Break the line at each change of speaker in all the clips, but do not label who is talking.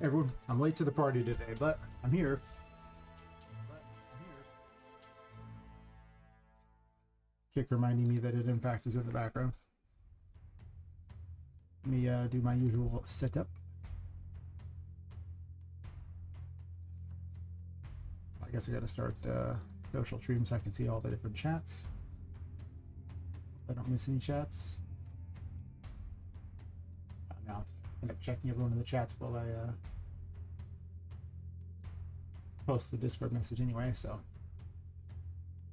Everyone, I'm late to the party today, but I'm here. Kick reminding me that it in fact is in the background. Let me do my usual setup. I guess I gotta start social stream so I can see all the different chats. I don't miss any chats. Now, end up checking everyone in the chats while I post the Discord message anyway, so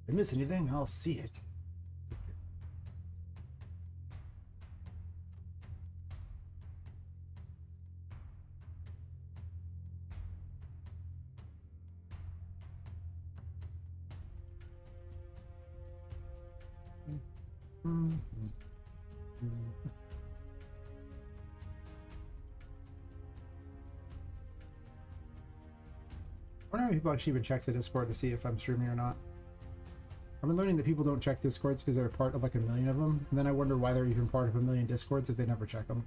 if I miss anything, I'll see it. I wonder if people actually even check the Discord to see if I'm streaming or not. I've been learning that people don't check Discords because they're part of like a million of them, and then I wonder why they're even part of a million Discords if they never check them.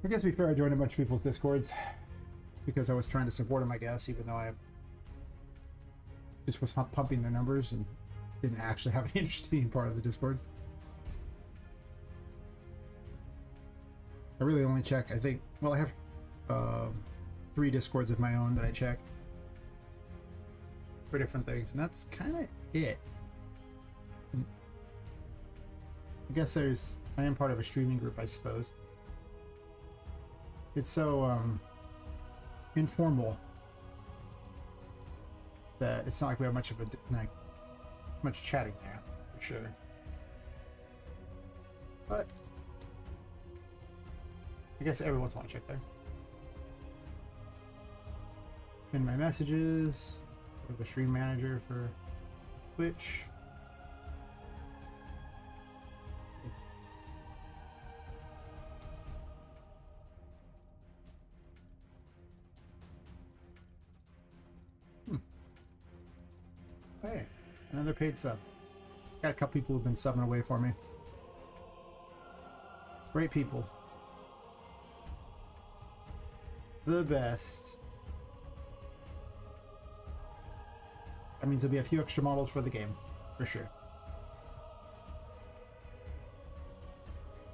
I guess to be fair, I joined a bunch of people's Discords because I was trying to support them, I guess, even though I just was pumping their numbers and didn't actually have any interest in being part of the Discord. I really only check, I think, well, I have 3 Discords of my own that I check for different things, and that's kind of it. I guess I am part of a streaming group, I suppose. It's so informal that it's not like we have much of a much chatting there, for sure. But I guess every once in a while I check there. In my messages, or the stream manager for Twitch. Hey, another paid sub. Got a couple people who've been subbing away for me. Great people. The best. That means there'll be a few extra models for the game, for sure.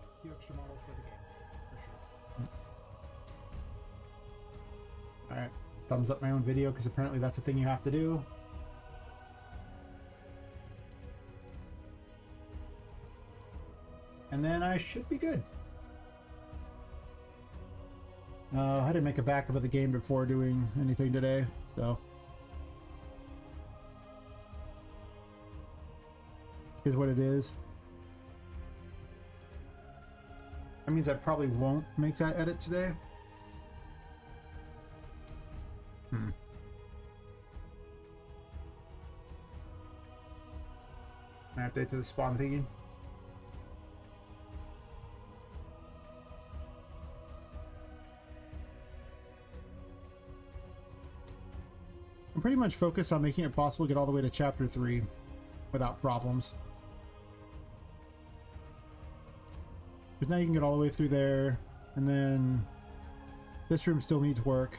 A few extra models for the game, for sure. Alright, thumbs up my own video because apparently that's a thing you have to do. And then I should be good. I didn't make a backup of the game before doing anything today, so is what it is. That means I probably won't make that edit today. I update to the spawn thingy. I'm pretty much focused on making it possible to get all the way to chapter 3 without problems. Because now you can get all the way through there, and then this room still needs work.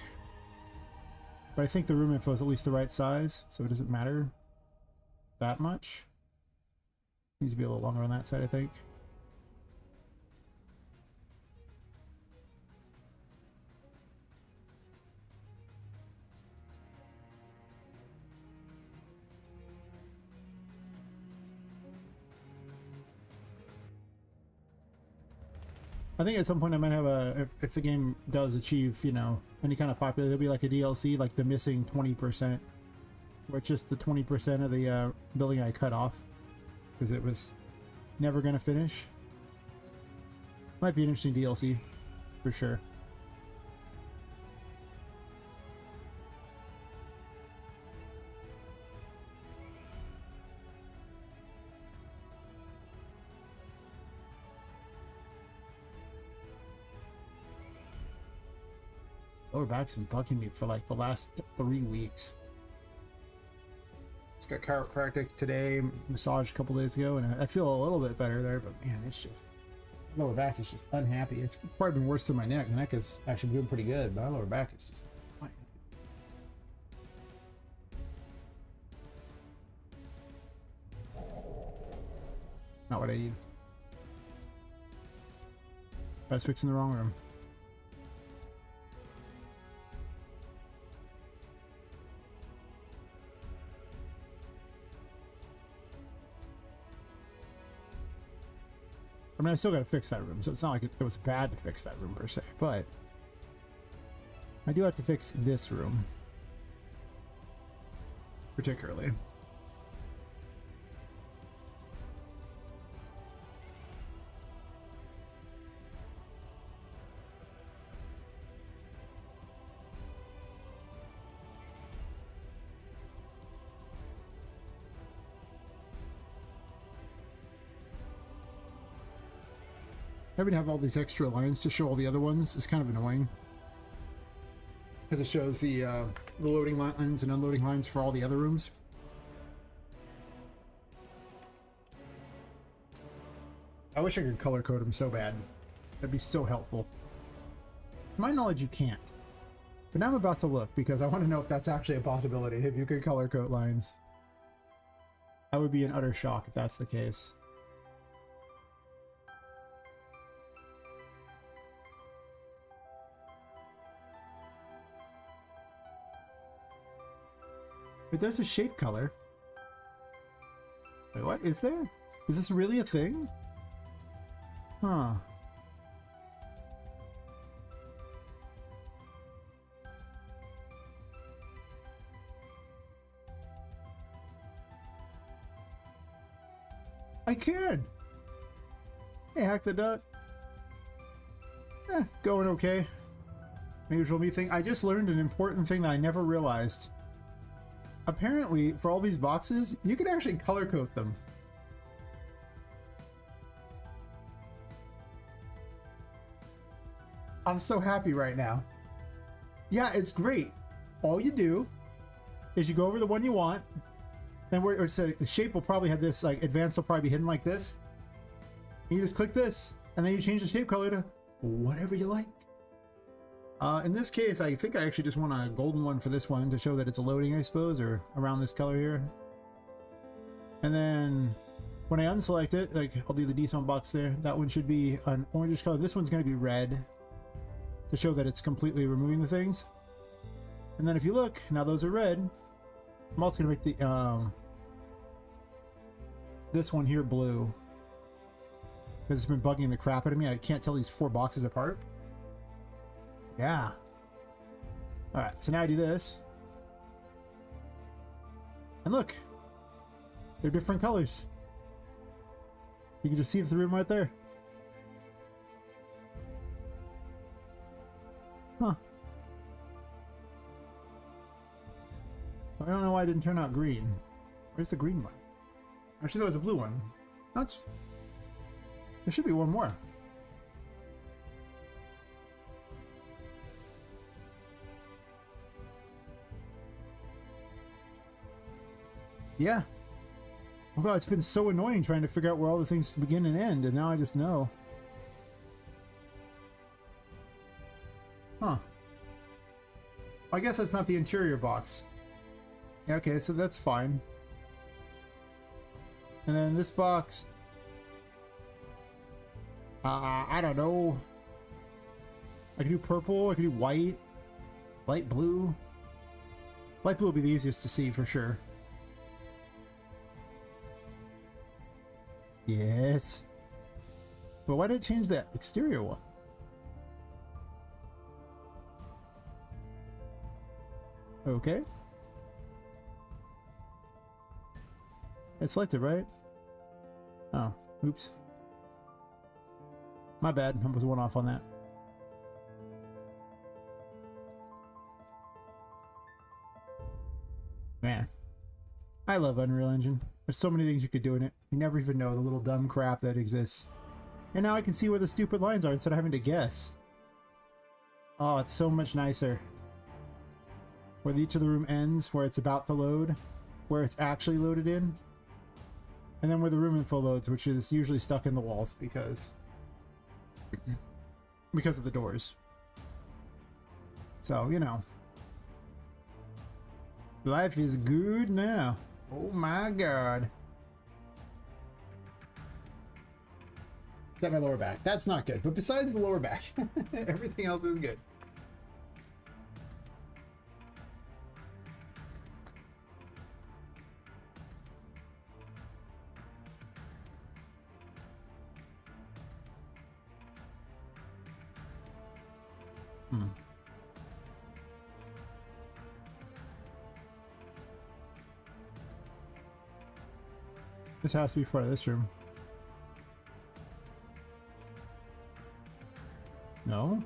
But I think the room info is at least the right size, so it doesn't matter that much. Needs to be a little longer on that side, I think. I think at some point I might have a, if the game does achieve, you know, any kind of popularity, there'll be like a DLC, like the missing 20%, where it's just the 20% of the building I cut off, because it was never going to finish. Might be an interesting DLC, for sure. Lower back's been bugging me for like the last 3 weeks. Just got chiropractic today, massage a couple days ago, and I feel a little bit better there, but man, it's just Lower back is just unhappy. It's probably been worse than my neck. My neck is actually doing pretty good, but my lower back is just fine. Not what I need. I was fixing the wrong room. I mean, I still got to fix that room, so it's not like it was bad to fix that room per se, but I do have to fix this room particularly. Having to have all these extra lines to show all the other ones is kind of annoying, because it shows the loading lines and unloading lines for all the other rooms. I wish I could color code them so bad. That'd be so helpful. To my knowledge, you can't. But now I'm about to look, because I want to know if that's actually a possibility, if you could color code lines. I would be in utter shock if that's the case. But there's a shape color. Wait, what? Is there? Is this really a thing? Huh. I can! Hey, Hack the Duck. Going okay. Usual me thing. I just learned an important thing that I never realized. Apparently, for all these boxes, you can actually color code them. I'm so happy right now. Yeah, it's great. All you do is you go over the one you want, and so the shape will probably have this, like, advanced will probably be hidden like this. And you just click this, and then you change the shape color to whatever you like. In this case, I think I actually just want a golden one for this one to show that it's a loading, I suppose, or around this color here. And then when I unselect it, like, I'll do the D-zone box there. That one should be an orangish color. This one's going to be red to show that it's completely removing the things. And then if you look, now those are red. I'm also going to make the this one here blue, because it's been bugging the crap out of me. I can't tell these four boxes apart. Yeah. Alright, so now I do this. And look! They're different colors. You can just see the room right there. Huh. I don't know why it didn't turn out green. Where's the green one? Actually, there was a blue one. There should be one more. Yeah. Oh god, it's been so annoying trying to figure out where all the things begin and end, and now I just know. Huh. I guess that's not the interior box. Yeah, okay, so that's fine. And then this box... I don't know. I could do purple, I could do white, light blue. Light blue will be the easiest to see for sure. Yes. But why did it change that exterior one? Okay. It's selected, right? Oh, oops. My bad. I was one off on that. Man. I love Unreal Engine. There's so many things you could do in it. You never even know the little dumb crap that exists. And now I can see where the stupid lines are instead of having to guess. Oh, it's so much nicer. Where each of the room ends, where it's about to load, where it's actually loaded in. And then where the room info loads, which is usually stuck in the walls because because of the doors. So, you know, life is good now. Oh my god. Except my lower back. That's not good. But besides the lower back, everything else is good. This has to be part of this room. No?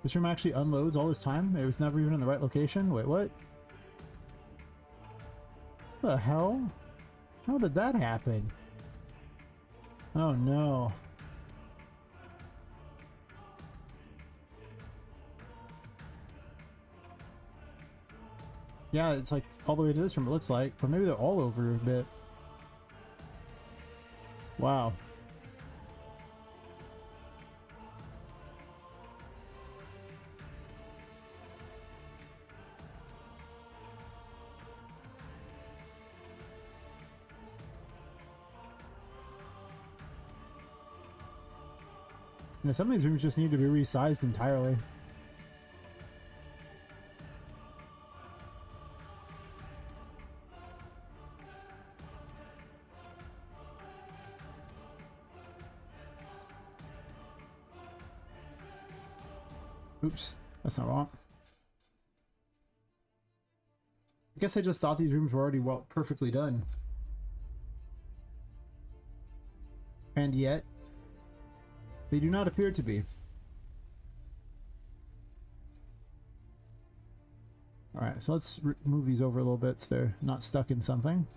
This room actually unloads all this time? It was never even in the right location? Wait, what? What the hell? How did that happen? Oh no. Yeah, it's like all the way to this room, it looks like. But maybe they're all over a bit. Wow. You know, some of these rooms just need to be resized entirely. Oops, that's not wrong. I guess I just thought these rooms were already perfectly done. And yet, they do not appear to be. Alright, so let's move these over a little bit so they're not stuck in something.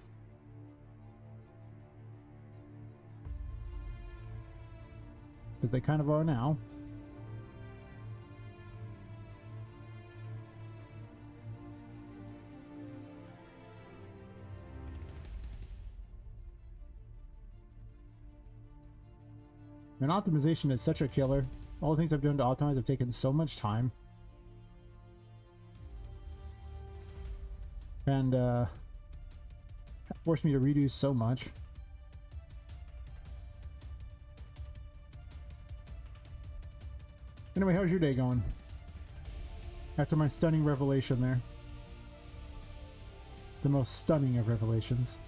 Because they kind of are now. And optimization is such a killer. All the things I've done to optimize have taken so much time. And forced me to redo so much. Anyway, how's your day going? After my stunning revelation there. The most stunning of revelations.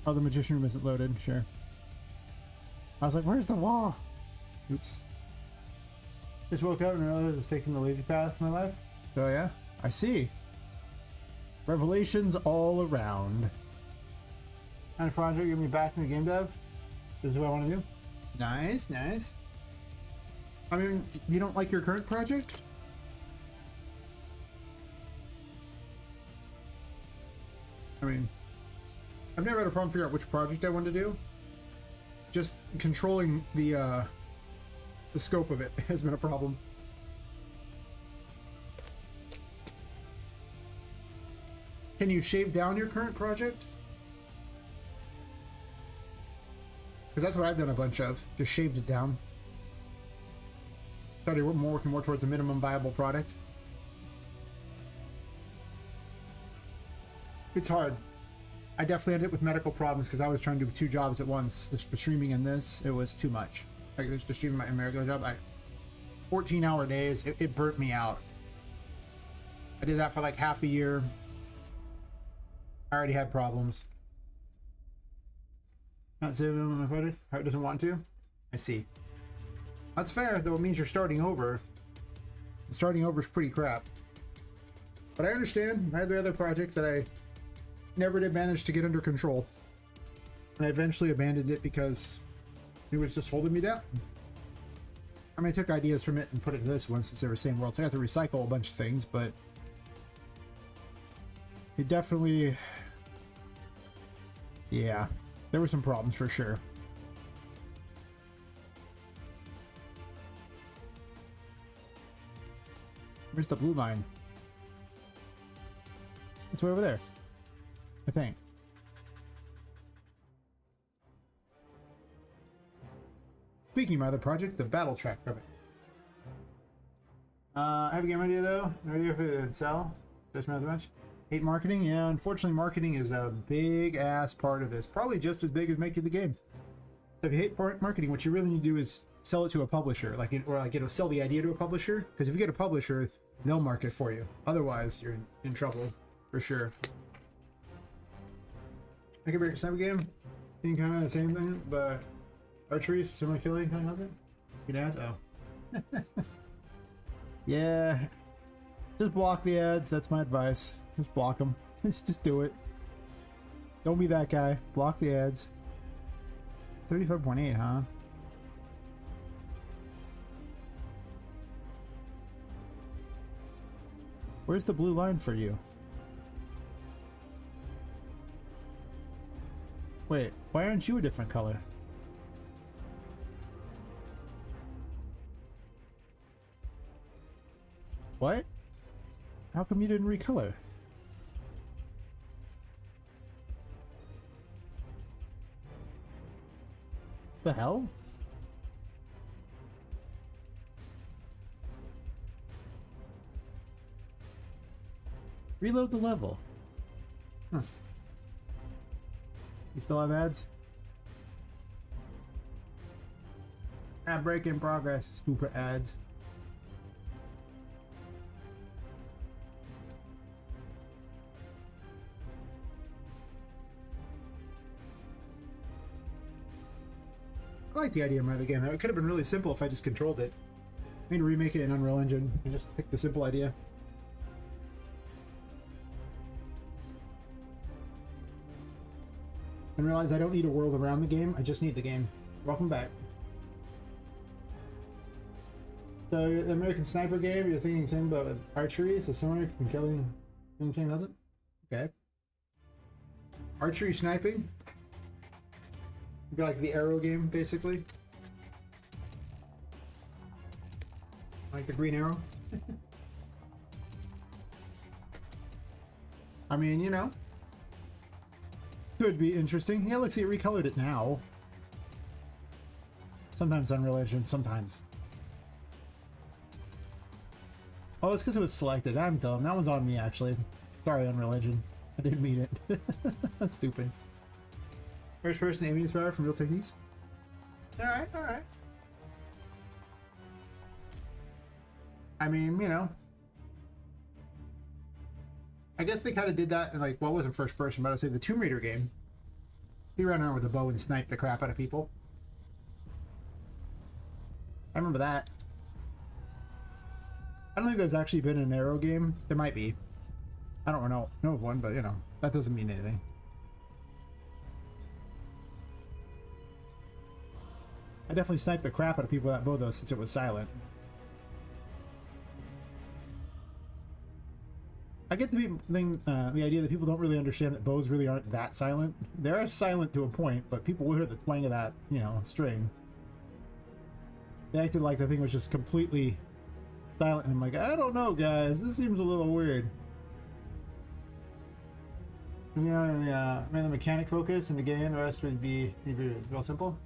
Oh, the magician room isn't loaded, sure. I was like, where's the wall? Oops. Just woke up and realized I was taking the lazy path in my life. Oh yeah? I see. Revelations all around. And Franjo, get me back in the game dev? This is what I want to do? Nice, nice. I mean, you don't like your current project? I mean, I've never had a problem figuring out which project I want to do. Just controlling the scope of it has been a problem. Can you shave down your current project? Because that's what I've done a bunch of. Just shaved it down. Started working more towards a minimum viable product. It's hard. I definitely ended up with medical problems because I was trying to do 2 jobs at once. The streaming and this, it was too much. Like the streaming my regular job, 14-hour days, it burnt me out. I did that for like half a year. I already had problems. Not saving them on my project. Heart doesn't want to. I see. That's fair, though it means you're starting over. And starting over is pretty crap. But I understand. I had the other project that I never did manage to get under control. And I eventually abandoned it because it was just holding me down. I mean, I took ideas from it and put it into this one since they were same world. So I had to recycle a bunch of things, but it definitely, yeah. There were some problems for sure. Where's the blue line? It's way over there, I think. Speaking of my other project, the battle track from it. I have a game idea though. No idea if it would sell. Especially not much. Hate marketing? Yeah, unfortunately marketing is a big ass part of this. Probably just as big as making the game. So if you hate marketing, what you really need to do is sell it to a publisher, sell the idea to a publisher. Because if you get a publisher, they'll market for you. Otherwise, you're in trouble for sure. Make a break sniper game. Being kind of the same thing, but archery, similar killing kind of nothing. Good ads. Oh. Yeah. Just block the ads. That's my advice. Just block them. Just do it. Don't be that guy. Block the ads. 35.8, huh? Where's the blue line for you? Wait, why aren't you a different color? What? How come you didn't recolor? The hell? Reload the level. Huh. You still have ads? Ad break in progress. Stupid ads. I like the idea of my other game. It could have been really simple if I just controlled it. Maybe remake it in Unreal Engine and just take the simple idea. And realize I don't need a world around the game, I just need the game. Welcome back. So, the American Sniper game, you're thinking same about archery, so similar from killing does it? Okay. Archery sniping? It'd be like the arrow game, basically. Like the green arrow. I mean, you know. Could be interesting. Yeah, look, see, it recolored it now. Sometimes Unreal Engine, sometimes. Oh, it's because it was selected. I'm dumb. That one's on me, actually. Sorry, Unreal Engine. I didn't mean it. That's stupid. First person aiming inspired from real techniques. Alright, alright. I mean, you know. I guess they kind of did that in, like, well, it wasn't first person, but I'd say the Tomb Raider game. He ran around with a bow and sniped the crap out of people. I remember that. I don't think there's actually been an arrow game. There might be. I don't know of one, but, you know, that doesn't mean anything. I definitely sniped the crap out of people with that bow, though, since it was silent. I get the idea that people don't really understand that bows really aren't that silent. They are silent to a point, but people will hear the twang of that, you know, string. They acted like the thing was just completely silent, and I'm like, I don't know, guys. This seems a little weird. Yeah, man, the mechanic focus in the game, the rest would be real simple.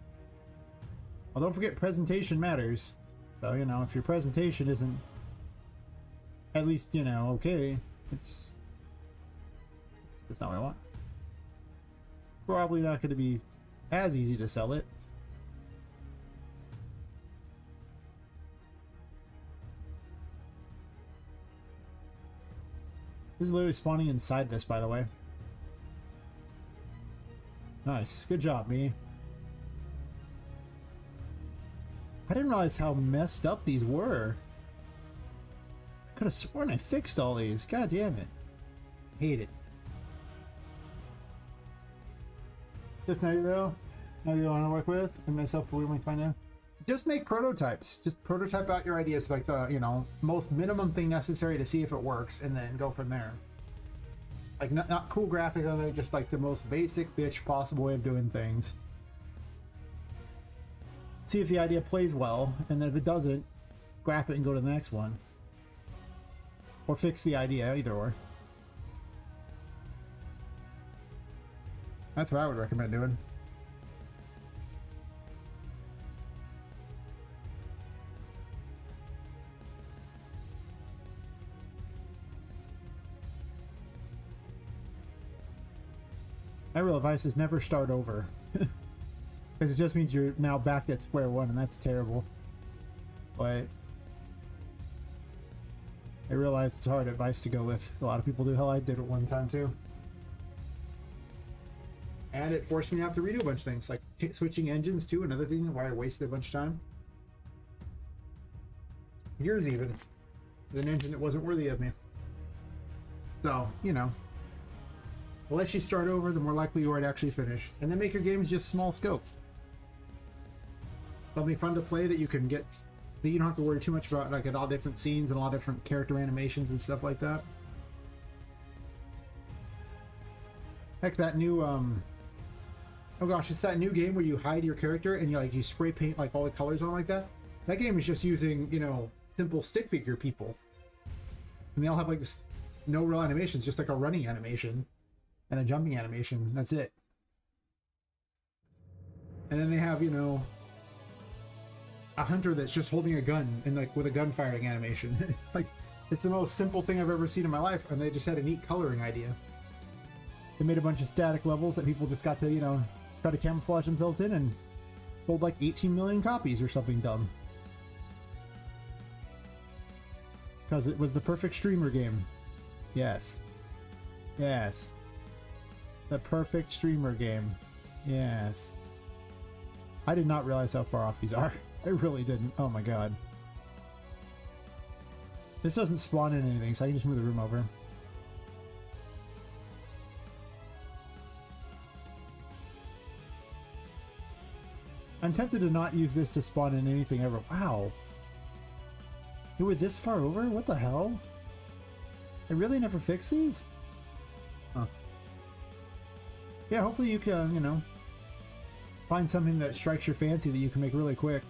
Well, don't forget presentation matters. So, you know, if your presentation isn't at least, you know, okay, that's not what I want. It's probably not going to be as easy to sell it. This is literally spawning inside this, by the way. Nice. Good job, me. I didn't realize how messed up these were. I could have sworn I fixed all these. God damn it. Hate it. Just know though. Know you want to work with and myself we might find out. Just make prototypes. Just prototype out your ideas, like the, you know, most minimum thing necessary to see if it works, and then go from there. Like, not cool graphics on it, just like the most basic bitch possible way of doing things. See if the idea plays well, and then if it doesn't, scrap it and go to the next one. Or fix the idea, either or. That's what I would recommend doing. My real advice is never start over. Because it just means you're now back at square one, and that's terrible. But I realize it's hard advice to go with. A lot of people do. Hell, I did it one time too. And it forced me to have to redo a bunch of things, like switching engines too, another thing why I wasted a bunch of time. Years even. With an engine that wasn't worthy of me. So, you know. The less you start over, the more likely you are to actually finish. And then make your games just small scope. Something fun to play that you can get, that you don't have to worry too much about, like at all different scenes and all different character animations and stuff like that. Heck, that new, oh gosh, it's that new game where you hide your character and you spray paint like all the colors on like that. That game is just using, you know, simple stick figure people. And they all have like this, no real animations, just like a running animation and a jumping animation. That's it. And then they have, you know, a hunter that's just holding a gun and like with a gun firing animation. It's like, it's the most simple thing I've ever seen in my life, and they just had a neat coloring idea. They made a bunch of static levels that people just got to, you know, try to camouflage themselves in, and sold like 18 million copies or something dumb. Because it was the perfect streamer game. Yes. Yes. The perfect streamer game. Yes. I did not realize how far off these are. I really didn't. Oh my god. This doesn't spawn in anything, so I can just move the room over. I'm tempted to not use this to spawn in anything ever. Wow. You were this far over? What the hell? I really never fixed these? Huh. Yeah, hopefully you can, you know, find something that strikes your fancy that you can make really quick.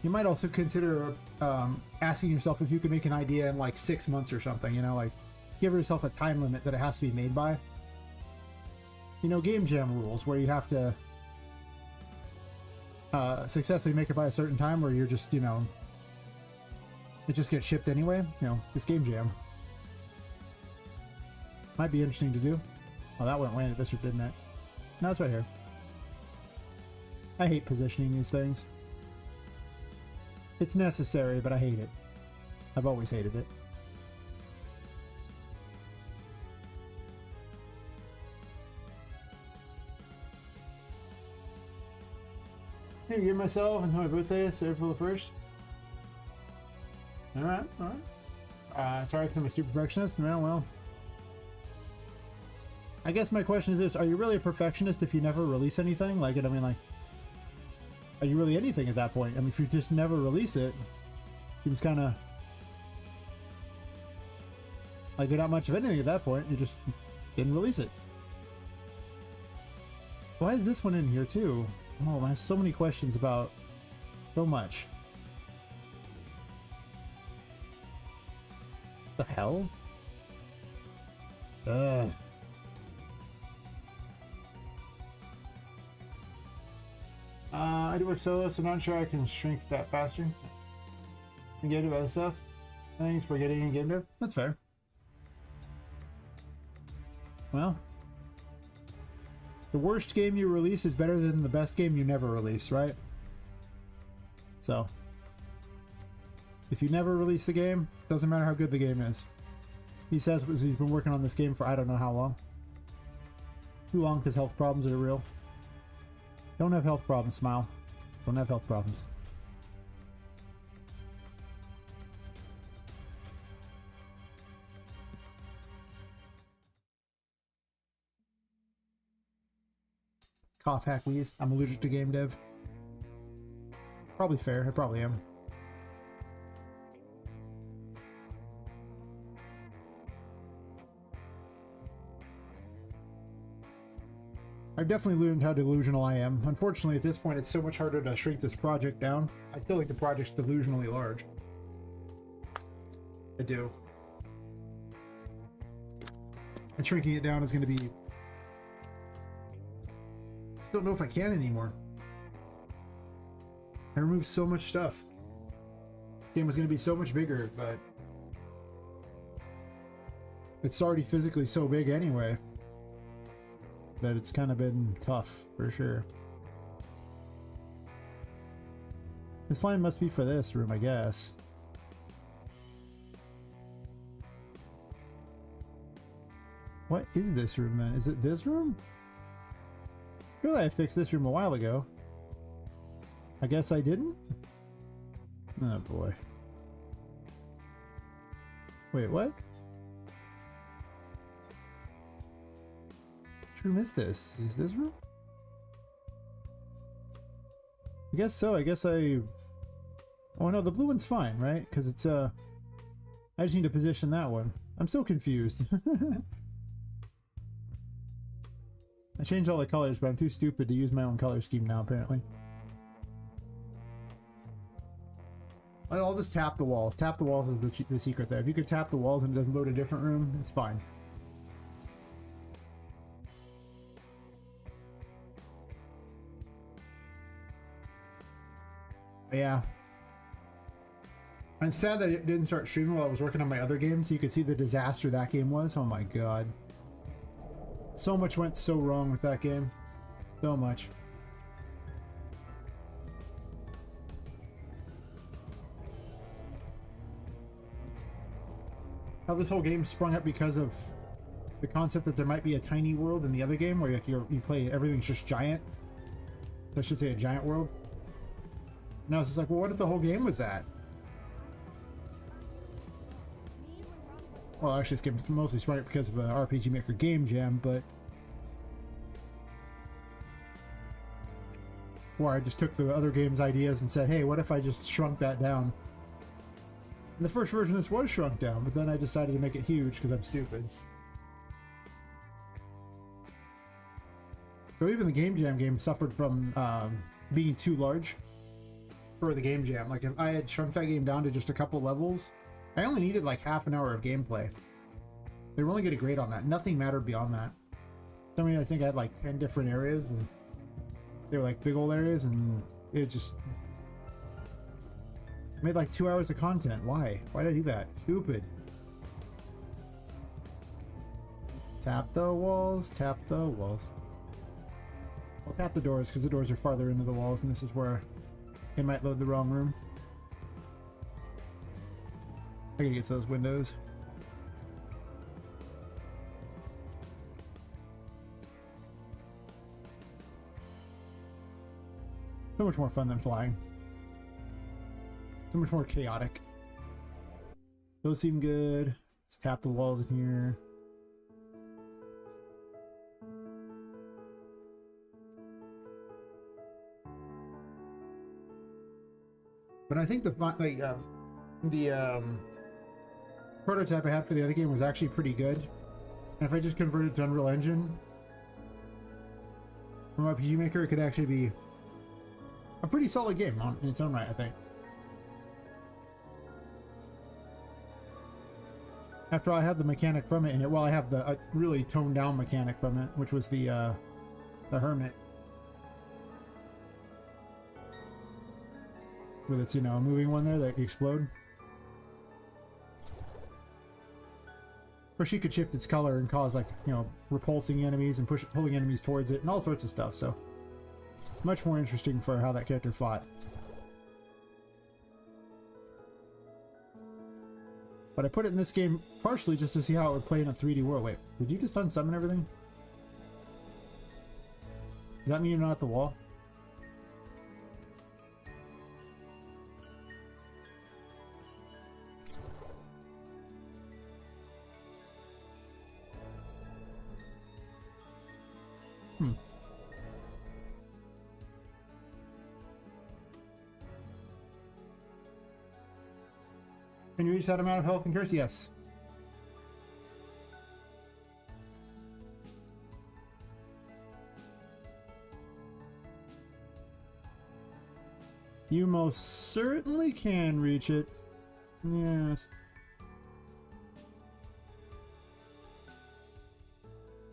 You might also consider asking yourself if you can make an idea in like 6 months or something, you know, like give yourself a time limit that it has to be made by. You know, game jam rules where you have to successfully make it by a certain time, or you're just, you know, it just gets shipped anyway. You know, this game jam. Might be interesting to do. Oh, that went way into this, didn't it? No, it's right here. I hate positioning these things. It's necessary, but I hate it. I've always hated it. Hey, give myself until my birthday, so April the 1st. Alright, alright. Sorry because I'm a stupid perfectionist. Man, well. I guess my question is this: are you really a perfectionist if you never release anything? Like, I mean, like, are you really anything at that point? I mean, if you just never release it, seems kind of like you're not much of anything at that point. You just didn't release it. Why is this one in here too? Oh, I have so many questions about so much. The hell? Ugh. I do work solo, so I'm not sure I can shrink that faster. And get to other stuff. Thanks for getting in game dev. That's fair. Well, the worst game you release is better than the best game you never release, right? So, if you never release the game, doesn't matter how good the game is. He says he's been working on this game for I don't know how long. Too long because health problems are real. Don't have health problems, smile. Don't have health problems. Cough, hack, wheeze. I'm allergic to game dev. Probably fair. I probably am. I've definitely learned how delusional I am. Unfortunately, at this point, it's so much harder to shrink this project down. I feel like the project's delusionally large. I do. And shrinking it down is going to be... I just don't know if I can anymore. I removed so much stuff. The game was going to be so much bigger, but... it's already physically so big anyway. That it's kind of been tough, for sure. This line must be for this room, I guess. What is this room then? Is it this room? Surely I fixed this room a while ago. I guess I didn't? Oh boy. Wait, what? Which room is this? Is this room? I guess so. I guess I... oh no, the blue one's fine, right? Because it's, I just need to position that one. I'm so confused. I changed all the colors, but I'm too stupid to use my own color scheme now, apparently. I'll just tap the walls. Tap the walls is the secret there. If you could tap the walls and it doesn't load a different room, it's fine. Yeah. I'm sad that it didn't start streaming while I was working on my other game, so you could see the disaster that game was. Oh my god. So much went so wrong with that game. So much. How this whole game sprung up because of the concept that there might be a tiny world in the other game where you play everything's just giant. So I should say a giant world. And I was just like, well, what if the whole game was that? Well, actually, this game's mostly smart because of RPG Maker Game Jam, but... where I just took the other game's ideas and said, hey, what if I just shrunk that down? And the first version of this was shrunk down, but then I decided to make it huge because I'm stupid. So even the Game Jam game suffered from being too large for the Game Jam. Like, if I had shrunk that game down to just a couple levels, I only needed like half an hour of gameplay. They were only get a grade on that. Nothing mattered beyond that. I mean, I think I had like 10 different areas, and they were like big old areas, and it just made like 2 hours of content. Why? Why did I do that? Stupid. Tap the walls, tap the walls. I'll tap the doors because the doors are farther into the walls, and this is where it might load the wrong room. I gotta get to those windows. So much more fun than flying. So much more chaotic. Those seem good. Let's tap the walls in here. But I think the prototype I had for the other game was actually pretty good. And if I just converted to Unreal Engine from RPG Maker, it could actually be a pretty solid game in its own right, I think. After all, I had the mechanic from it in it. Well, I have the really toned down mechanic from it, which was the Hermit. With its, you know, moving one there that explode. Of course, she could shift its color and cause, like, you know, repulsing enemies and pulling enemies towards it and all sorts of stuff, so much more interesting for how that character fought. But I put it in this game partially just to see how it would play in a 3D world. Wait, did you just unsummon everything? Does that mean you're not at the wall? Can you reach that amount of health and curse? Yes. You most certainly can reach it. Yes.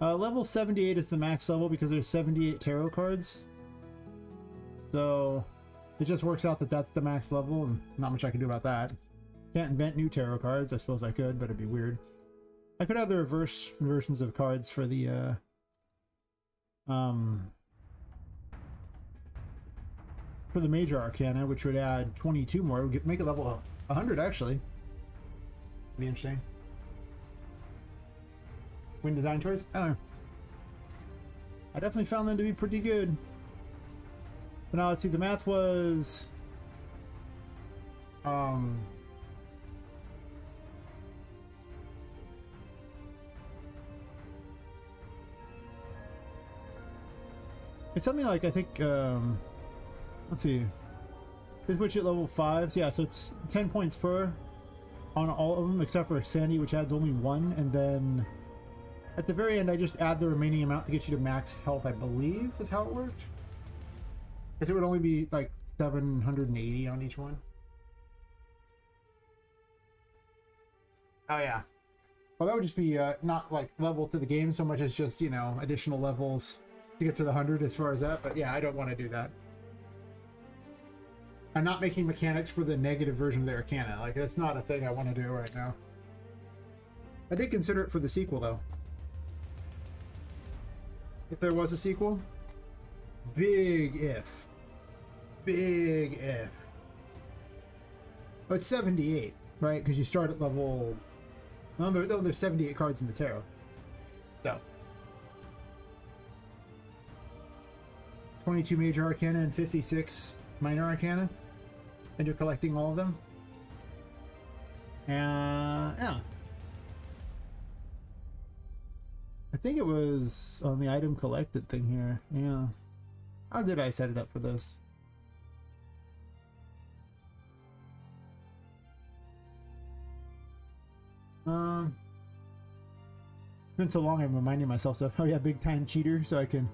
Level 78 is the max level because there's 78 tarot cards. So it just works out that that's the max level, and not much I can do about that. Can't invent new tarot cards. I suppose I could, but it'd be weird. I could have the reverse versions of cards for the major arcana, which would add 22 more. It would make it level 100 actually. Be interesting. Win design choice? Oh. I definitely found them to be pretty good. But now let's see, the math was it's something like, I think, let's see, this witch at level 5s, yeah, so it's 10 points per on all of them except for Sandy, which adds only 1, and then at the very end I just add the remaining amount to get you to max health, I believe is how it worked. Because it would only be like 780 on each one. Oh yeah. Well, that would just be not like level to the game so much as just, you know, additional levels to get to the 100 as far as that, but yeah, I don't want to do that. I'm not making mechanics for the negative version of the Arcana. Like, that's not a thing I want to do right now. I did consider it for the sequel, though. If there was a sequel. Big if. Big if. But 78, right? Because you start at level... No, there's 78 cards in the tarot. So. 22 major arcana and 56 minor arcana. And you're collecting all of them. Yeah. I think it was on the item collected thing here. Yeah. How did I set it up for this? It's been so long I'm reminding myself of, oh yeah, big time cheater, so I can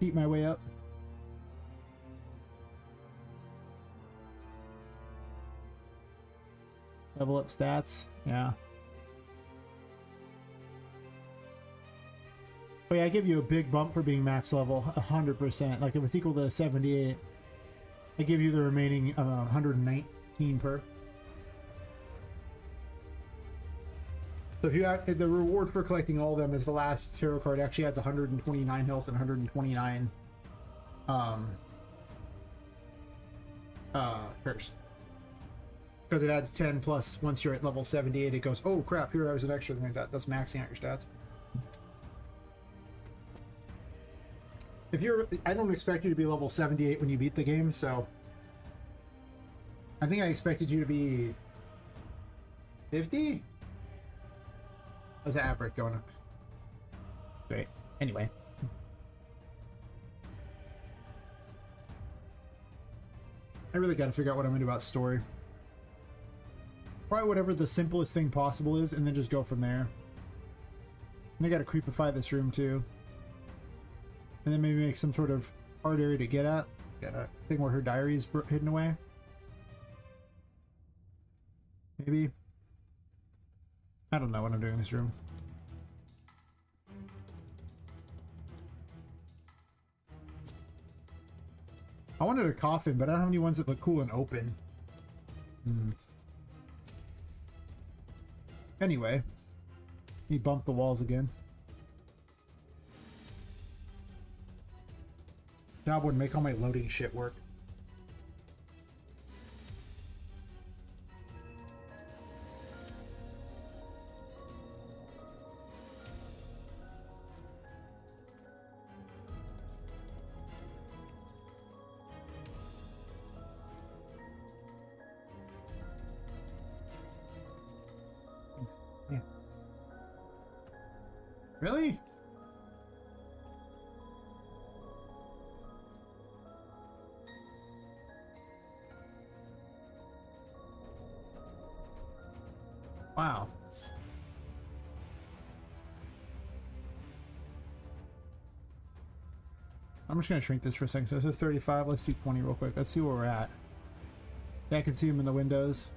cheat my way up. Level up stats, yeah. Oh yeah, I give you a big bump for being max level, 100%. Like if it's equal to 78, I give you the remaining 119 per. So if you have, the reward for collecting all of them is the last tarot card actually adds 129 health and 129 curse. Because it adds 10 plus once you're at level 78, it goes, oh crap, here I was an extra thing like that. That's maxing out your stats. If you're, I don't expect you to be level 78 when you beat the game, so I think I expected you to be 50? How's the average going up? Great. Anyway. I really gotta figure out what I'm gonna do about story. Probably whatever the simplest thing possible is, and then just go from there. And I gotta creepify this room too. And then maybe make some sort of hard area to get at. Got a thing where her diary's hidden away. Maybe. I don't know what I'm doing in this room. I wanted a coffin, but I don't have any ones that look cool and open. Anyway. He bumped the walls again. Job would make all my loading shit work. Yeah. Really? Wow. I'm just gonna shrink this for a second. So it says 35. Let's do 20 real quick. Let's see where we're at. Yeah, I can see them in the windows.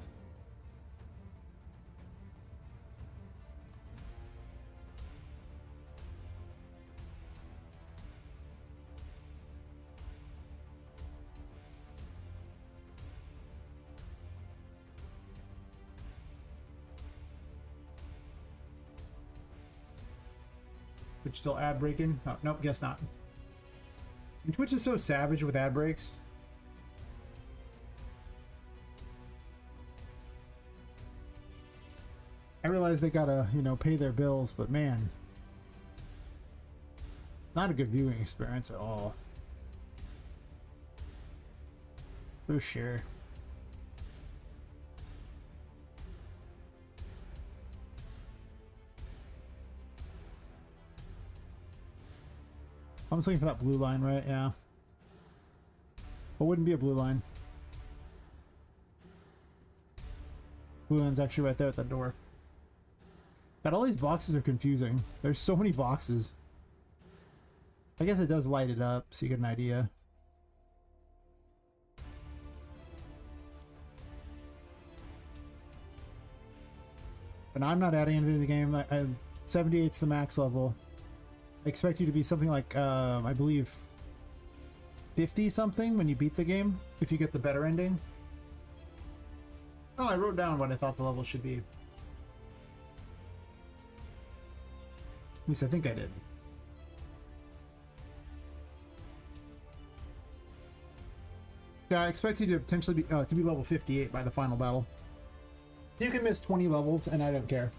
Twitch still ad breaking? Oh, nope, guess not. And Twitch is so savage with ad breaks. I realize they gotta, you know, pay their bills, but man, it's not a good viewing experience at all. For sure. I'm just looking for that blue line, right? Yeah. What wouldn't be a blue line? Blue line's actually right there at that door. God, all these boxes are confusing. There's so many boxes. I guess it does light it up so you get an idea. But I'm not adding anything to the game. 78's the max level. I expect you to be something like, I believe, 50 something when you beat the game, if you get the better ending. Oh, I wrote down what I thought the level should be. At least I think I did. Yeah, I expect you to potentially be to be level 58 by the final battle. You can miss 20 levels, and I don't care.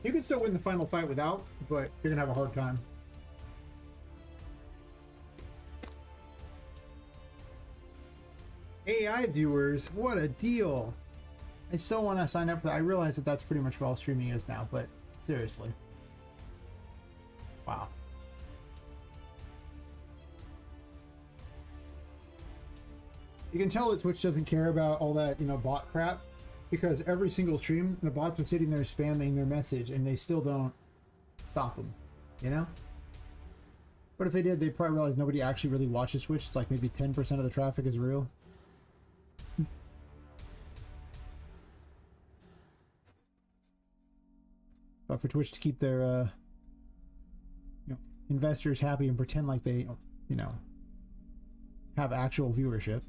You can still win the final fight without, but you're gonna have a hard time. AI viewers, what a deal! I so want to sign up for that. I realize that that's pretty much what all streaming is now, but seriously. Wow. You can tell that Twitch doesn't care about all that, you know, bot crap, because every single stream, the bots are sitting there spamming their message, and they still don't stop them, you know? But if they did, they'd probably realize nobody actually really watches Twitch. It's like maybe 10% of the traffic is real. But for Twitch to keep their, you know, investors happy and pretend like they, you know, have actual viewership,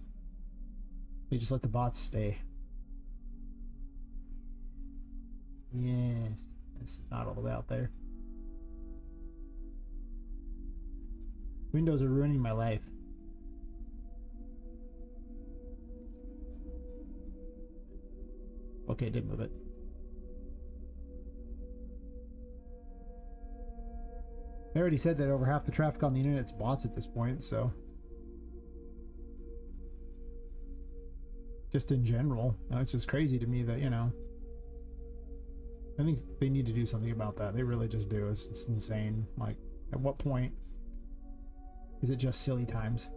they just let the bots stay. Yes, this is not all the way out there. Windows are ruining my life. Okay, did move it. I already said that over half the traffic on the internet is bots at this point, so. Just in general, it's just crazy to me that, you know, I think they need to do something about that. They really just do. It's insane. Like, at what point is it just silly times?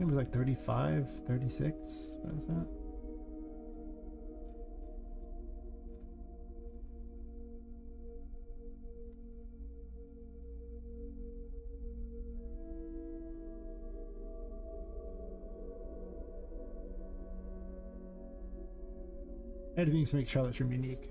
It was like 35, 36. What is that? Editing to make Charlotte's room unique.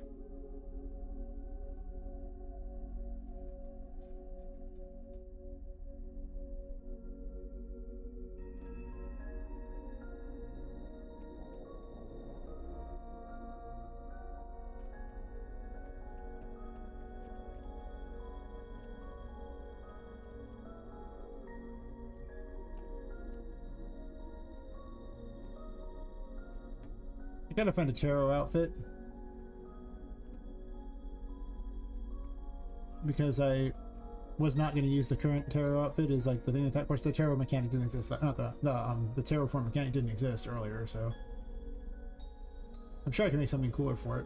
I gotta find a tarot outfit because I was not going to use the current tarot outfit. Is like the thing that, of course, the tarot mechanic didn't exist. Not the tarot form mechanic didn't exist earlier, so I'm sure I can make something cooler for it.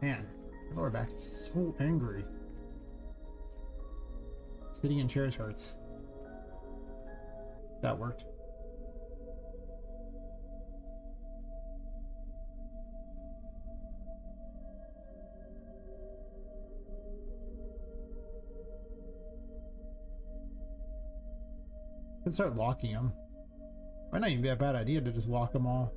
Man, my lower back is so angry. Sitting in chairs hurts. That worked. Can start locking them. Might not even be a bad idea to just lock them all.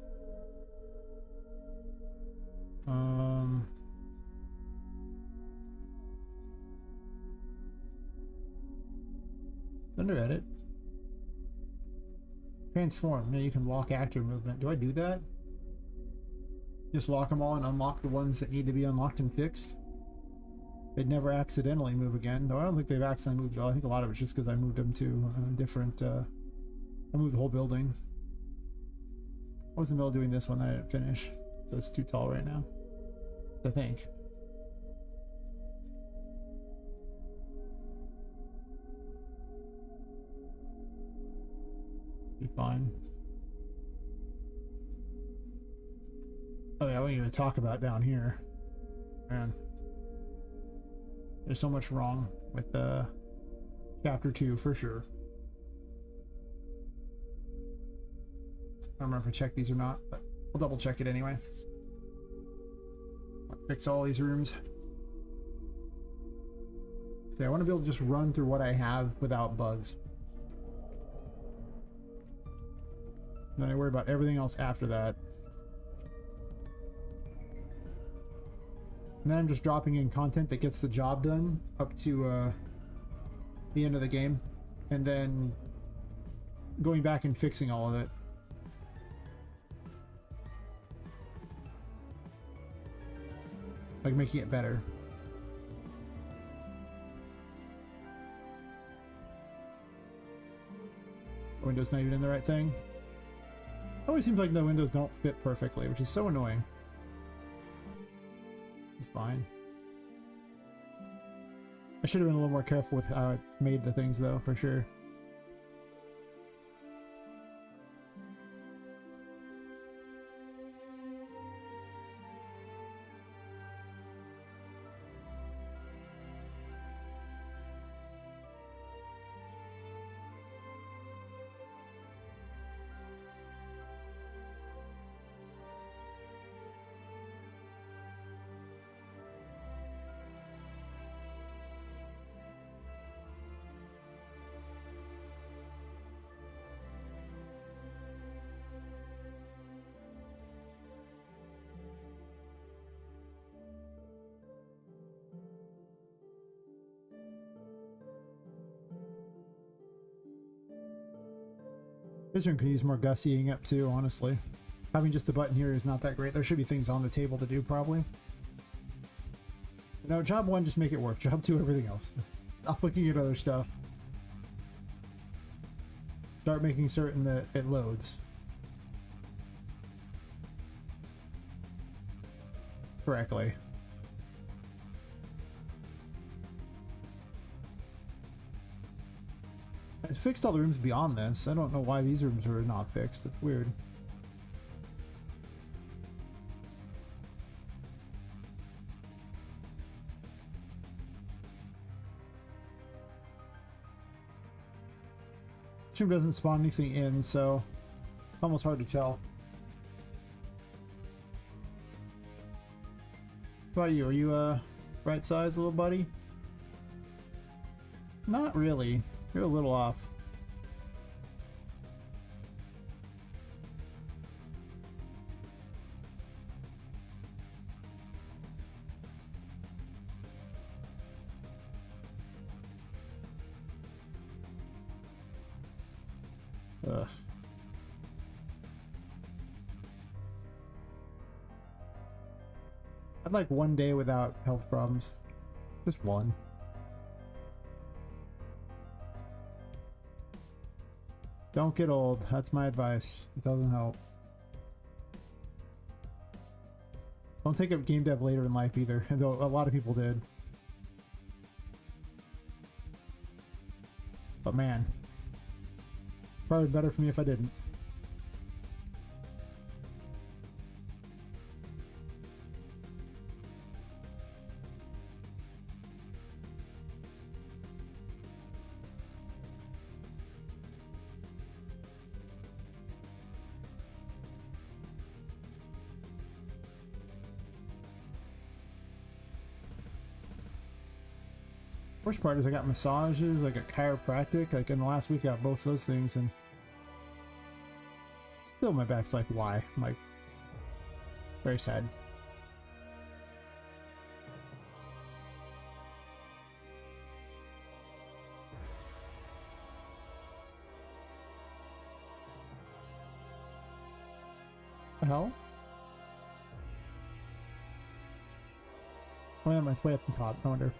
Under edit. Transform. Now you can lock actor movement. Do I do that? Just lock them all and unlock the ones that need to be unlocked and fixed? They'd never accidentally move again. No, I don't think they've accidentally moved at all. I think a lot of it's just because I moved them to different... I moved the whole building. I was in the middle of doing this one that I didn't finish. So it's too tall right now. I think. Be fine. Oh yeah, we didn't even talk about down here. Man. There's so much wrong with chapter 2 for sure. I don't remember if I checked these or not, but I'll double check it anyway. Fix all these rooms. So I want to be able to just run through what I have without bugs. Then I worry about everything else after that. And then I'm just dropping in content that gets the job done up to the end of the game. And then going back and fixing all of it. Like making it better. Windows not even in the right thing. Always seems like the windows don't fit perfectly, which is so annoying. It's fine. I should have been a little more careful with how I made the things though, for sure. This room could use more gussying up too, honestly. Having just the button here is not that great. There should be things on the table to do, probably. No, job 1, just make it work. Job 2, everything else. Stop looking at other stuff. Start making certain that it loads. Correctly. I fixed all the rooms beyond this. I don't know why these rooms were not fixed. It's weird. This room doesn't spawn anything in, so it's almost hard to tell. How about you? Are you right size, little buddy? Not really. You're a little off. Ugh. I'd like one day without health problems. Just one. Don't get old. That's my advice. It doesn't help. Don't take up game dev later in life either, though a lot of people did. But man, probably better for me if I didn't. Worst part is I got massages, I got chiropractic. Like in the last week, I got both those things, and still my back's like, why? I'm like, very sad. The hell? Oh yeah, it's way up the top. I wonder.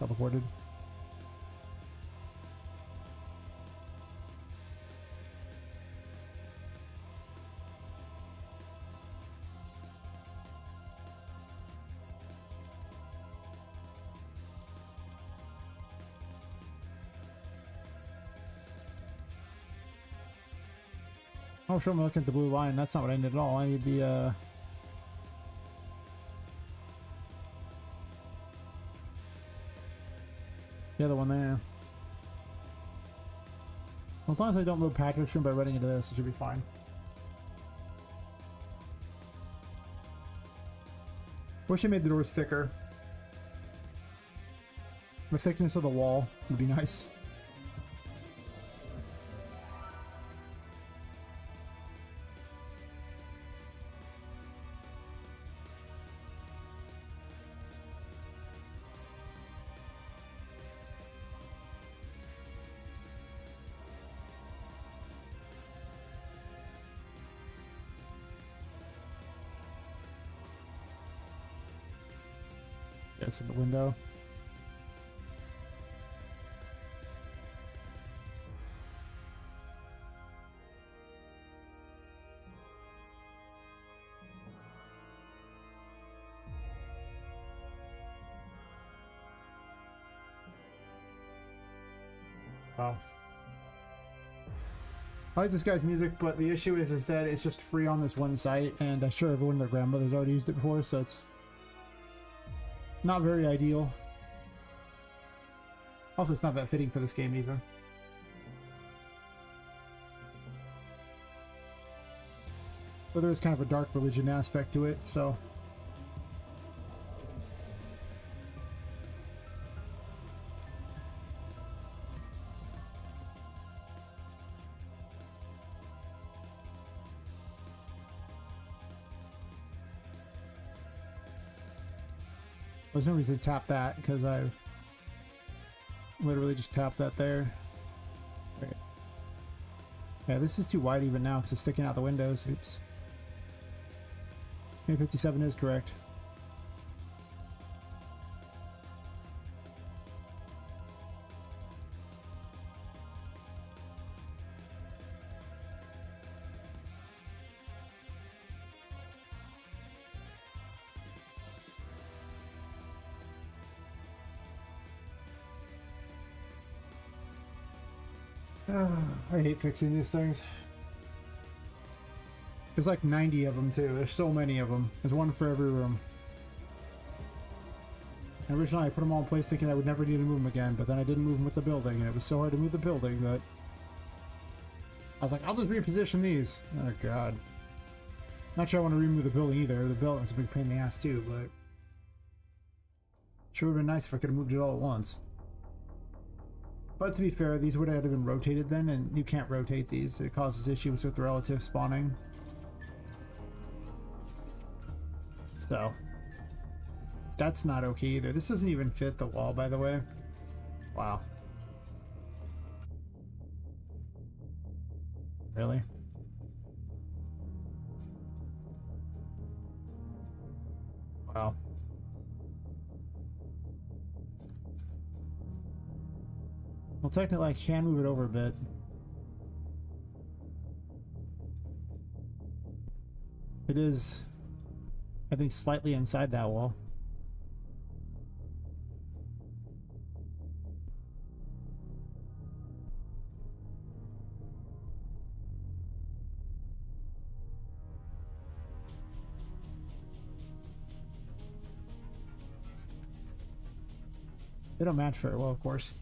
Teleported. Oh, sure, I'm looking at the blue line. That's not what I need at all. I need the, the other one there. Well, as long as I don't load package room by running into this, it should be fine. Wish I made the doors thicker. The thickness of the wall would be nice. It's in the window. Wow. I like this guy's music, but the issue is that it's just free on this one site, and I'm sure everyone and their grandmother's already used it before, so it's not very ideal. Also, it's not that fitting for this game either. But there is kind of a dark religion aspect to it, so... There's no reason to tap that, because I literally just tapped that there. Okay. Yeah, this is too wide even now, because it's sticking out the windows. Oops. 57 is correct. I hate fixing these things. There's like 90 of them too. There's so many of them. There's one for every room. And originally I put them all in place thinking I would never need to move them again, but then I didn't move them with the building, and it was so hard to move the building that I was like, I'll just reposition these. Oh god. Not sure I want to remove the building either. The building's a big pain in the ass too, but sure would have been nice if I could have moved it all at once. But to be fair, these would have been rotated then, and you can't rotate these. It causes issues with relative spawning. So, that's not okay either. This doesn't even fit the wall, by the way. Wow. Really? Wow. Well, technically I can move it over a bit. It is, I think, slightly inside that wall. They don't match very well, of course.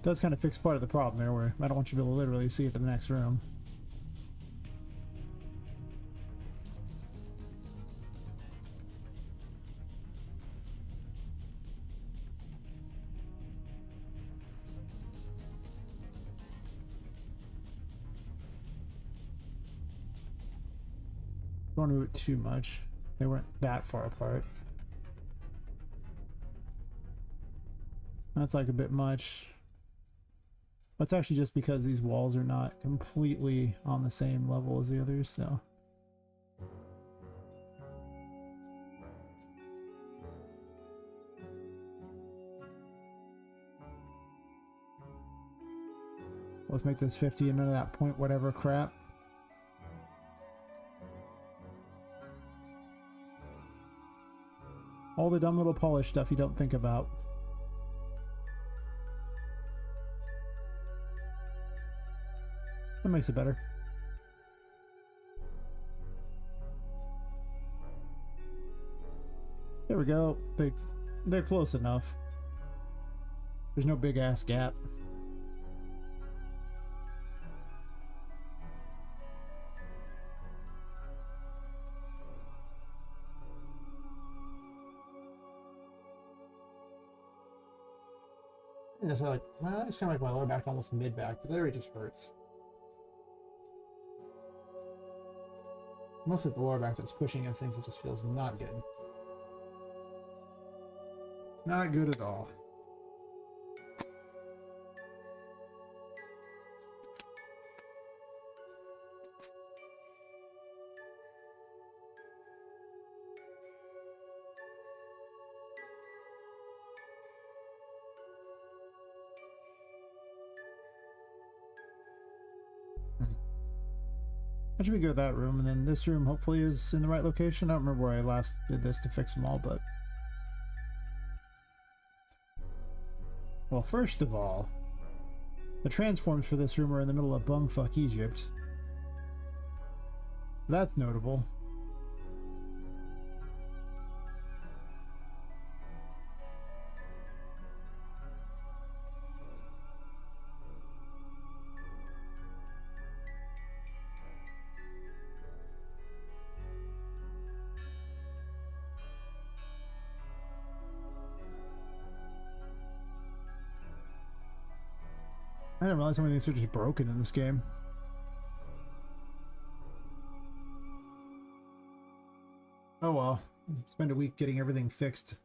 Does kind of fix part of the problem there, where I don't want you to be able to literally see it in the next room. Don't move it too much. They weren't that far apart. That's like a bit much. That's actually just because these walls are not completely on the same level as the others, so. Let's make this 50 and none of that point whatever crap. All the dumb little polish stuff you don't think about. That makes it better. There we go. They're close enough. There's no big ass gap. Yeah, so like, well, it's kind of like my lower back, almost mid back, but there it just hurts. Mostly the lower back that's pushing against things, it just feels not good. Not good at all. I should be good with that room, and then this room hopefully is in the right location. I don't remember where I last did this to fix them all, but... Well, first of all, the transforms for this room are in the middle of bumfuck Egypt. That's notable. I didn't realize how many things are just broken in this game. Oh well. Spend a week getting everything fixed.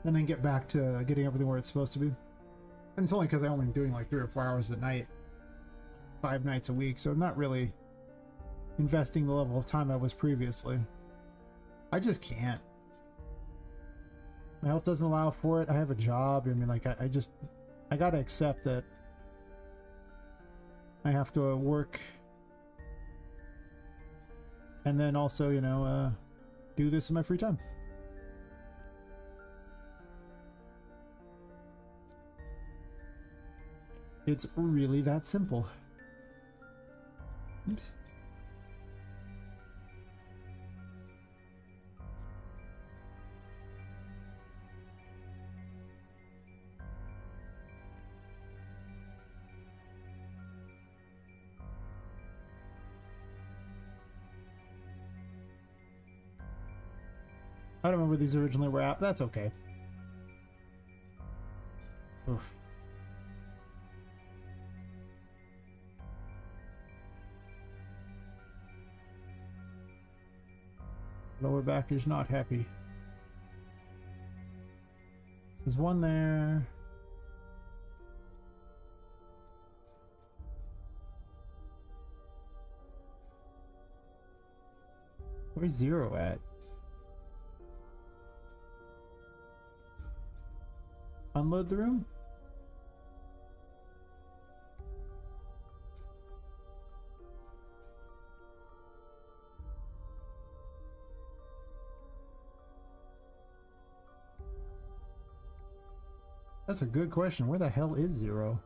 And then get back to getting everything where it's supposed to be. And it's only because I'm only doing like 3 or 4 hours a night. 5 nights a week, so I'm not really investing the level of time I was previously. I just can't. My health doesn't allow for it. I have a job. I mean, like, I gotta accept that I have to work and then also, you know, do this in my free time. It's really that simple. Oops. I don't remember where these originally were at. That's okay. Oof. Lower back is not happy. There's one there. Where's 0 at? Unload the room? That's a good question. Where the hell is 0?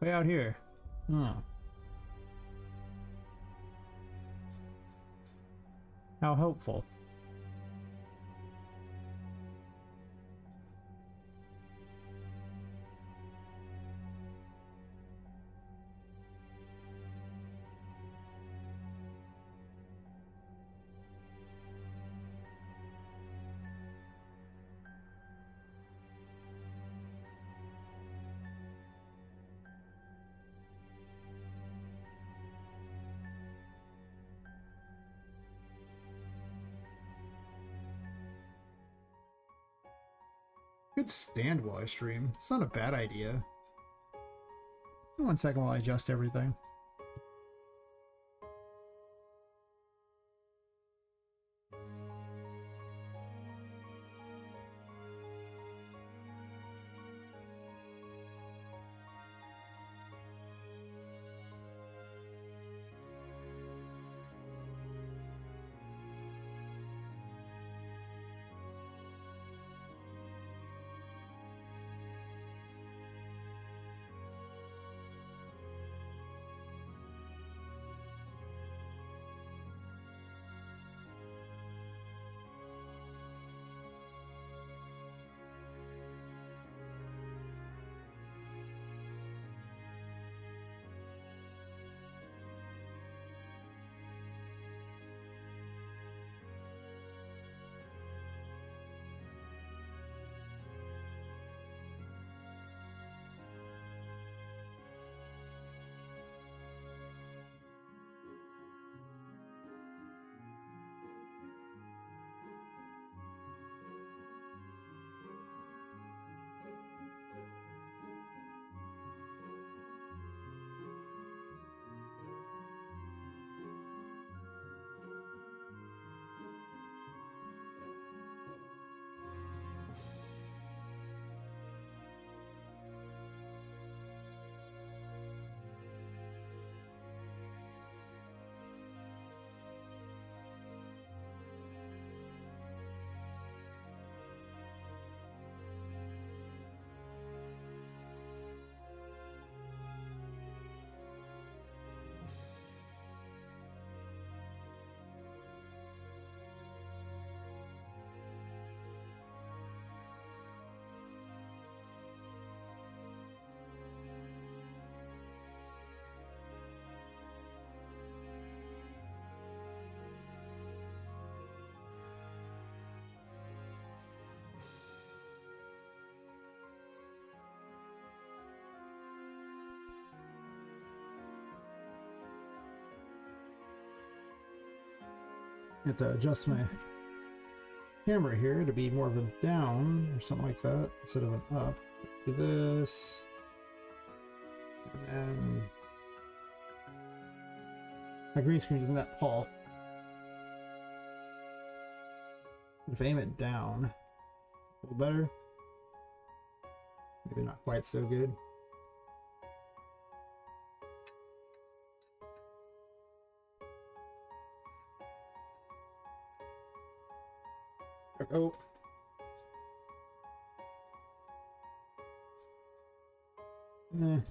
Way out here. Huh. How helpful. could stand while I stream. It's not a bad idea. 1 second while I adjust everything. I have to adjust my camera here to be more of a down or something like that instead of an up. Do this. And then my green screen isn't that tall. If I aim it down, a little better. Maybe not quite so good. Oh. I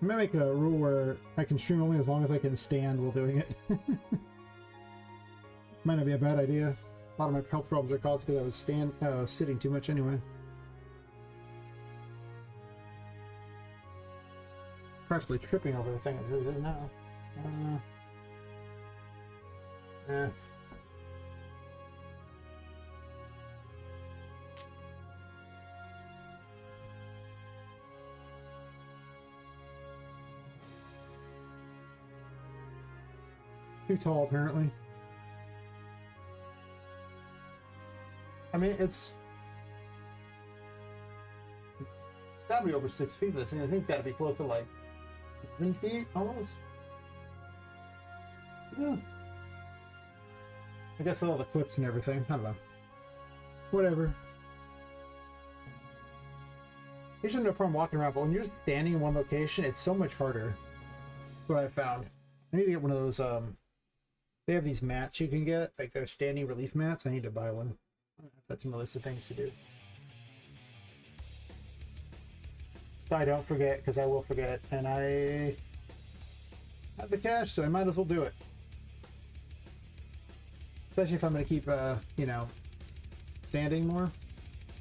might make a rule where I can stream only as long as I can stand while doing it. Might not be a bad idea. A lot of my health problems are caused because I was sitting too much anyway. Practically tripping over the thing as it is now. Too tall, apparently. I mean, it's gotta be over 6 feet. This thing, I think it's gotta be close to like 10 feet almost. Yeah. I guess with all the clips and everything. I don't know. Whatever. You shouldn't have no problem walking around, but when you're standing in one location, it's so much harder. That's what I found. I need to get one of those. They have these mats you can get, like they're standing relief mats. I need to buy one. That's my list of things to do. So I don't forget, because I will forget, and I have the cash, so I might as well do it. Especially if I'm going to keep, you know, standing more.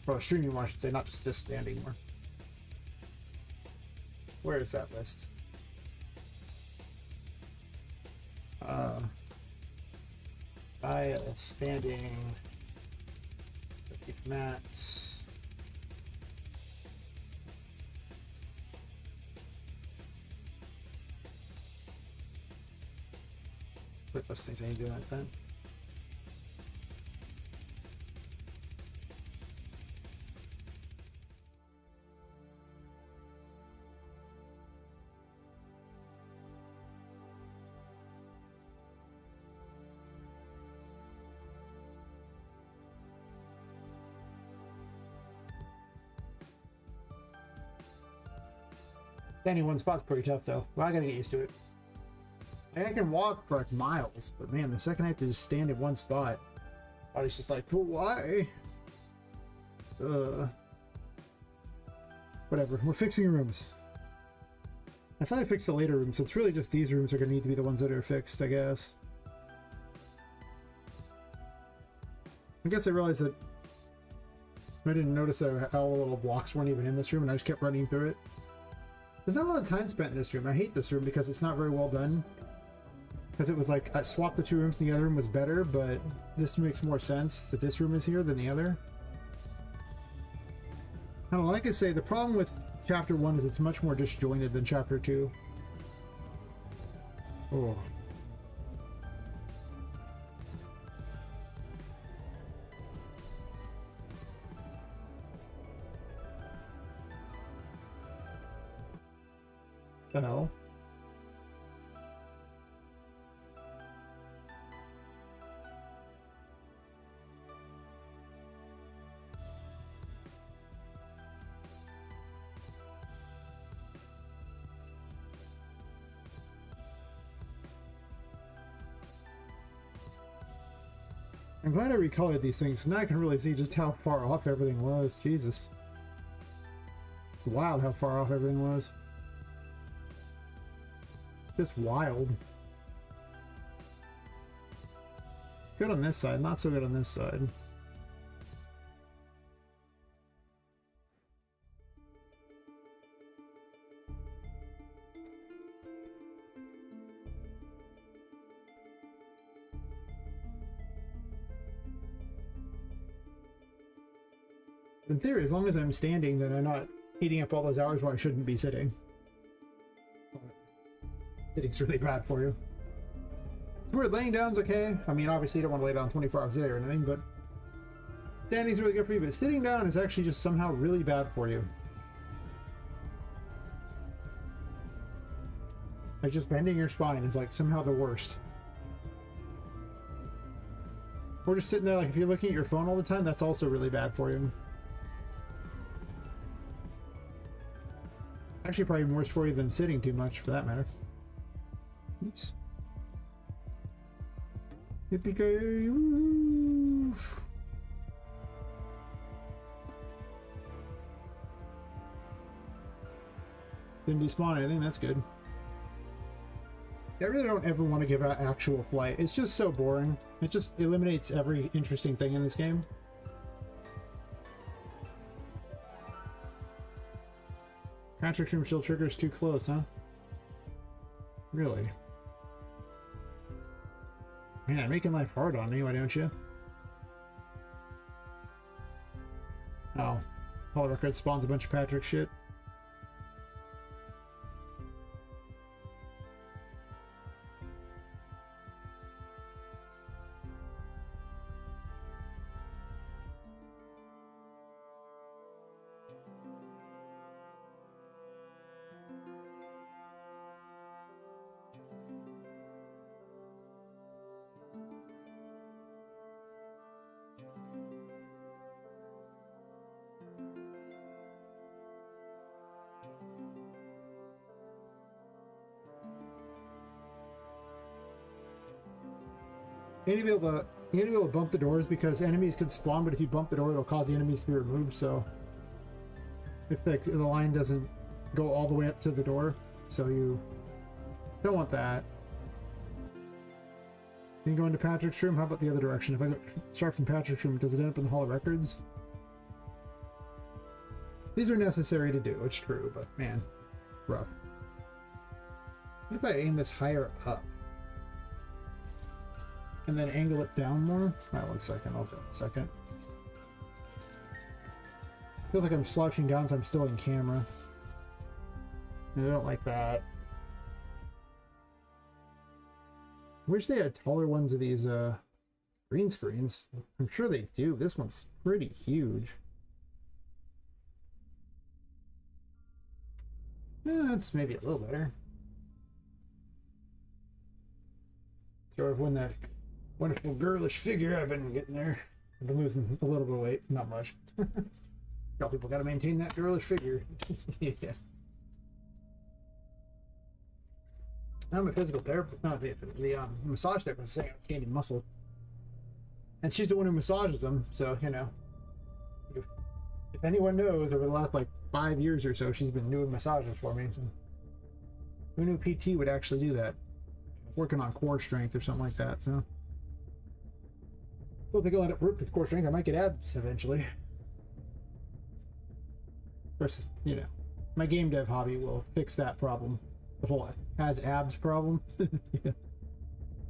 Or streaming more, I should say, not just standing more. Where is that list? Buy a standing mat. Quick list things I need to do like that. Standing one spot's pretty tough, though. Well, I gotta get used to it. I can walk for like miles, but man, the second I have to just stand in one spot, I was just like, why? Whatever. We're fixing rooms. I thought I fixed the later rooms, so it's really just these rooms are gonna need to be the ones that are fixed, I guess. I guess I realized that I didn't notice that all the little blocks weren't even in this room, and I just kept running through it. There's not a lot of time spent in this room. I hate this room because it's not very well done. Because it was like, I swapped the two rooms and the other room was better, but this makes more sense that this room is here than the other. I don't know, like I say, the problem with Chapter 1 is it's much more disjointed than Chapter 2. Oh. The hell? I'm glad I recolored these things. Now I can really see just how far off everything was. Jesus. Wild how far off everything was. Just wild. Good on this side, not so good on this side. In theory, as long as I'm standing, then I'm not eating up all those hours where I shouldn't be sitting. Sitting's really bad for you. Where laying down's okay. I mean, obviously you don't want to lay down 24 hours a day or anything, but standing's really good for you, but sitting down is actually just somehow really bad for you. Like just bending your spine is like somehow the worst. Or just sitting there, like if you're looking at your phone all the time, that's also really bad for you. Actually probably worse for you than sitting too much, for that matter. Oops. Yippee-ki-yay! Woo! Didn't despawn anything, that's good. I really don't ever want to give out actual flight. It's just so boring. It just eliminates every interesting thing in this game. Patrick's room still triggers too close, huh? Really? Man, making life hard on me, why don't you? Oh. All the records spawns a bunch of Patrick shit. You need to be able to bump the doors because enemies could spawn, but if you bump the door, it'll cause the enemies to be removed. So if the line doesn't go all the way up to the door, so you don't want that. You can go into Patrick's room. How about the other direction? If I start from Patrick's room, does it end up in the Hall of Records? These are necessary to do, it's true, but man, rough. What if I aim this higher up? And then angle it down more? Alright, 1 second, I'll do it in a second. Feels like I'm slouching down so I'm still in camera. And I don't like that. I wish they had taller ones of these green screens. I'm sure they do. This one's pretty huge. Yeah, that's maybe a little better. Sort of when that wonderful girlish figure I've been getting there. I've been losing a little bit of weight, not much. Y'all people gotta maintain that girlish figure. Yeah. I'm a physical therapist. No, the massage therapist saying I was gaining muscle, and she's the one who massages them. So you know, if anyone knows, over the last like 5 years or so, she's been doing massages for me. So who knew PT would actually do that? Working on core strength or something like that. So I don't think I'll end up with core strength. I might get abs eventually. Of course, you know, my game dev hobby will fix that problem. The whole has abs problem. Yeah.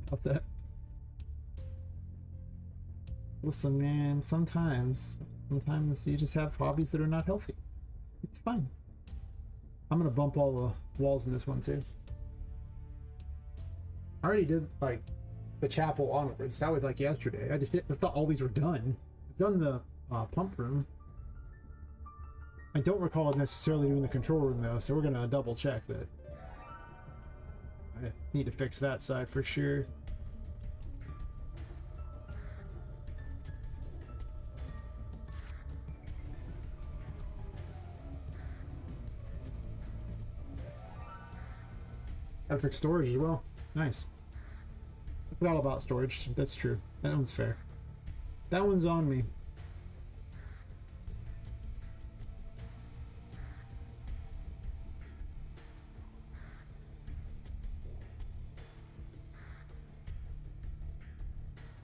About that. Listen, man, sometimes you just have hobbies that are not healthy. It's fine. I'm gonna bump all the walls in this one too. I already did like the chapel onwards. That was like yesterday. I thought all these were done. I've done the pump room. I don't recall necessarily doing the control room though, so we're gonna double check that. I need to fix that side for sure. Gotta fix storage as well. Nice. I forgot about storage. That's true. That one's fair. That one's on me.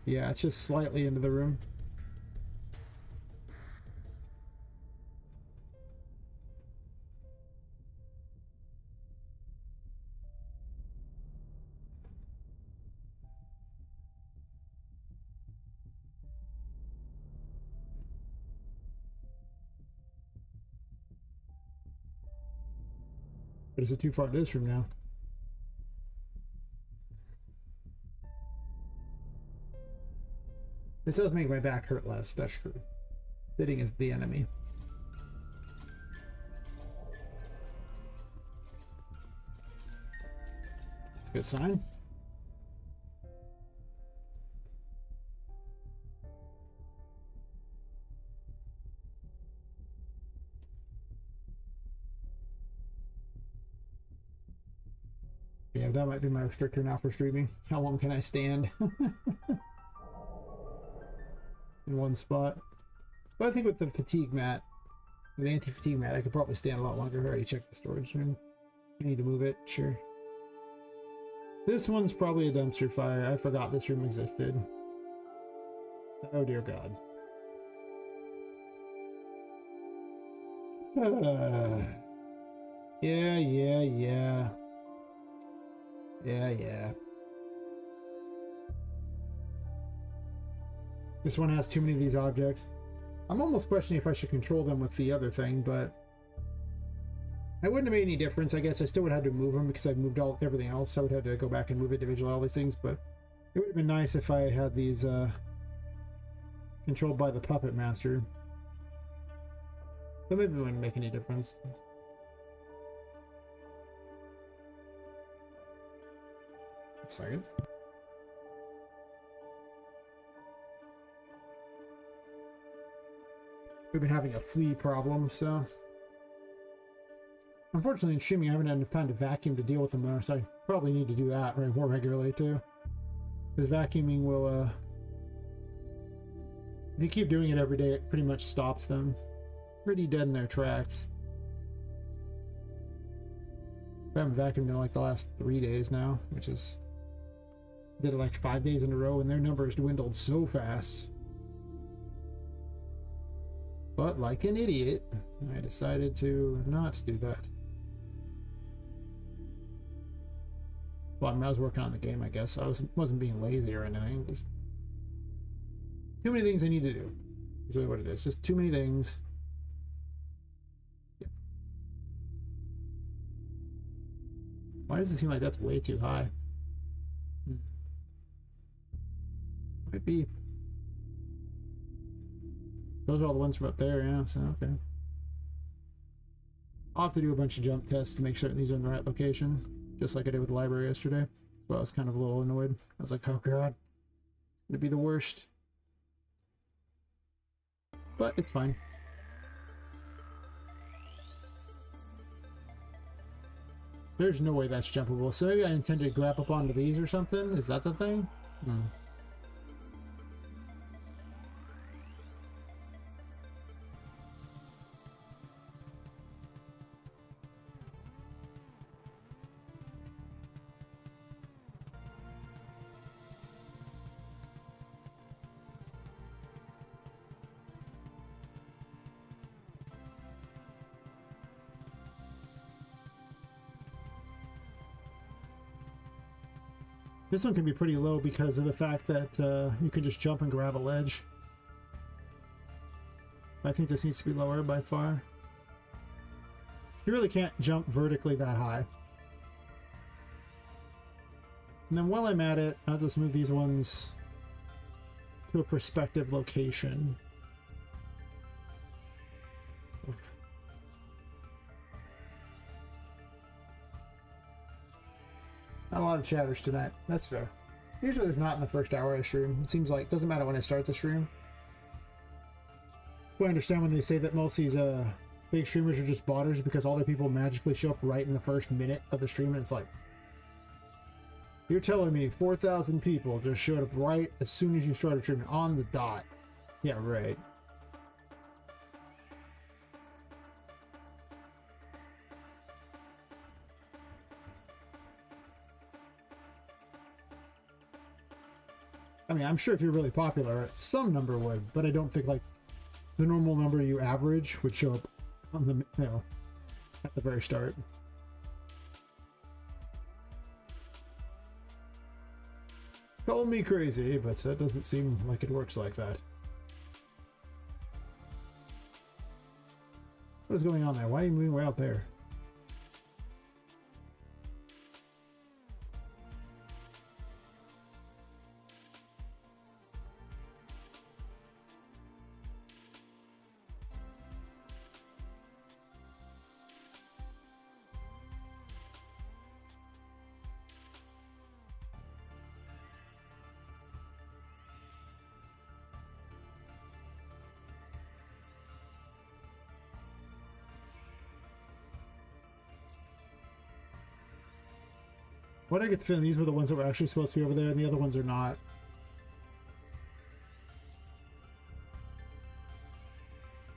Yeah, it's just slightly into the room. But is it too far to this room now? This does make my back hurt less, that's true. Sitting is the enemy. It's a good sign. Yeah, that might be my restrictor now for streaming. How long can I stand? In one spot. But I think with the fatigue mat, the anti-fatigue mat, I could probably stand a lot longer. I already checked the storage room. I need to move it, sure. This one's probably a dumpster fire. I forgot this room existed. Oh dear God. Yeah. This one has too many of these objects. I'm almost questioning if I should control them with the other thing, but it wouldn't have made any difference. I guess I still would have to move them because I've moved everything else. I would have to go back and move individually all these things, but it would have been nice if I had these controlled by the puppet master. But maybe it wouldn't make any difference. A second. We've been having a flea problem, so unfortunately in streaming I haven't had enough time to vacuum to deal with them there, so I probably need to do that more regularly too. Because vacuuming will if you keep doing it every day, it pretty much stops them pretty dead in their tracks. I haven't vacuumed in like the last 3 days now, which is did it like 5 days in a row, and their numbers dwindled so fast. But like an idiot, I decided to not do that. Well, I mean, I was working on the game, I guess. I wasn't being lazy or anything. Just too many things I need to do. That's really what it is. Just too many things. Yeah. Why does it seem like that's way too high? Might be. Those are all the ones from up there, yeah, so okay. I'll have to do a bunch of jump tests to make sure these are in the right location, just like I did with the library yesterday. So I was kind of a little annoyed. I was like, oh god, it's gonna be the worst. But it's fine. There's no way that's jumpable. So maybe I intend to grab up onto these or something? Is that the thing? Hmm. This one can be pretty low because of the fact that you could just jump and grab a ledge. I think this needs to be lower by far. You really can't jump vertically that high. And then while I'm at it, I'll just move these ones to a perspective location. Not a lot of chatters tonight. That's fair. Usually there's not in the first hour I stream. It seems like it doesn't matter when I start the stream. I understand when they say that most of these big streamers are just botters because all their people magically show up right in the first minute of the stream, and it's like, you're telling me 4,000 people just showed up right as soon as you started streaming on the dot. Yeah, right. I mean, I'm sure if you're really popular, some number would, but I don't think like the normal number you average would show up on the, you know, at the very start. Call me crazy, but that doesn't seem like it works like that. What is going on there? Why are you moving way out there? What I get the feeling these were the ones that were actually supposed to be over there, and the other ones are not.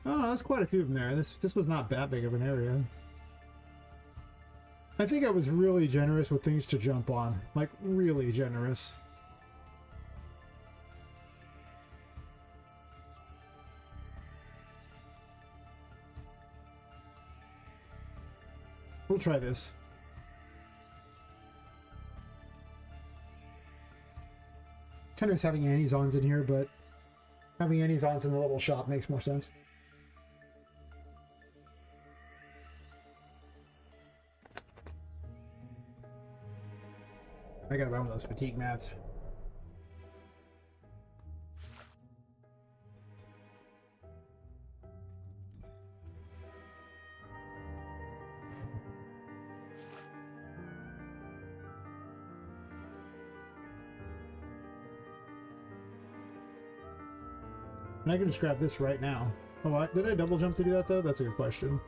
Oh, there's quite a few of them there. This was not that big of an area. I think I was really generous with things to jump on. Like, really generous. We'll try this. Kind of miss having Annie's-ons in here, but having Annie's-ons in the little shop makes more sense. I gotta buy one of those fatigue mats. And I can just grab this right now. Oh, did I double jump to do that though? That's a good question.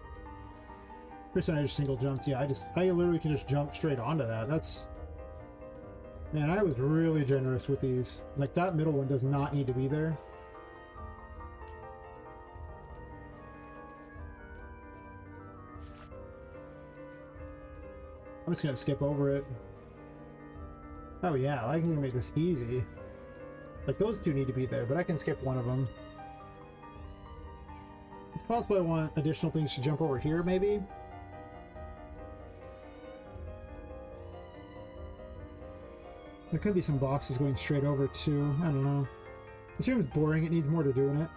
First time I just single jumped. Yeah, I literally can just jump straight onto that. That's... Man, I was really generous with these. Like, that middle one does not need to be there. I'm just gonna skip over it. Oh yeah, I can make this easy. Like, those two need to be there, but I can skip one of them. It's possible I want additional things to jump over here, maybe? There could be some boxes going straight over, too. I don't know. This room is boring. It needs more to do in it.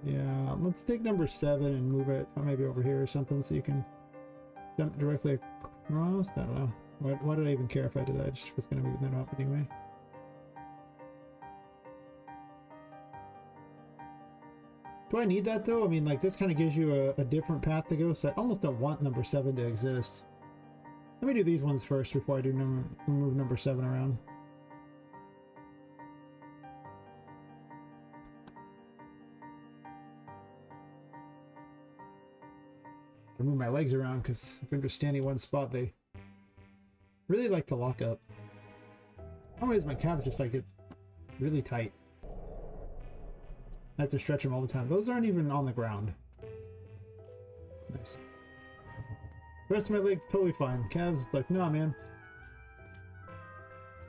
Yeah, let's take number 7 and move it maybe over here or something so you can jump directly across. I don't know. Why did I even care if I did that? I just was going to move that up anyway. Do I need that though? I mean, like, this kind of gives you a different path to go, so I almost don't want number 7 to exist. Let me do these ones first before I do move number 7 around. I move my legs around because if I'm just standing one spot, they really like to lock up. Always my calves just like get really tight. I have to stretch them all the time. Those aren't even on the ground. Nice. The rest of my leg totally fine. Calves like, nah, man.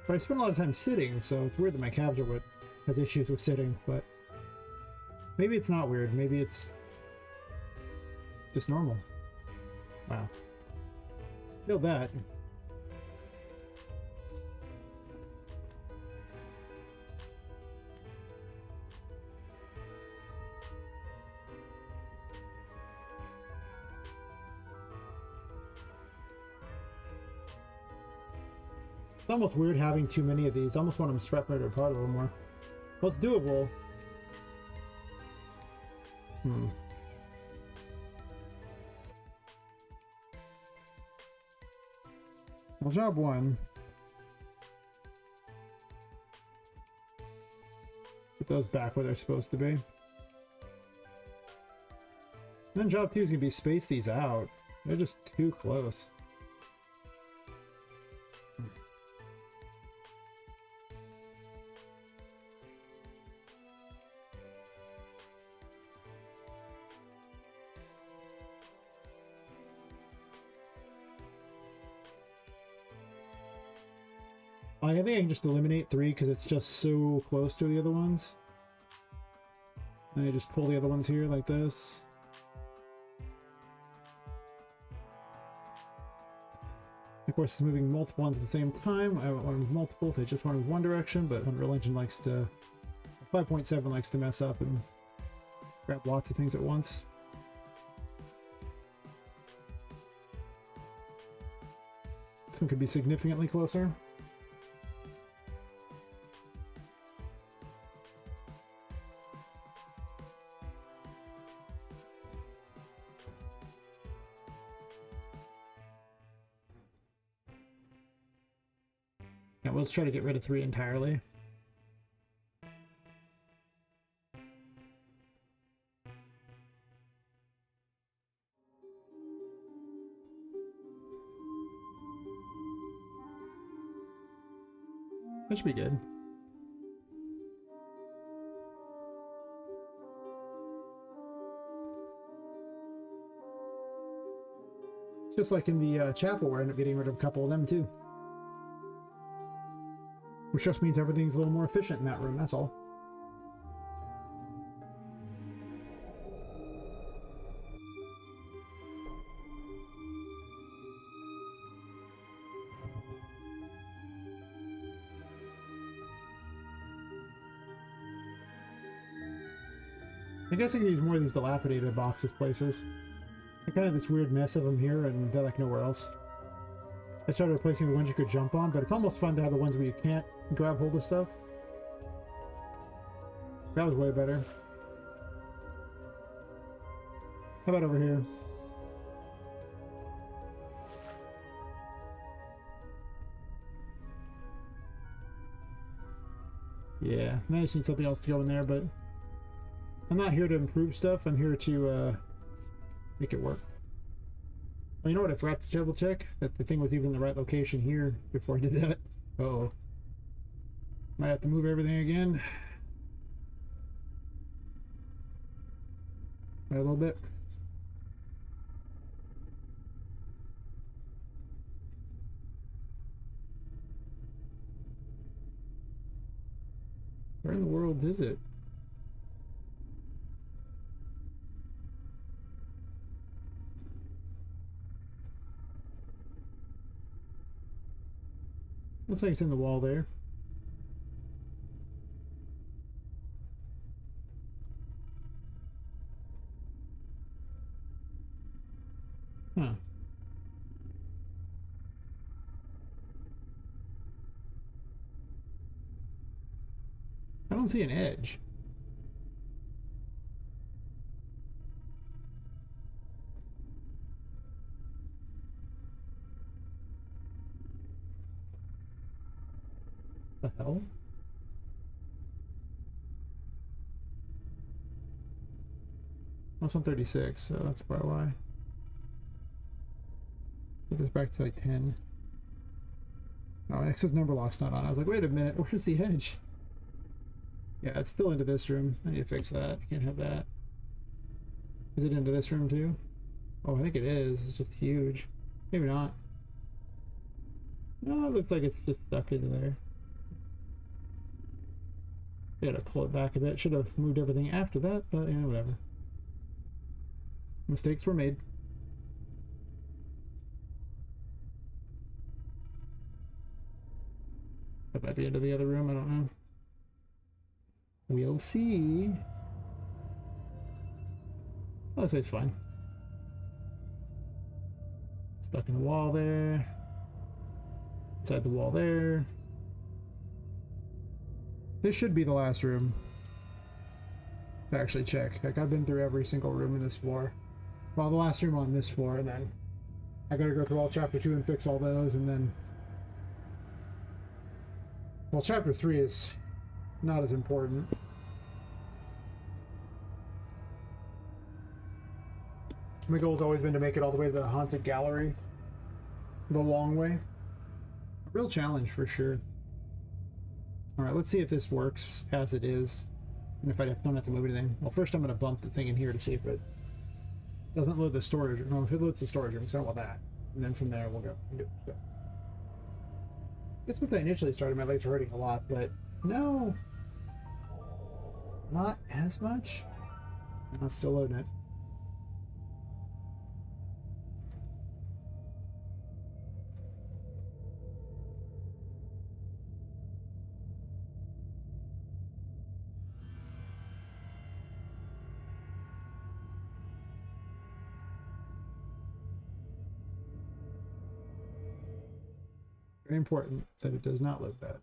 But I spend a lot of time sitting, so it's weird that my calves are what has issues with sitting, but maybe it's not weird. Maybe it's just normal. Wow. Feel that. It's almost weird having too many of these. I almost want them separated apart a little more. Well, it's doable. Well, job one. Put those back where they're supposed to be. And then job two is going to be space these out. They're just too close. I think I can just eliminate 3 because it's just so close to the other ones. And I just pull the other ones here like this. Of course, it's moving multiple ones at the same time. I don't want to move multiples. I just want to move one direction, but Unreal Engine likes to... 5.7 likes to mess up and grab lots of things at once. This one could be significantly closer. Yeah, let's try to get rid of 3 entirely. That should be good. Just like in the chapel where I ended up getting rid of a couple of them too. Which just means everything's a little more efficient in that room, that's all. I guess I could use more of these dilapidated boxes places. I kind of have this weird mess of them here and they're like nowhere else. I started replacing the ones you could jump on, but it's almost fun to have the ones where you can't grab hold of stuff. That was way better. How about over here? Yeah, I just need something else to go in there, but I'm not here to improve stuff. I'm here to make it work. Oh, you know what? I forgot to double check that the thing was even in the right location here before I did that. Uh-oh. Might have to move everything again. Right, a little bit. Where in the world is it? Looks like it's in the wall there. Huh. I don't see an edge. The hell? That's 136, so that's probably why. Put this back to like 10. Oh, and access number lock's not on. I was like, wait a minute, where's the edge? Yeah, it's still into this room. I need to fix that. Can't have that. Is it into this room too? Oh, I think it is. It's just huge. Maybe not. No, it looks like it's just stuck into there. Gotta pull it back a bit. Should have moved everything after that, but yeah, whatever. Mistakes were made. That might be into the other room, I don't know. We'll see. Oh, this is fine. Stuck in the wall there. Inside the wall there. This should be the last room. To actually check. Like, I've been through every single room in this floor. Well, the last room on this floor, and then I gotta go through all chapter 2 and fix all those, and then... Well, chapter 3 is not as important. My goal has always been to make it all the way to the Haunted Gallery. The long way. A real challenge for sure. Alright, let's see if this works as it is. And if I don't have to move anything. Well, first I'm going to bump the thing in here to see if it doesn't load the storage room. No, if it loads the storage room, because I don't want that. And then from there we'll go. So. That's when I initially started, my legs were hurting a lot, but no. Not as much. I'm still loading it. Very important that it does not load that.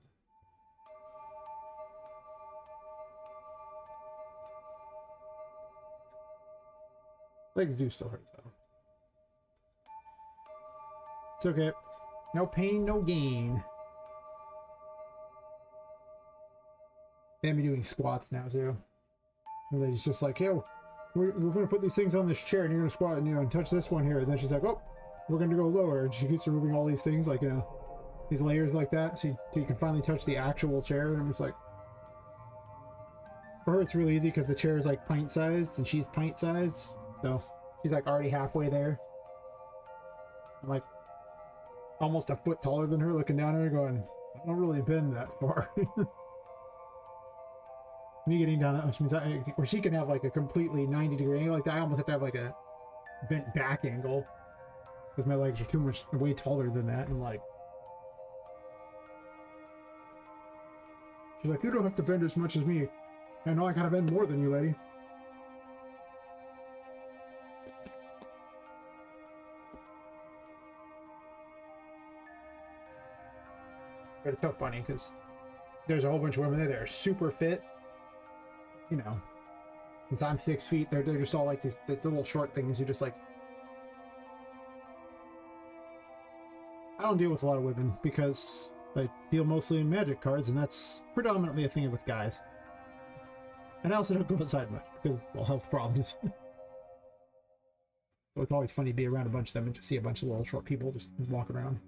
Legs do still hurt though. It's okay. No pain, no gain. They have me doing squats now too. And lady's just like, yo, we're gonna put these things on this chair and you're gonna squat and, you know, and touch this one here. And then she's like, oh, we're gonna go lower. And she keeps removing all these things, like, you know, these layers like that, so you can finally touch the actual chair. And I'm just like, for her it's really easy because the chair is like pint sized and she's pint sized, so she's like already halfway there. I'm like almost a foot taller than her, looking down at her going, I don't really bend that far. Me getting down that much means where she can have like a completely 90-degree angle like that. I almost have to have like a bent back angle because my legs are way taller than that. And I'm like, she's like, you don't have to bend as much as me. I know I gotta bend more than you, lady. But it's so funny because there's a whole bunch of women there that are super fit. You know, since I'm 6 feet, they're just all like these the little short things. You're just like, I don't deal with a lot of women because I deal mostly in magic cards, and that's predominantly a thing with guys. And I also don't go outside much because, well, health problems. So it's always funny to be around a bunch of them and just see a bunch of little short people just walking around.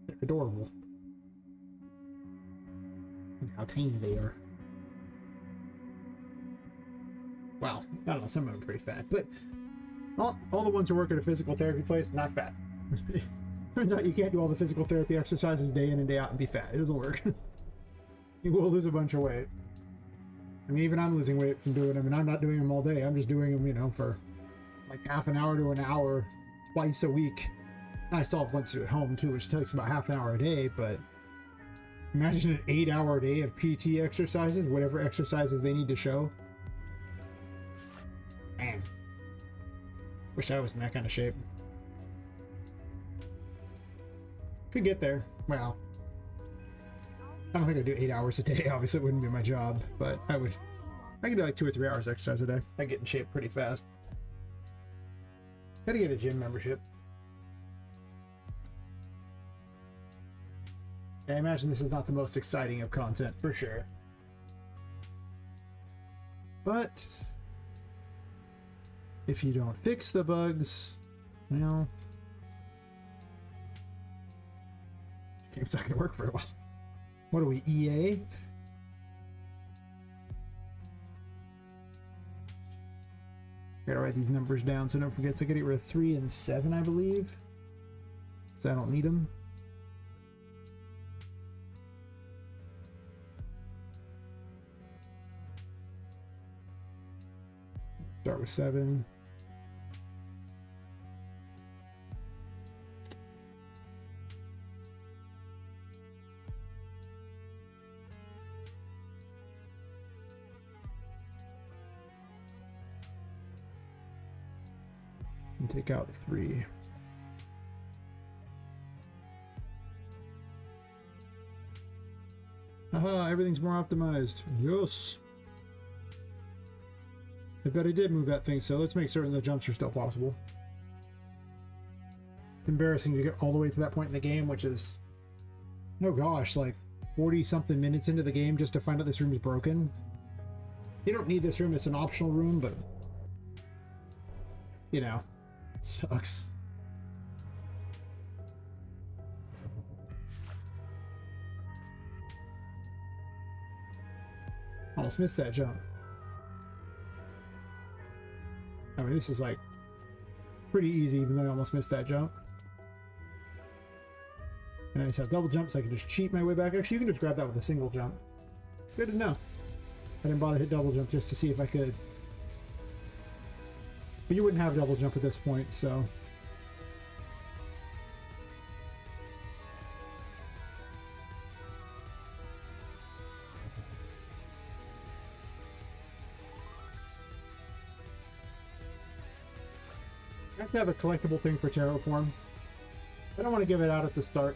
They're adorable. Look how tiny they are. Wow, I don't know, some of them are pretty fat, but all the ones who work at a physical therapy place, not fat. Turns out you can't do all the physical therapy exercises day in and day out and be fat. It doesn't work. You will lose a bunch of weight. I mean, even I'm losing weight from doing them, and I'm not doing them all day. I'm just doing them, you know, for like half an hour to an hour, twice a week. I still have once to do at home too, which takes about half an hour a day, but imagine an 8-hour day of PT exercises, whatever exercises they need to show. Man. Wish I was in that kind of shape. Could get there. Well, I don't think I'd do 8 hours a day. Obviously, it wouldn't be my job, but I could do like 2 or 3 hours exercise a day. I get in shape pretty fast. Gotta get a gym membership. I imagine this is not the most exciting of content, for sure. But if you don't fix the bugs, Well, game's not gonna work very well. What are we, EA? Gotta write these numbers down so I don't forget. So I gotta get rid of 3 and 7, I believe. So I don't need them. Start with 7. And take out 3. Haha, everything's more optimized. Yes. I bet I did move that thing, so let's make certain the jumps are still possible. It's embarrassing to get all the way to that point in the game, which is, oh gosh, like 40 something minutes into the game just to find out this room is broken. You don't need this room, it's an optional room, but you know, it sucks. Almost missed that jump. I mean, this is like pretty easy, even though I almost missed that jump. And I just have double jump, so I can just cheat my way back. Actually, you can just grab that with a single jump. Good to know. I didn't bother to hit double jump just to see if I could. But you wouldn't have double jump at this point, so. I have to have a collectible thing for Terraform. I don't want to give it out at the start.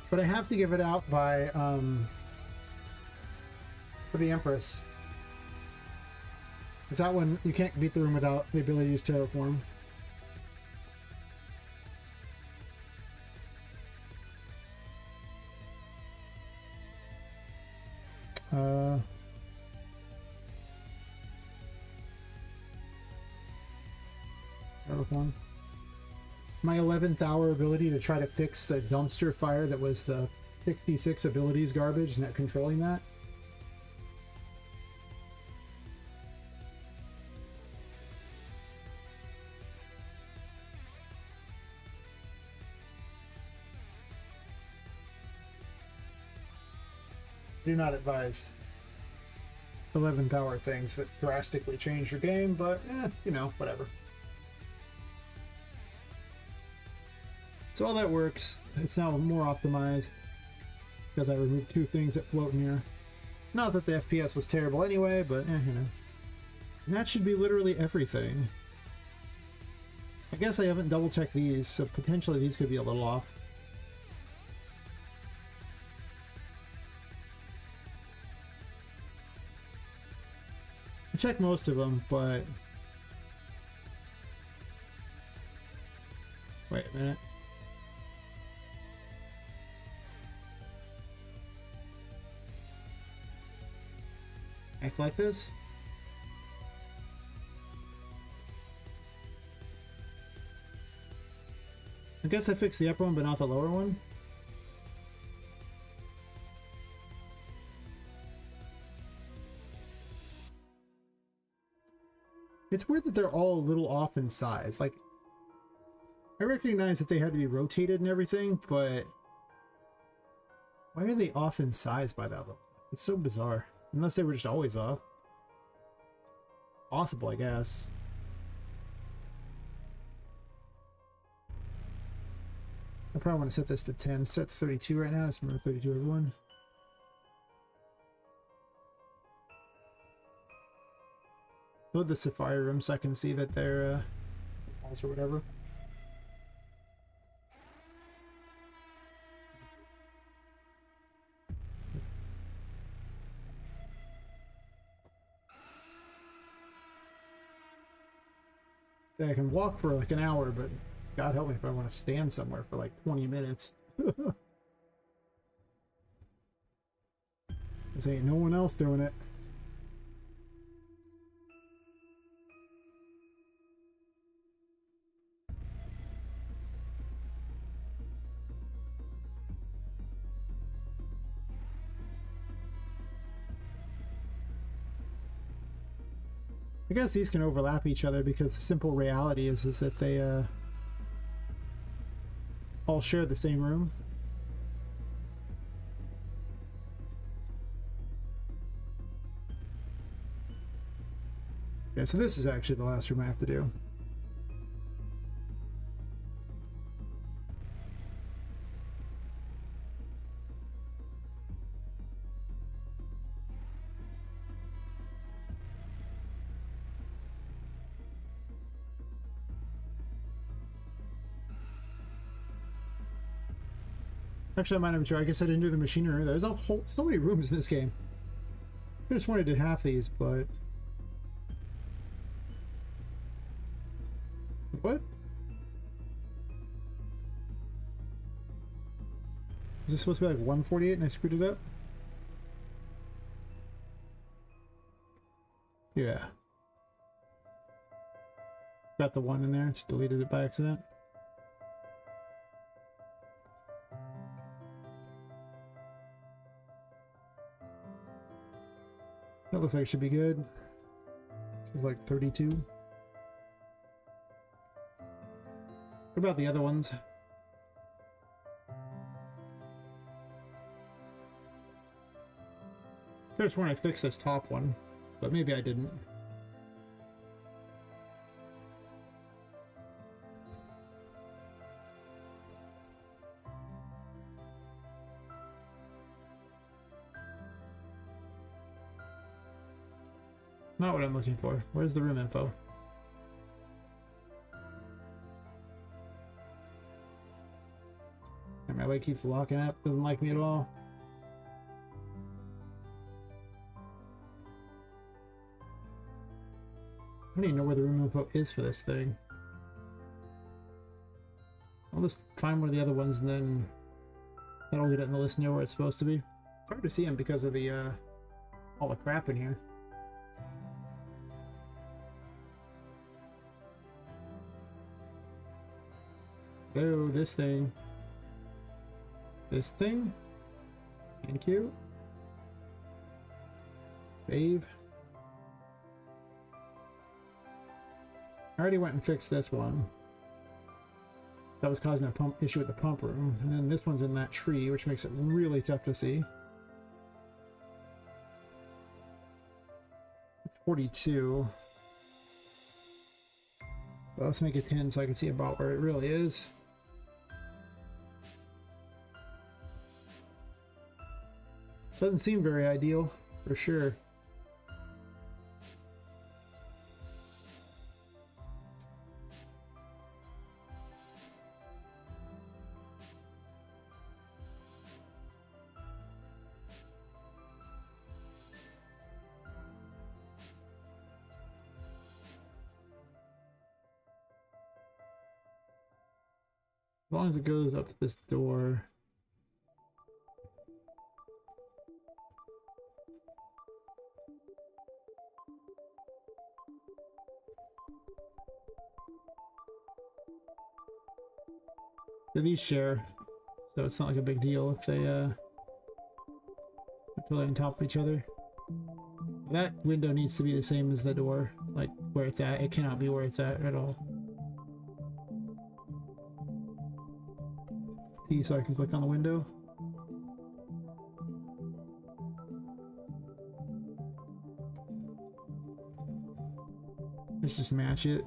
But I have to give it out by, for the Empress. Is that one, you can't beat the room without the ability to use Terraform. Terraform. My 11th hour ability to try to fix the dumpster fire that was the 66 abilities garbage, not controlling that. Do not advise 11th hour things that drastically change your game, but you know, whatever. So all that works. It's now more optimized because I removed 2 things that float in here. Not that the FPS was terrible anyway, but you know. And that should be literally everything. I guess I haven't double checked these, so potentially these could be a little off. I checked most of them, but wait a minute. Act like this? I guess I fixed the upper one, but not the lower one. It's weird that they're all a little off in size. Like, I recognize that they had to be rotated and everything, but why are they off in size by that level? It's so bizarre. Unless they were just always off. Possible, I guess. I probably want to set this to 10. Set to 32 right now. Just remember 32, everyone. Load the Sapphire room so I can see that they're walls or whatever. Yeah, I can walk for like an hour, but God help me if I want to stand somewhere for like 20 minutes. This ain't no one else doing it. I guess these can overlap each other because the simple reality is that they all share the same room. Yeah, so this is actually the last room I have to do. Actually, I might have tried. I guess I didn't do the machinery. There's a whole, so many rooms in this game. I just wanted to do half these, but... What? Is this supposed to be like 148 and I screwed it up? Yeah. Got the one in there, just deleted it by accident. That looks like it should be good. This is like 32. What about the other ones? I just want to fix this top one, but maybe I didn't. Not what I'm looking for. Where's the room info? And my way keeps locking up. Doesn't like me at all. I don't even know where the room info is for this thing. I'll just find one of the other ones and then that'll get it in the list near where it's supposed to be. It's hard to see them because of the all the crap in here. Oh, this thing. This thing. Thank you. Save. I already went and fixed this one. That was causing a pump issue with the pump room. And then this one's in that tree, which makes it really tough to see. It's 42. Well, let's make it 10 so I can see about where it really is. Doesn't seem very ideal, for sure. As long as it goes up to this door. These share, so it's not like a big deal if they put it on top of each other. That window needs to be the same as the door, like where it's at. It cannot be where it's at all. T so I can click on the window. Let's just match it.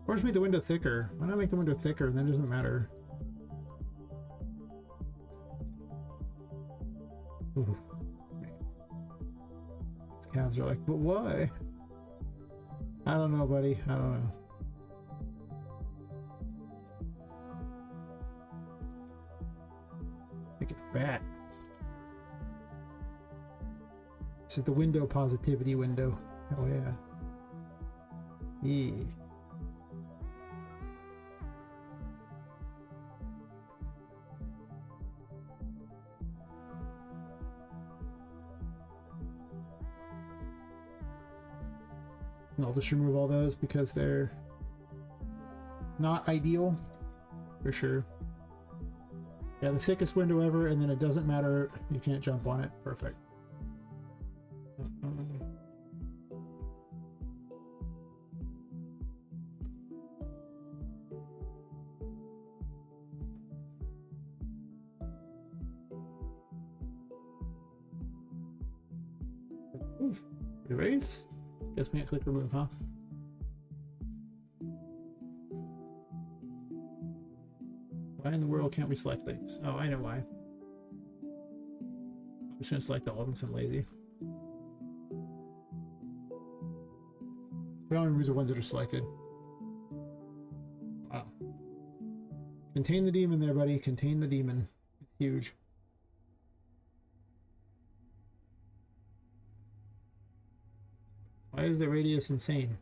Or just make the window thicker. Why not make the window thicker? Then it doesn't matter. Ooh. These calves are like, but why? I don't know, buddy. I don't know. Make it fat. This is the window positivity window. Oh yeah. Yeah. And I'll just remove all those because they're not ideal, for sure. Yeah, the thickest window ever, and then it doesn't matter, you can't jump on it. Perfect. Oof. Erase? Guess we can't click remove, huh? Why in the world can't we select things? Oh, I know why. I'm just gonna select all of them because I'm lazy. We only remove the ones that are selected. Wow. Contain the demon there, buddy. Contain the demon. Huge. Why is the radius insane?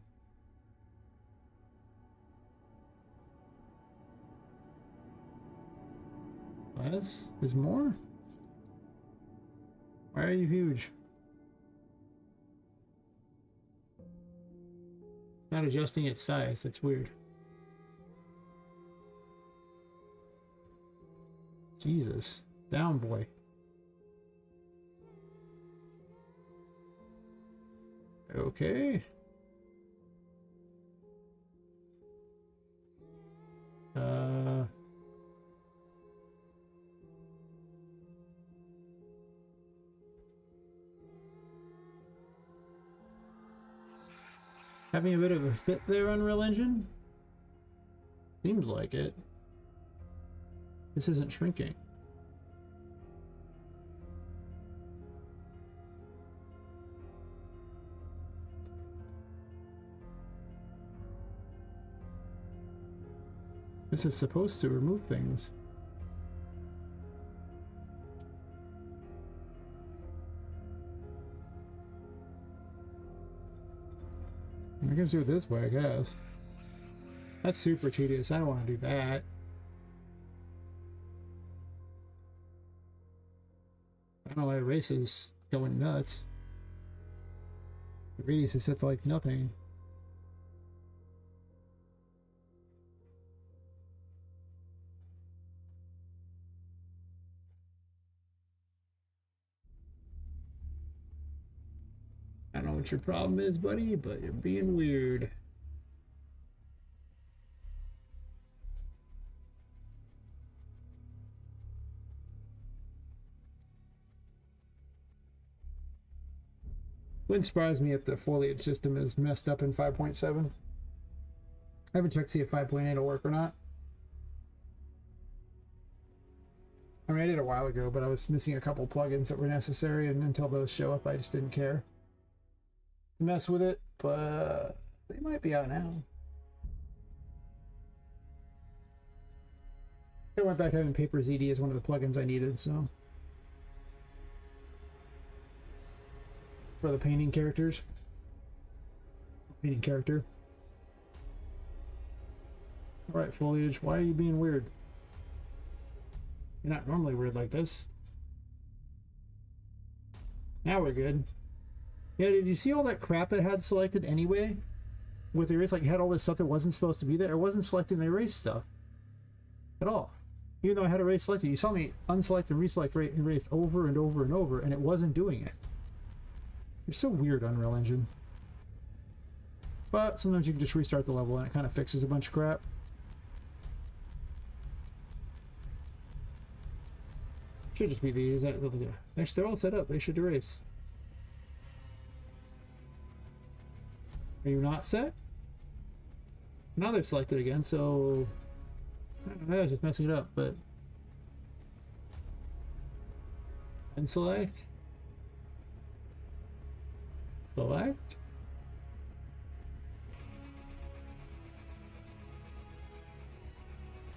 Less? Is more? Why are you huge? It's not adjusting its size. That's weird. Jesus. Down, boy. Okay. Having a bit of a fit there, Unreal Engine? Seems like it. This isn't shrinking. This is supposed to remove things. I can do it this way, I guess. That's super tedious. I don't want to do that. I don't know why Erase is going nuts. The radius is set to like nothing. I don't know what your problem is, buddy, but you're being weird. Wouldn't surprise me if the foliage system is messed up in 5.7. I haven't checked to see if 5.8 will work or not. I mean, I did a while ago, but I was missing a couple plugins that were necessary, and until those show up, I just didn't care to mess with it, but they might be out now. I went back to having Paper ZD as one of the plugins I needed, so. For the painting characters. Painting character. Alright, foliage, why are you being weird? You're not normally weird like this. Now we're good. Yeah, did you see all that crap it had selected anyway? With erase, like it had all this stuff that wasn't supposed to be there. It wasn't selecting the erase stuff at all. Even though I had erase selected, you saw me unselect and reselect erase over and over and over, and it wasn't doing it. You're so weird, Unreal Engine. But sometimes you can just restart the level and it kind of fixes a bunch of crap. Should just be these. Actually, they're all set up. They should erase. Are you not set? Now they're selected again, so I was just messing it up, but unselect. Select.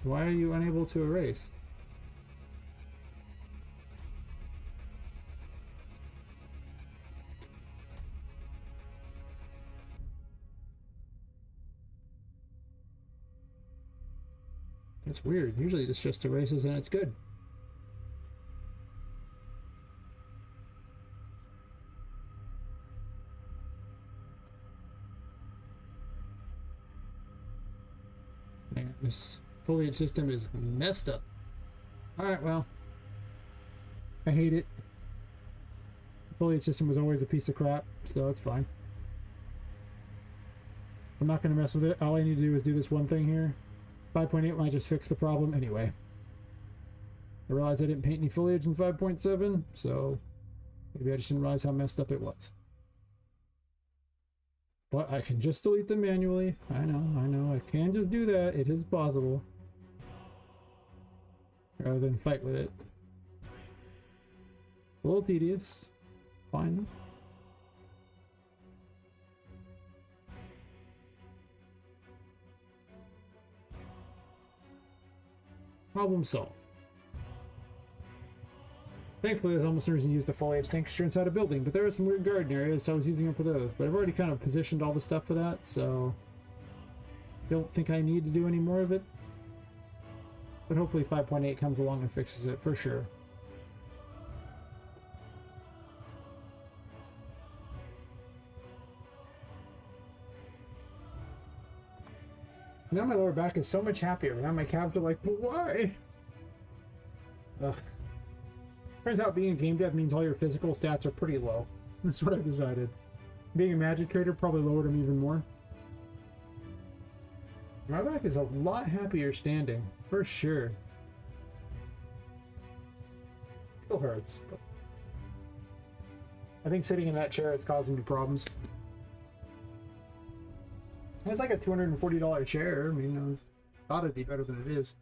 Why are you unable to erase? That's weird. Usually this just erases and it's good. Man, this foliage system is messed up. Alright, well. I hate it. The foliage system was always a piece of crap, so it's fine. I'm not going to mess with it. All I need to do is do this one thing here. 5.8 might just fix the problem anyway. I realized I didn't paint any foliage in 5.7, so maybe I just didn't realize how messed up it was. But I can just delete them manually. I know. I can just do that. It is possible. Rather than fight with it. A little tedious. Fine. Problem solved. Thankfully, there's almost no reason to use the foliage texture inside a building, but there are some weird garden areas, so I was using them for those. But I've already kind of positioned all the stuff for that, so I don't think I need to do any more of it. But hopefully 5.8 comes along and fixes it for sure. Now my lower back is so much happier. Now my calves are like, but why? Ugh. Turns out being a game dev means all your physical stats are pretty low. That's what I've decided. Being a magic trader probably lowered them even more. My back is a lot happier standing, for sure. Still hurts, but I think sitting in that chair is causing me problems. It's like a $240 chair. I mean, I thought it'd be better than it is.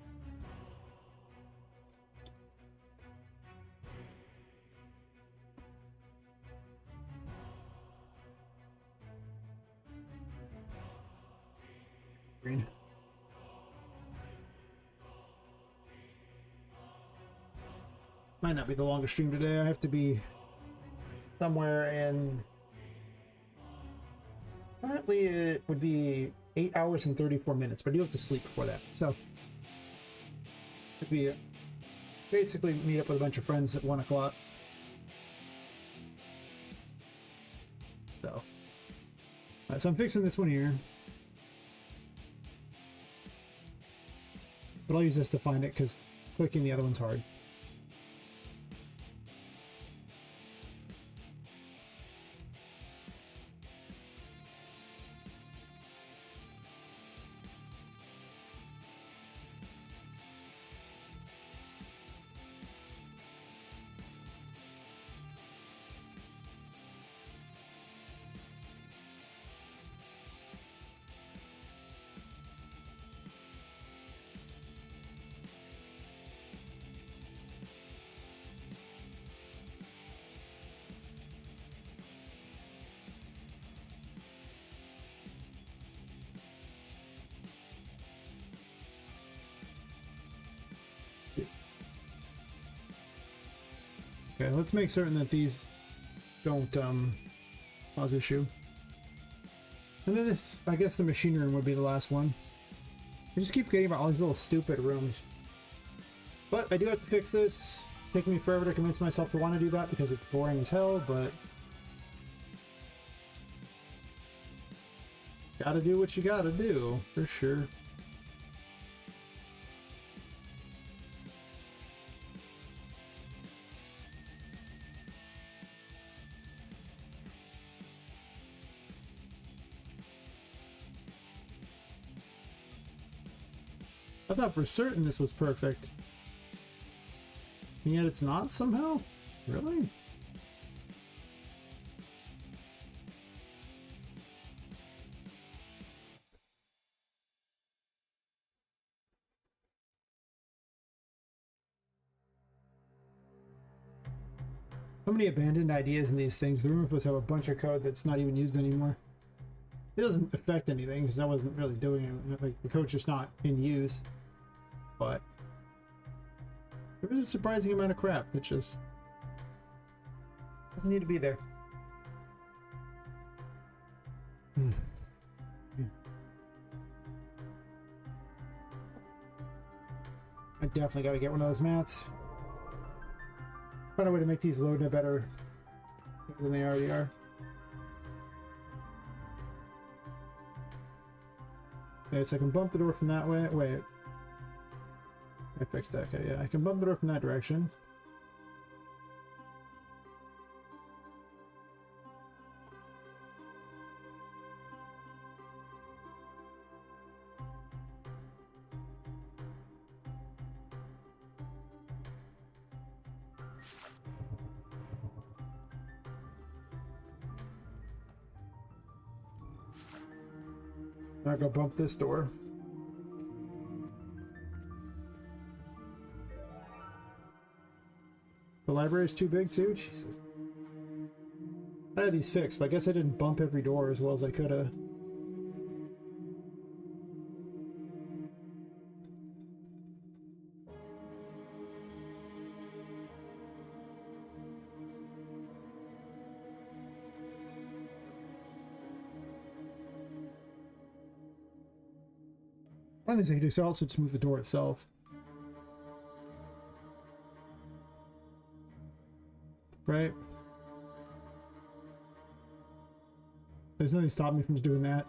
Green. Might not be the longest stream today. I have to be somewhere in... Currently it would be 8 hours and 34 minutes, but I do have to sleep before that. So, it'd be basically meet up with a bunch of friends at 1 o'clock. So, so I'm fixing this one here. But I'll use this to find it because clicking the other one's hard. Okay, let's make certain that these don't cause issue. And then this, I guess the machine room would be the last one. I just keep forgetting about all these little stupid rooms. But I do have to fix this. It's taking me forever to convince myself to want to do that because it's boring as hell, but... Gotta do what you gotta do, for sure. I thought for certain this was perfect. And yet it's not somehow? Really? So many abandoned ideas in these things. The room was supposed to have a bunch of code that's not even used anymore. It doesn't affect anything because I wasn't really doing it. Like, the code's just not in use. But there is a surprising amount of crap that just doesn't need to be there. Yeah. I definitely got to get one of those mats. Find a way to make these load no better than they already are. Okay, so I can bump the door from that way. Wait. I fixed that. Okay, yeah, I can bump the door from that direction. Now go bump this door. The library is too big too? Jesus. I had these fixed, but I guess I didn't bump every door as well as I could have. One of the things I could do is also just move the door itself. Right? There's nothing stopping me from just doing that.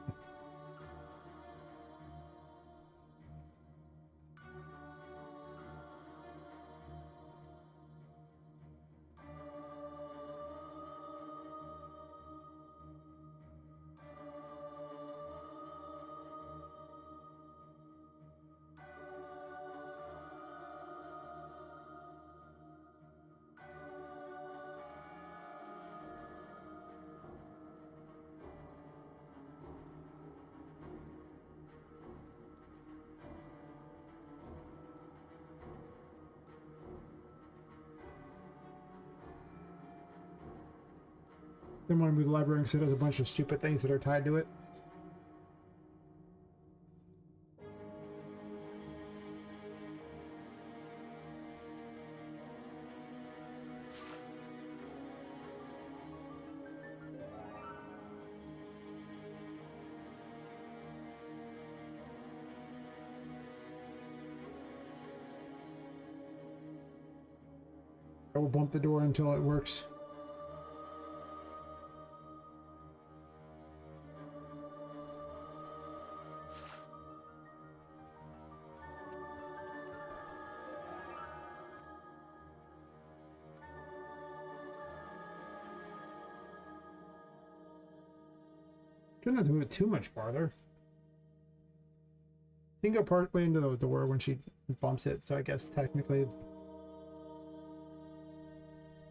Didn't want to move the library because it has a bunch of stupid things that are tied to it. I will bump the door until it works. Try not to move it too much farther. You can go part way into the door when she bumps it, so I guess technically...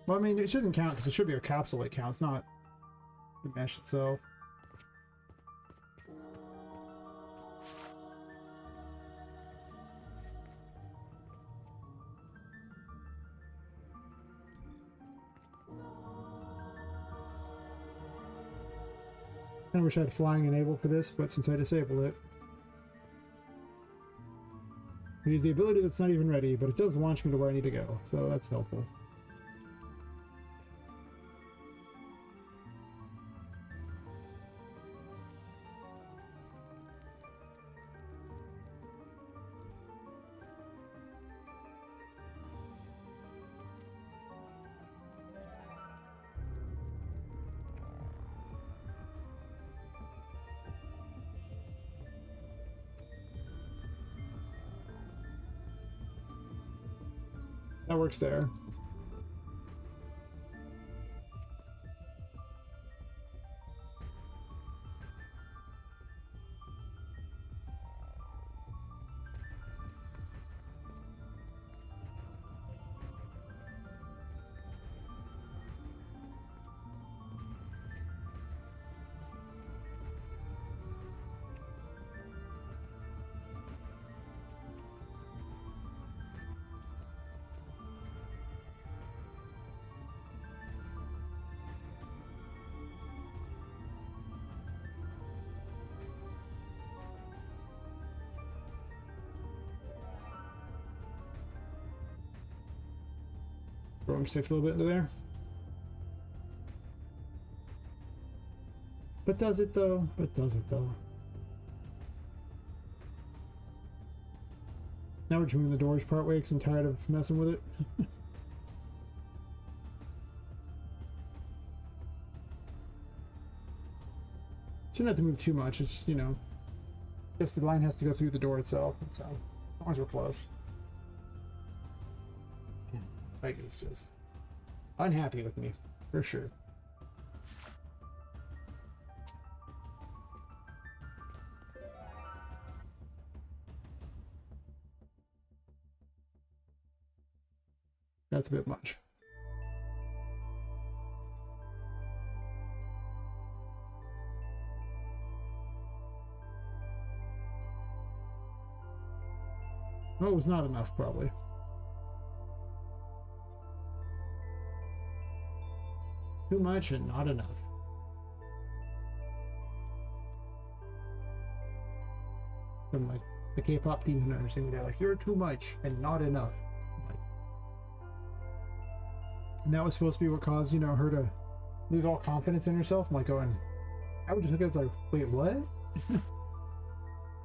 Well, I mean, it shouldn't count because it should be a capsule that counts, not the mesh itself. I wish I had flying enabled for this, but since I disabled it, I use the ability that's not even ready, but it does launch me to where I need to go, so that's helpful. That works there. Throwing sticks a little bit into there. But does it though? But does it though? Now we're just moving the doors part way because I'm tired of messing with it. Shouldn't have to move too much, it's, you know, Just the line has to go through the door itself, so as long as we're close. Like, it's just unhappy with me, for sure. That's a bit much. No, it was not enough, probably. Too much and not enough. From like the K-pop demon or something, they're like, you're too much and not enough. Like, and that was supposed to be what caused, you know, her to lose all confidence in herself. I'm like going, I would just look at it as like, wait, what?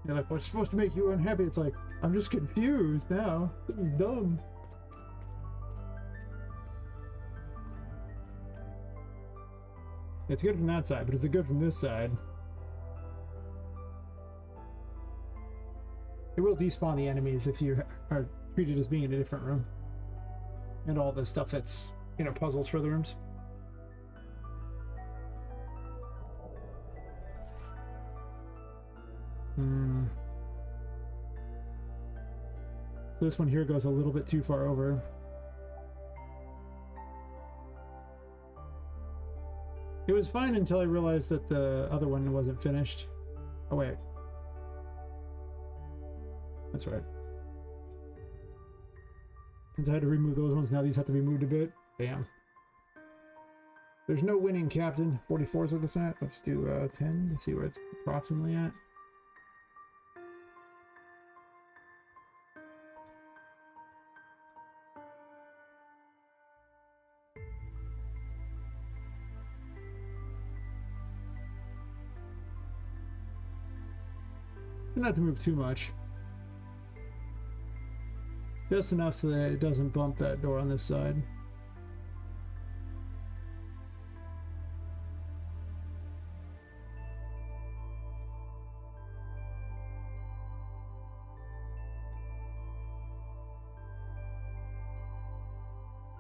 You're like, what's supposed to make you unhappy? It's like, I'm just confused now. This is dumb. It's good from that side, but is it good from this side? It will despawn the enemies if you are treated as being in a different room. And all the stuff that's, you know, puzzles for the rooms. So this one here goes a little bit too far over. It was fine until I realized that the other one wasn't finished. Oh wait. That's right. Since I had to remove those ones, now these have to be moved a bit. Damn. There's no winning, Captain. 44 is what it's at. Let's do 10. Let's see where it's approximately at. Not to move too much. Just enough so that it doesn't bump that door on this side.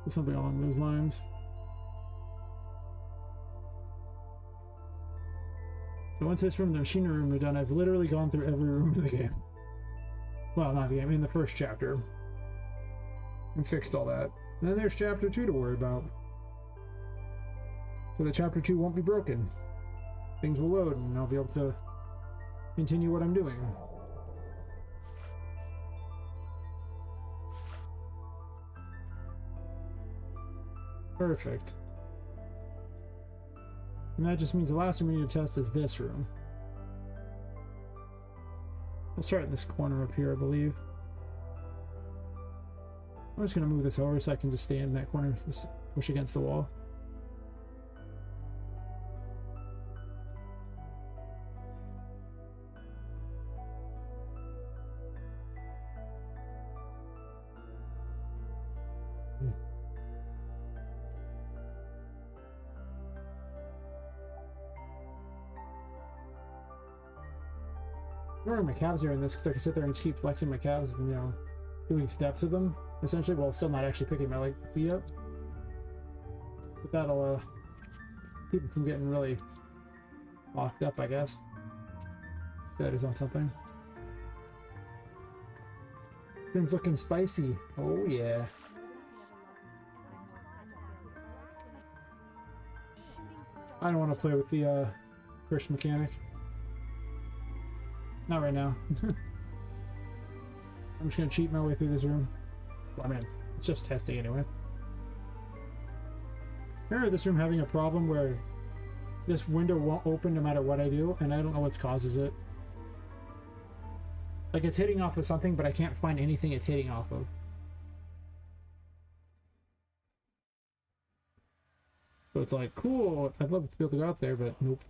Something along those lines. So once this room and the machinery room are done, I've literally gone through every room of the game. Well, not the game, in the first chapter. And fixed all that. And then there's chapter 2 to worry about. So the chapter 2 won't be broken. Things will load and I'll be able to continue what I'm doing. Perfect. And that just means the last room we need to test is this room. We'll start in this corner up here, I believe. I'm just going to move this over so I can just stand in that corner, just push against the wall. I don't know where my calves are in this because I can sit there and just keep flexing my calves and, you know, doing steps of them, essentially, while still not actually picking my feet up. But that'll keep them from getting really locked up, I guess. That is on something. Things looking spicy. Oh yeah. I don't want to play with the first mechanic. Not right now. I'm just gonna cheat my way through this room. Well, I mean, it's just testing anyway. I remember this room having a problem where this window won't open no matter what I do, and I don't know what causes it. Like, it's hitting off of something, but I can't find anything it's hitting off of. So it's like, cool, I'd love to be able to go out there, but nope.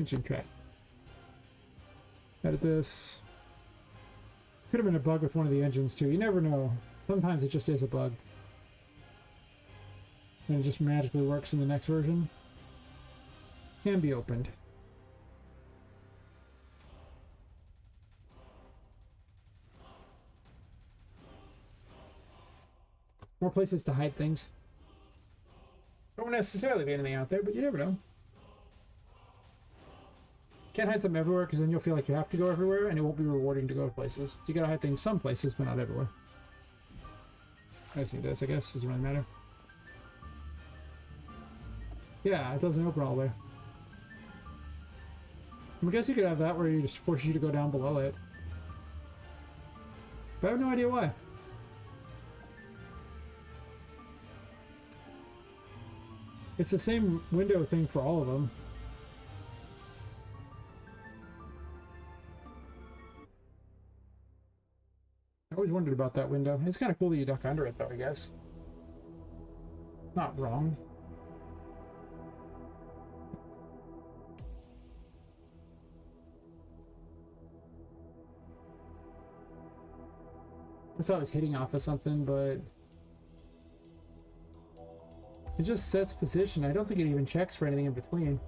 Engine track. Edit this. Could have been a bug with one of the engines too. You never know. Sometimes it just is a bug. And it just magically works in the next version. Can be opened. More places to hide things. Don't necessarily be anything out there, but you never know. Can't hide something everywhere because then you'll feel like you have to go everywhere and it won't be rewarding to go to places. So you gotta hide things some places, but not everywhere. I just need this, I guess. Doesn't really matter. Yeah, it doesn't open all the way. I guess you could have that where it just forces you to go down below it. But I have no idea why. It's the same window thing for all of them. I always wondered about that window. It's kind of cool that you duck under it though, I guess. Not wrong. I thought it was hitting off of something, but it just sets position. I don't think it even checks for anything in between.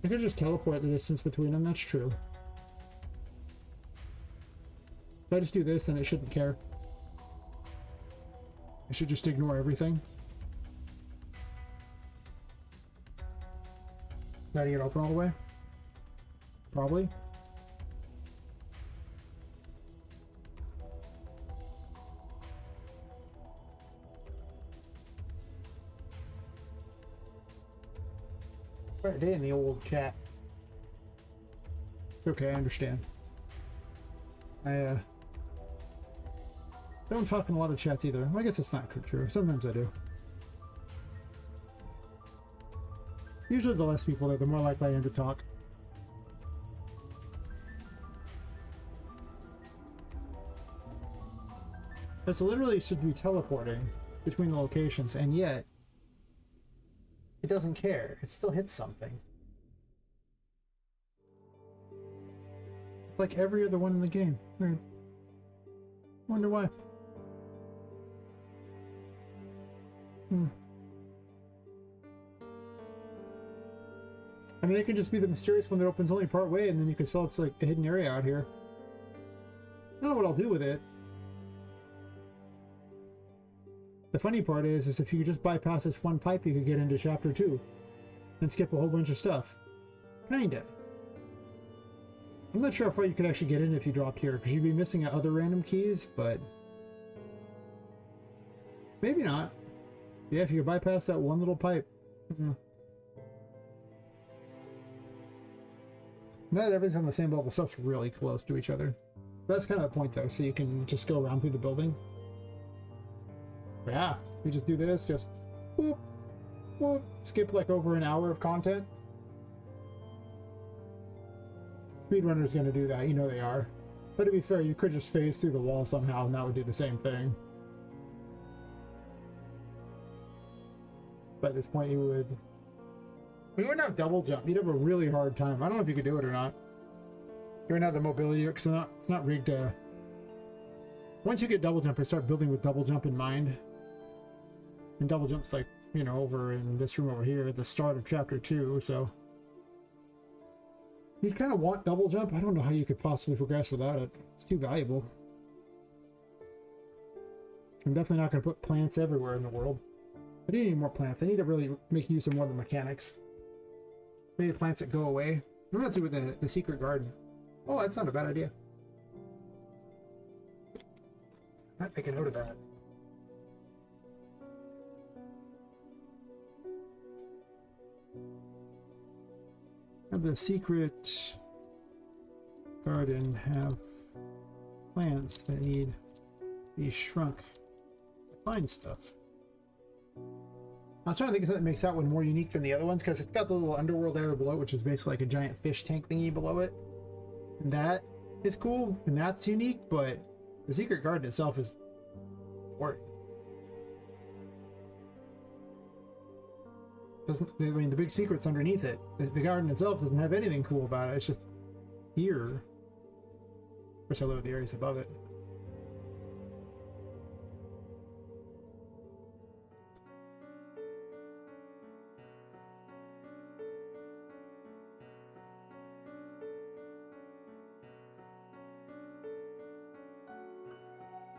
I could just teleport the distance between them, that's true. If I just do this, then it shouldn't care. I should just ignore everything. Letting it open all the way? Probably. Right day in the old chat. Okay, I understand. I don't talk in a lot of chats either. Well, I guess it's not true. Sometimes I do. Usually the less people there, the more likely I am to talk. This literally should be teleporting between the locations, and yet it doesn't care. It still hits something. It's like every other one in the game. Weird. Wonder why. I mean, it could just be the mysterious one that opens only part way, and then you can still have like a hidden area out here. I don't know what I'll do with it. The funny part is if you could just bypass this one pipe, you could get into chapter 2 and skip a whole bunch of stuff. Kinda. I'm not sure how far you could actually get in if you dropped here, because you'd be missing other random keys, but maybe not. Yeah, if you could bypass that one little pipe. Not everything's on the same level, stuff's really close to each other. That's kind of the point though, so you can just go around through the building. Yeah, we just do this, just whoop, whoop, skip like over an hour of content. Speedrunner's gonna do that, you know they are. But to be fair, you could just phase through the wall somehow and that would do the same thing. By this point you wouldn't have double jump, you'd have a really hard time. I don't know if you could do it or not. You wouldn't have the mobility, because it's not rigged to... Once you get double jump, I start building with double jump in mind. And double jump's like, you know, over in this room over here at the start of chapter 2, so you'd kind of want double jump. I don't know how you could possibly progress without it. It's too valuable. I'm definitely not going to put plants everywhere in the world. I do need more plants. I need to really make use of more of the mechanics. Maybe plants that go away. I'm going to do with the secret garden. Oh, that's not a bad idea. I might make a note of that. Have the secret garden have plants that need to be shrunk to find stuff. I was trying to think of something that makes that one more unique than the other ones, because it's got the little underworld area below it, which is basically like a giant fish tank thingy below it. And that is cool, and that's unique, but the secret garden itself is boring. I mean, the big secret's underneath it. The garden itself doesn't have anything cool about it. It's just here. Of course, I love the areas above it.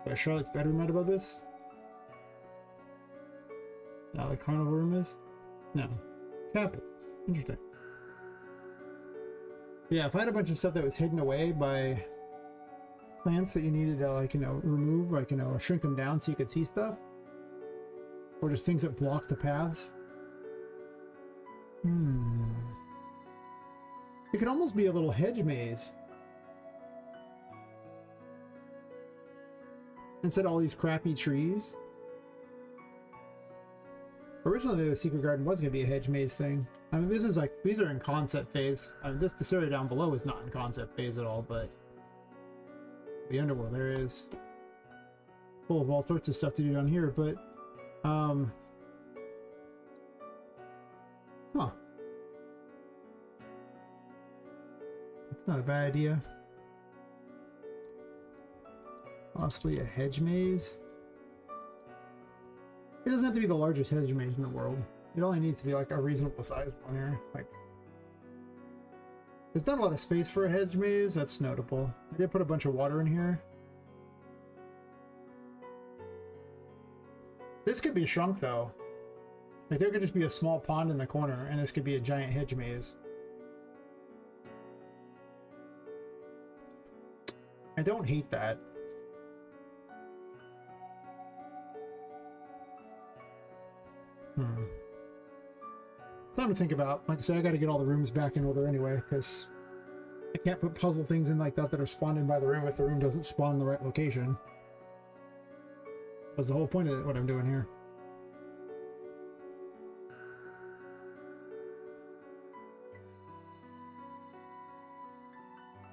But Charlotte's bedroom right above this? Now the carnival room is? No. Chapel. Interesting. Yeah, if I had a bunch of stuff that was hidden away by plants that you needed to, like, you know, remove, like, you know, shrink them down so you could see stuff, or just things that block the paths. It could almost be a little hedge maze. Instead of all these crappy trees. Originally, the secret garden was going to be a hedge maze thing. I mean, this is like, these are in concept phase. I mean, this area down below is not in concept phase at all, but the underworld area is full of all sorts of stuff to do down here, but, huh. It's not a bad idea. Possibly a hedge maze. It doesn't have to be the largest hedge maze in the world. It only needs to be like a reasonable sized one here. Like, there's not a lot of space for a hedge maze. That's notable. I did put a bunch of water in here. This could be shrunk though. Like, there could just be a small pond in the corner, and this could be a giant hedge maze. I don't hate that. Something to think about. Like I said, I gotta get all the rooms back in order anyway, because I can't put puzzle things in like that that are spawned in by the room if the room doesn't spawn in the right location. That's the whole point of what I'm doing here.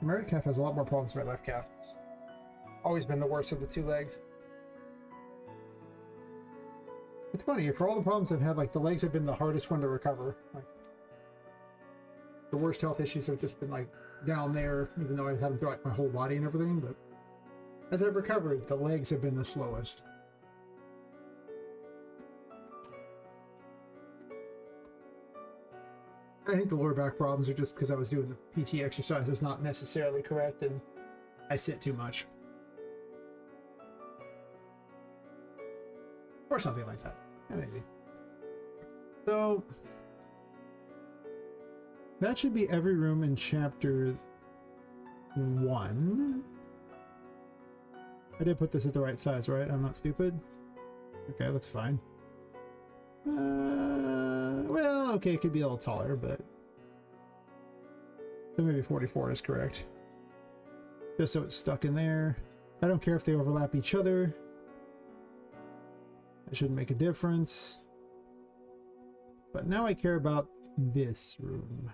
My right calf has a lot more problems than my left calf. It's always been the worst of the two legs. It's funny, for all the problems I've had, like, the legs have been the hardest one to recover. Like, the worst health issues have just been, like, down there, even though I've had them throughout my whole body and everything, but as I've recovered, the legs have been the slowest. I think the lower back problems are just because I was doing the PT exercises not necessarily correct, and I sit too much. Or something like that. Yeah, maybe. So that should be every room in chapter 1. I did put this at the right size, right? I'm not stupid. Okay, looks fine. Well, okay, it could be a little taller, but so maybe 44 is correct. Just so it's stuck in there. I don't care if they overlap each other. That shouldn't make a difference. But now I care about this room.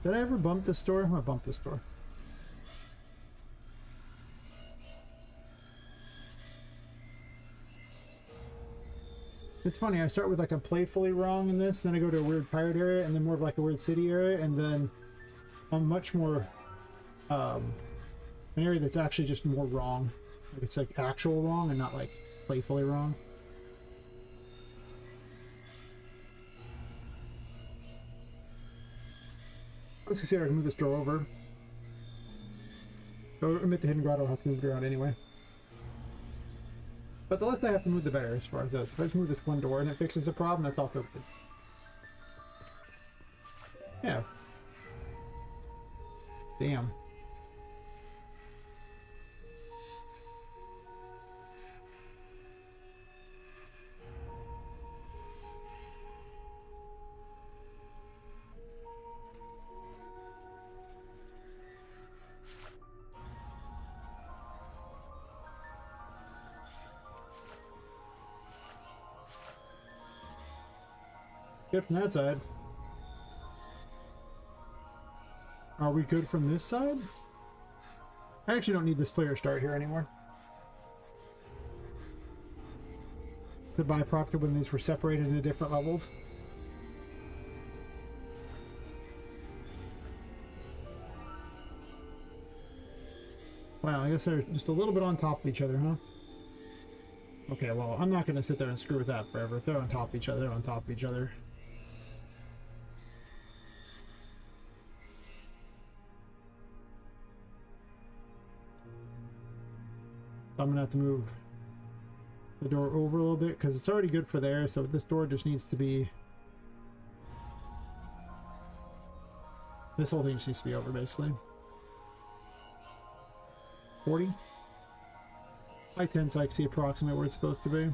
Did I ever bump this door? I bumped this door. It's funny, I start with like a playfully wrong in this, then I go to a weird pirate area, and then more of like a weird city area, and then I'm much more, an area that's actually just more wrong. Like, it's like actual wrong and not like playfully wrong. Let's see if I can move this door over. So admit the hidden grotto, I'll have to move it around anyway. But the less I have to move, the better as far as this. If I just move this one door and it fixes the problem, that's also good. Yeah. Damn. Good from that side. Are we good from this side? I actually don't need this player start here anymore. To buy property when these were separated into different levels. Wow, I guess they're just a little bit on top of each other, huh? Okay, well, I'm not going to sit there and screw with that forever. If they're on top of each other, they're on top of each other. So I'm going to have to move the door over a little bit because it's already good for there, so this door just needs to be... This whole thing just needs to be over, basically. 40? By 10 so I can see approximately where it's supposed to be.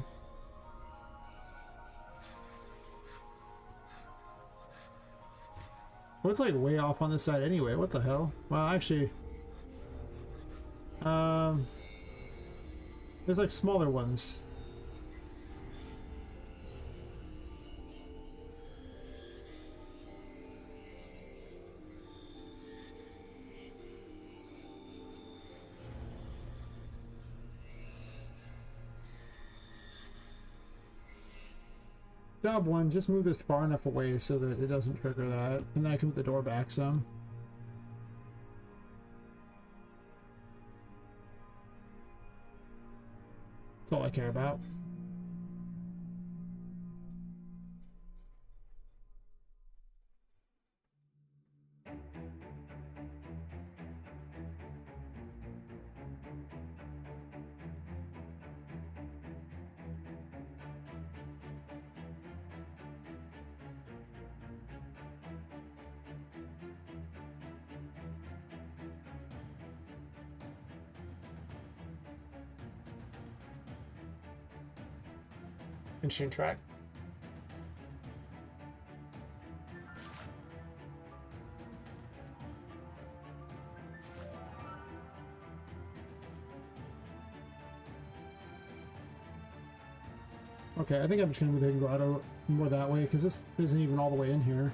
Well, it's like way off on this side anyway. What the hell? Well, actually... there's like smaller ones. Job one, just move this far enough away so that it doesn't trigger that. And then I can move the door back some. That's all I care about. Interesting track. Okay, I think I'm just gonna move the grotto more that way because this isn't even all the way in here.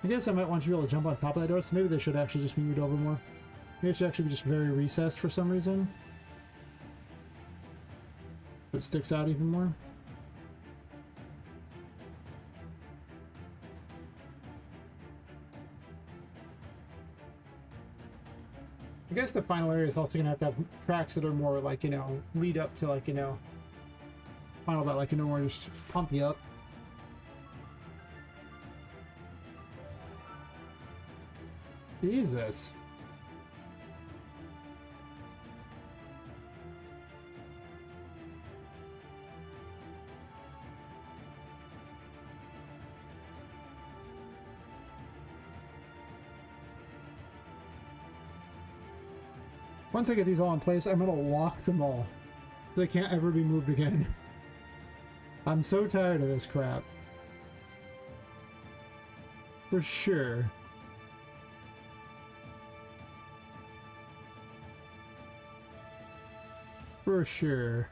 I guess I might want you to be able to jump on top of that door, so maybe they should actually just be moved over more. Maybe it should actually be just very recessed for some reason. So it sticks out even more. I guess the final area is also gonna have to have tracks that are more like, you know, lead up to like, you know, final that like, you know, where just pump you up. Jesus. Once I get these all in place, I'm gonna lock them all so they can't ever be moved again. I'm so tired of this crap. For sure. For sure.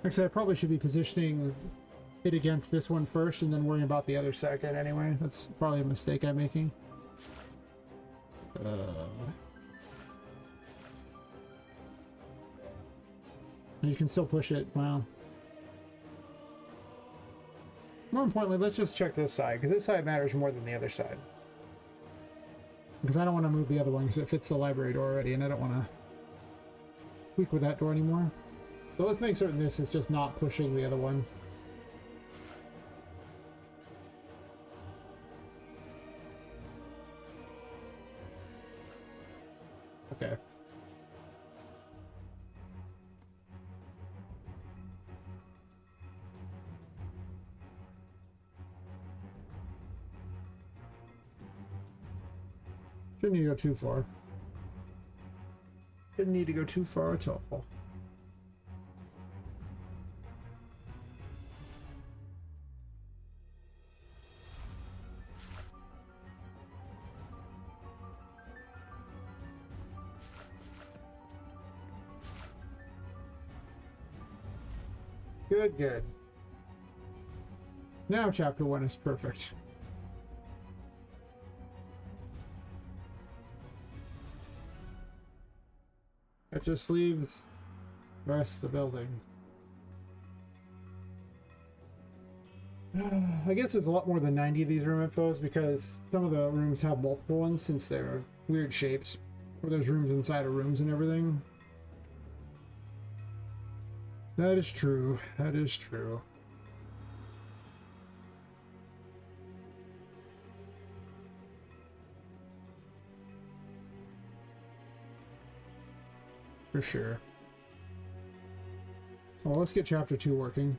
Actually, I probably should be positioning it against this one first and then worrying about the other second anyway. That's probably a mistake I'm making. You can still push it. Wow. More importantly, let's just check this side, because this side matters more than the other side. Because I don't want to move the other one because it fits the library door already, and I don't want to tweak with that door anymore. So let's make certain this is just not pushing the other one. Okay. Shouldn't need to go too far. Didn't need to go too far at all. Good, good. Now chapter 1 is perfect. It just leaves the rest of the building. I guess there's a lot more than 90 of these room infos because some of the rooms have multiple ones since they're weird shapes. Where there's rooms inside of rooms and everything. That is true. That is true. For sure. Well, let's get chapter 2 working.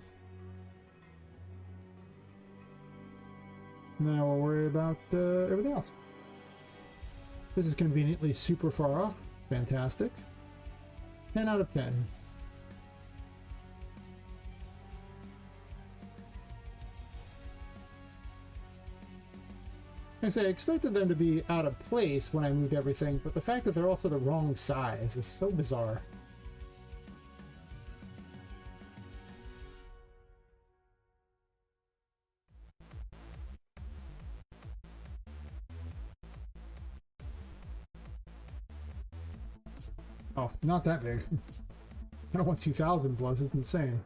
Now we'll worry about everything else. This is conveniently super far off. Fantastic. 10 out of 10. Like I say, I expected them to be out of place when I moved everything, but the fact that they're also the wrong size is so bizarre. Oh, not that big. I don't want 2,000 plus, it's insane.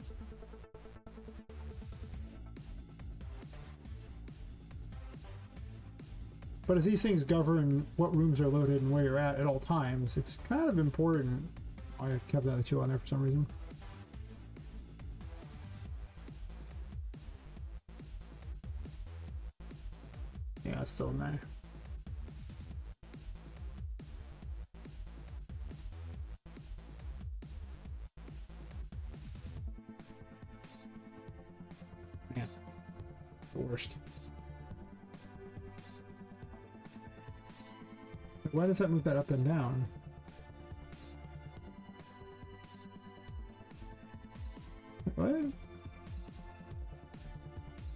But as these things govern what rooms are loaded and where you're at all times, it's kind of important. Oh, I kept the other 2 on there for some reason. Yeah, it's still in there. Man, the worst. Why does that move that up and down? What? I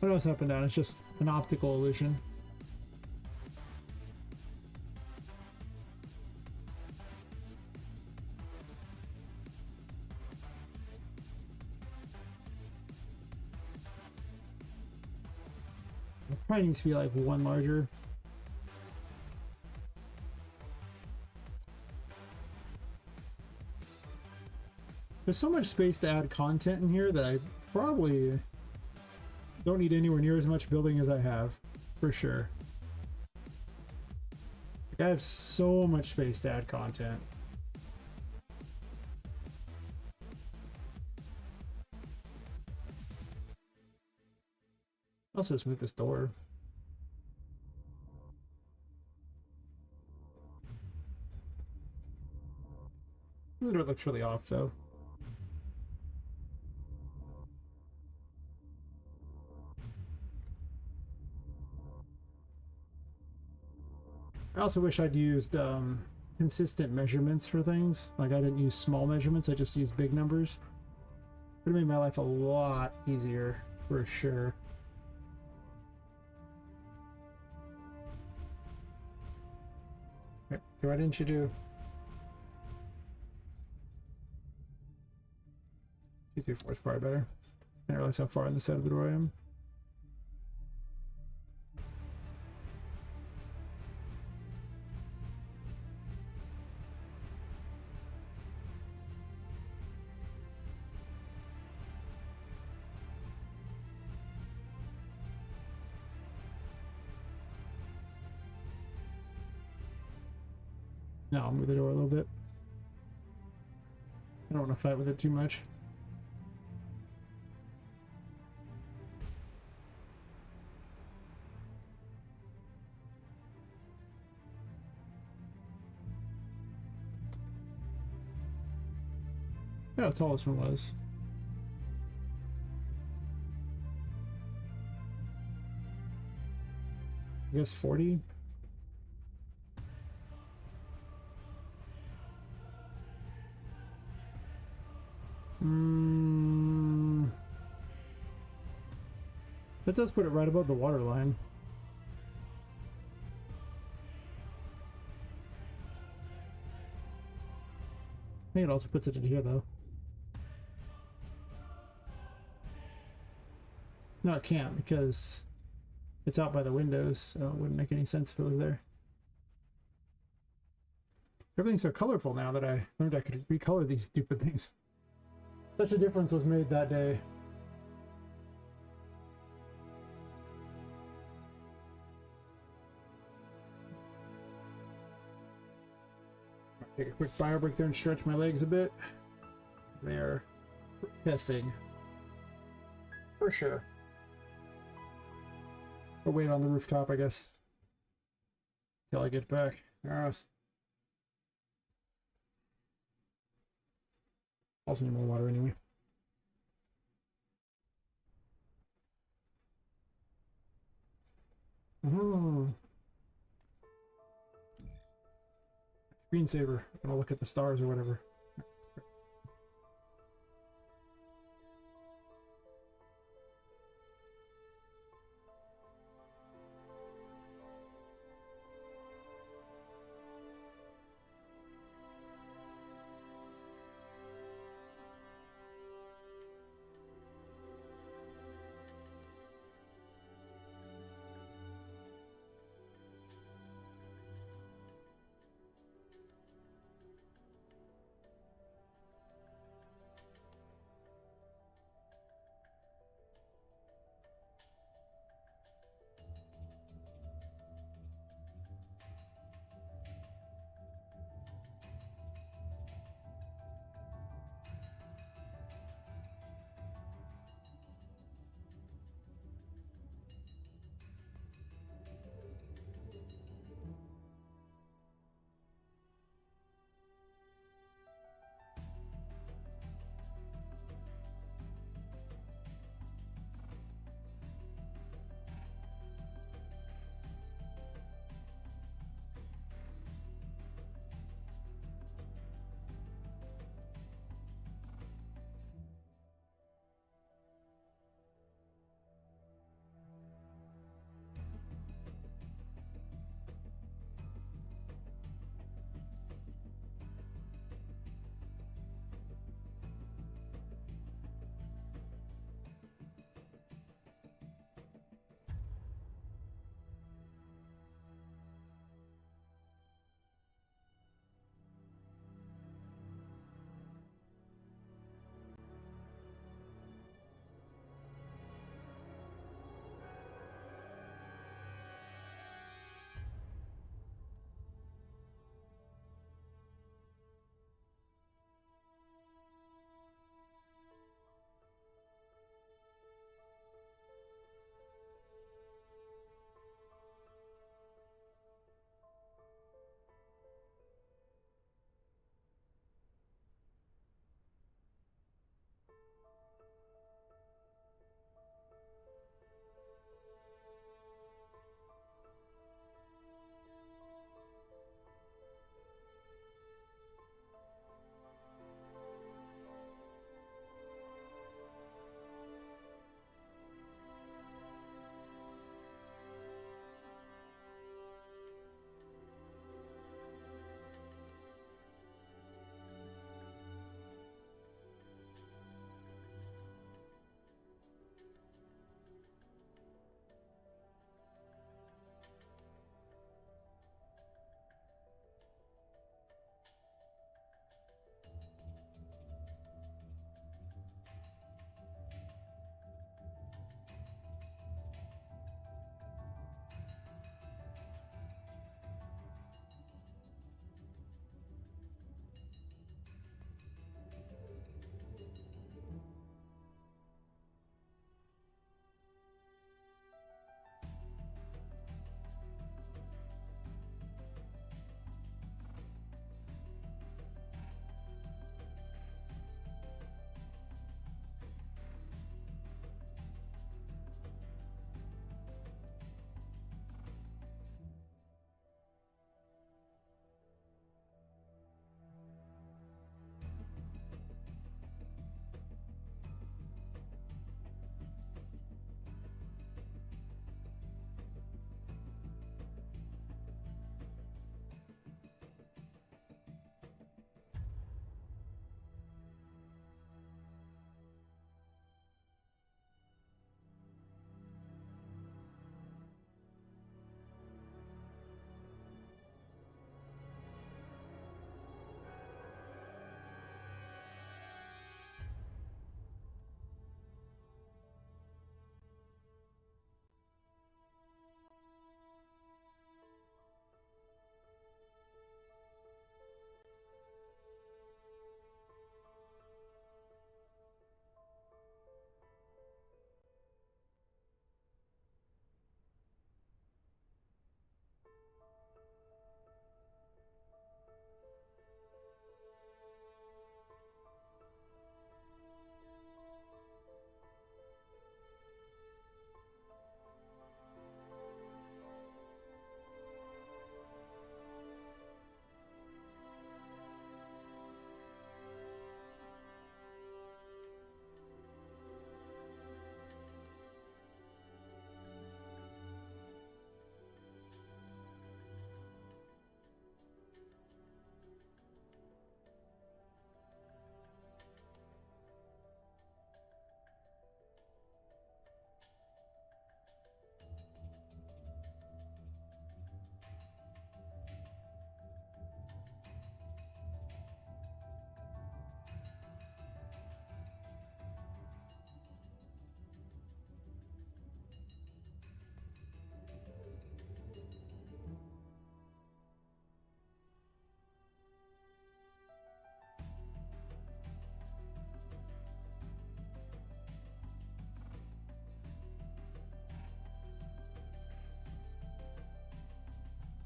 know it's up and down, it's just an optical illusion. It probably needs to be like 1 larger. There's so much space to add content in here that I probably don't need anywhere near as much building as I have, for sure. Like, I have so much space to add content. Also, just move this door. The door looks really off, though. I also wish I'd used consistent measurements for things. Like, I didn't use small measurements, I just used big numbers. Would have made my life a lot easier, for sure. Okay, why didn't you do? 2, 3, 4 is probably better. I didn't realize how far on the side of the door I am. No, I'll move the door a little bit. I don't want to fight with it too much. How tall this one was. I guess 40. That does put it right above the water line. I think it also puts it in here, though. No, it can't because it's out by the windows, so it wouldn't make any sense if it was there. Everything's so colorful now that I learned I could recolor these stupid things. Such a difference was made that day. Take a quick bio break there and stretch my legs a bit. They are testing. For sure. I'll wait on the rooftop, I guess. Till I get back. Alright. Also need more water anyway. Screensaver. I'm gonna look at the stars or whatever.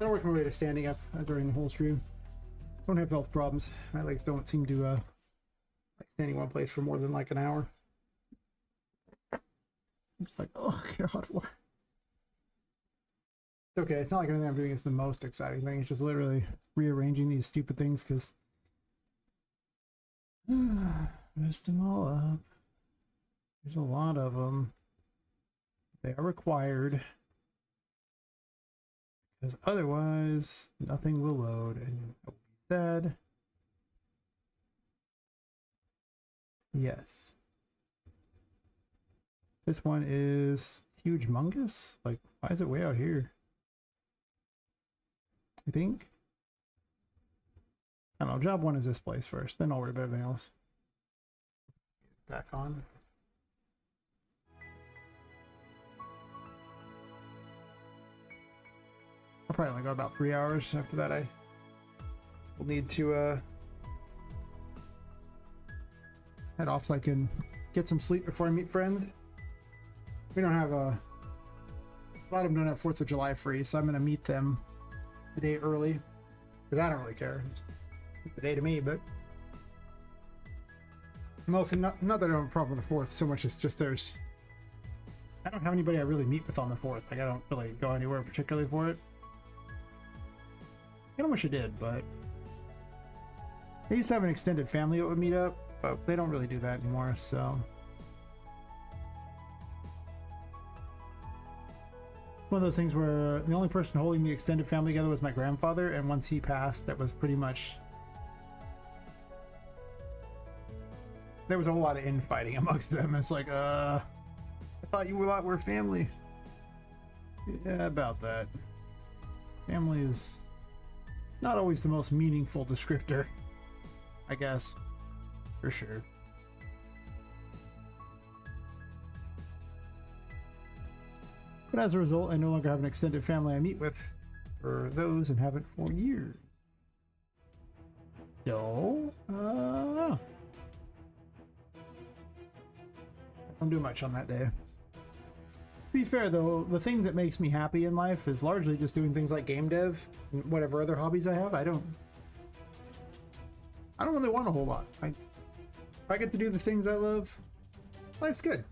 I work my way to standing up during the whole stream. Don't have health problems. My legs don't seem to like standing one place for more than like an hour. I'm just like, oh god, what? It's okay. It's not like anything I'm doing is the most exciting thing. It's just literally rearranging these stupid things because messed them all up. There's a lot of them. They are required because otherwise nothing will load. And said yes. This one is huge mungus. Like, why is it way out here? I think. I don't know. Job one is this place first, then I'll worry about everything else. Back on. I'll probably only go about 3 hours. After that, I will need to head off so I can get some sleep before I meet friends. We don't have a lot of them don't have 4th of July free, so I'm going to meet them a day early because I don't really care. It's the day to me, but mostly not that I don't have a problem with the 4th so much as just I don't have anybody I really meet with on the 4th. Like, I don't really go anywhere particularly for it. I don't wish I did, but I used to have an extended family that would meet up, but they don't really do that anymore, so it's one of those things where the only person holding the extended family together was my grandfather, and once he passed, that was pretty much, there was a whole lot of infighting amongst them. It's like, I thought you were family. Yeah, about that. Family is not always the most meaningful descriptor, I guess, for sure. But as a result, I no longer have an extended family I meet with for those and haven't for years. So, I don't do much on that day. To be fair though, the thing that makes me happy in life is largely just doing things like game dev and whatever other hobbies I have. I don't really want a whole lot. If I get to do the things I love, life's good.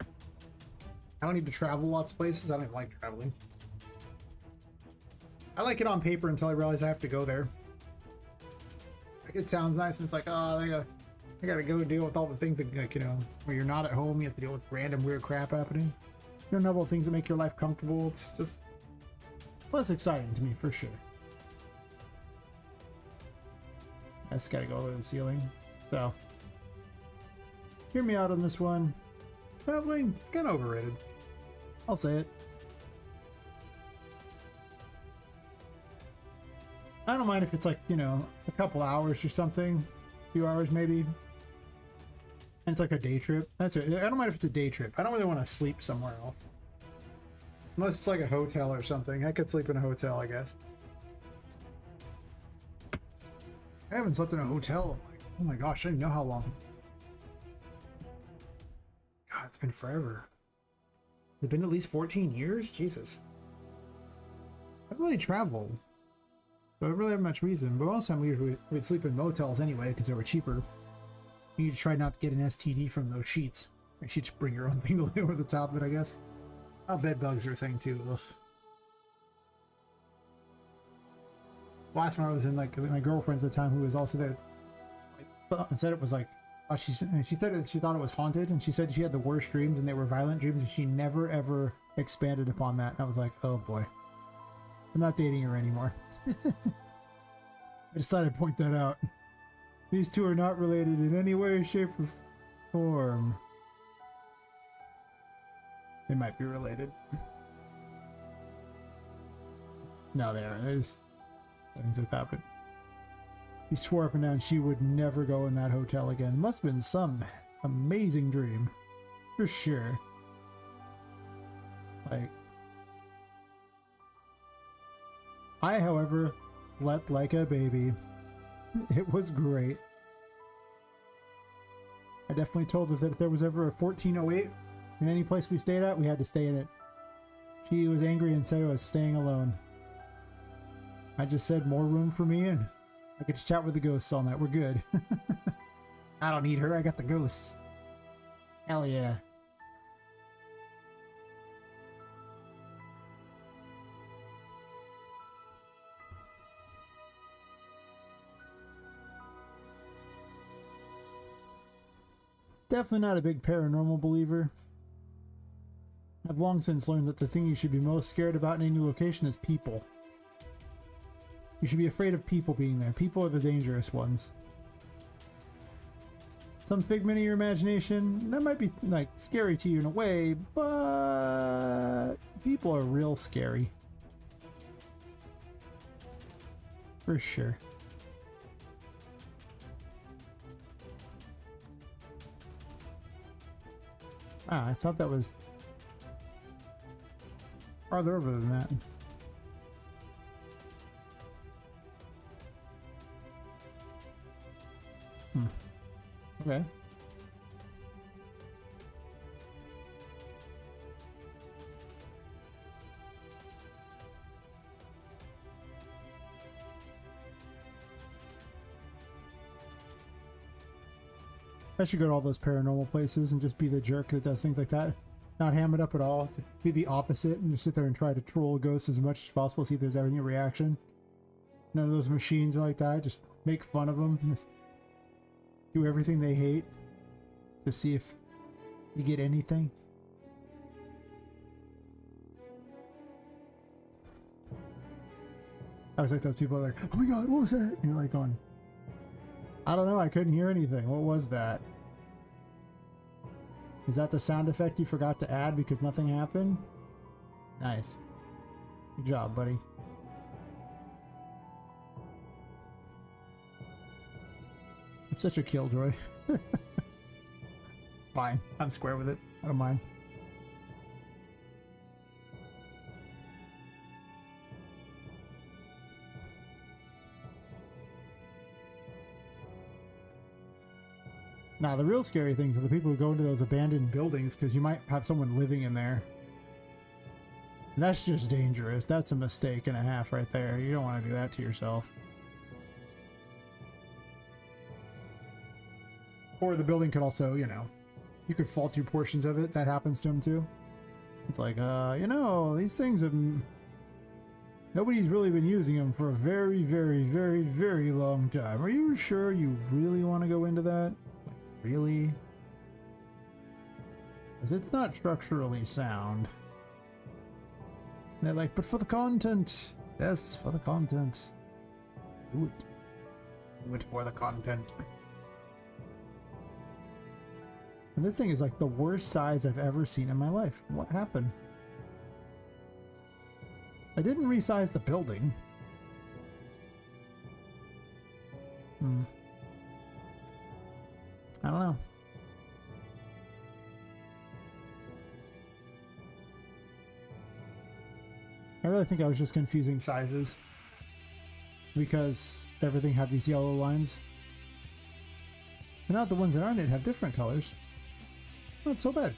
I don't need to travel lots of places. I don't like traveling. I like it on paper until I realize I have to go there. Like, it sounds nice and it's like, oh, I gotta go deal with all the things that, like, you know, where you're not at home, you have to deal with random weird crap happening. You don't know about things that make your life comfortable. It's just less exciting to me, for sure. I just gotta go over the ceiling. So, hear me out on this one. Traveling, it's kind of overrated. I'll say it. I don't mind if it's like, you know, a couple hours or something. A few hours maybe. And it's like a day trip. That's it. I don't mind if it's a day trip. I don't really want to sleep somewhere else. Unless it's like a hotel or something. I could sleep in a hotel, I guess. I haven't slept in a hotel in like, oh my gosh, I don't even know how long. God, it's been forever. It's been at least 14 years? Jesus. I haven't really traveled. So I don't really have much reason. But most of the time we'd sleep in motels anyway because they were cheaper. You need to try not to get an STD from those sheets. You should just bring your own thing over the top of it, I guess. Oh, bed bugs are a thing too. Ugh. Last one I was in, like, my girlfriend at the time, who was also there, like, said it was like, she said that she thought it was haunted, and she said she had the worst dreams and they were violent dreams, and she never ever expanded upon that. And I was like, oh boy, I'm not dating her anymore. I decided to point that out. These two are not related in any way, shape, or form. They might be related. No, they aren't. There's things that happen. She swore up and down she would never go in that hotel again. Must have been some amazing dream. For sure. Like, I, however, slept like a baby. It was great. I definitely told her that if there was ever a 1408 in any place we stayed at, we had to stay in it. She was angry and said I was staying alone. I just said more room for me and I could chat with the ghosts all night. We're good. I don't need her. I got the ghosts. Hell yeah. Definitely not a big paranormal believer. I've long since learned that the thing you should be most scared about in any location is people. You should be afraid of people being there. People are the dangerous ones. Some figment of your imagination, that might be like scary to you in a way, but people are real scary. For sure. Ah, I thought that was farther over than that. Okay. I should go to all those paranormal places and just be the jerk that does things like that. Not ham it up at all. Be the opposite and just sit there and try to troll ghosts as much as possible, see if there's any reaction. None of those machines are like that. Just make fun of them. Just do everything they hate to see if you get anything. I was like those people are like, oh my god, what was that? And you're like going, I don't know, I couldn't hear anything. What was that? Is that the sound effect you forgot to add because nothing happened? Nice. Good job, buddy. I'm such a killjoy. It's fine. I'm square with it. I don't mind. Now, the real scary things are the people who go into those abandoned buildings because you might have someone living in there. And that's just dangerous. That's a mistake and a half right there. You don't want to do that to yourself. Or the building could also, you know, you could fall through portions of it. That happens to them too. It's like, you know, these things have... Nobody's really been using them for a very, very, very, very long time. Are you sure you really want to go into that? Really? Because it's not structurally sound. And they're like, but for the content. Yes, for the content. Do it. Do it for the content. And this thing is like the worst size I've ever seen in my life. What happened? I didn't resize the building. I don't know. I really think I was just confusing sizes because everything had these yellow lines. And now the ones that aren't it have different colors. Not so bad.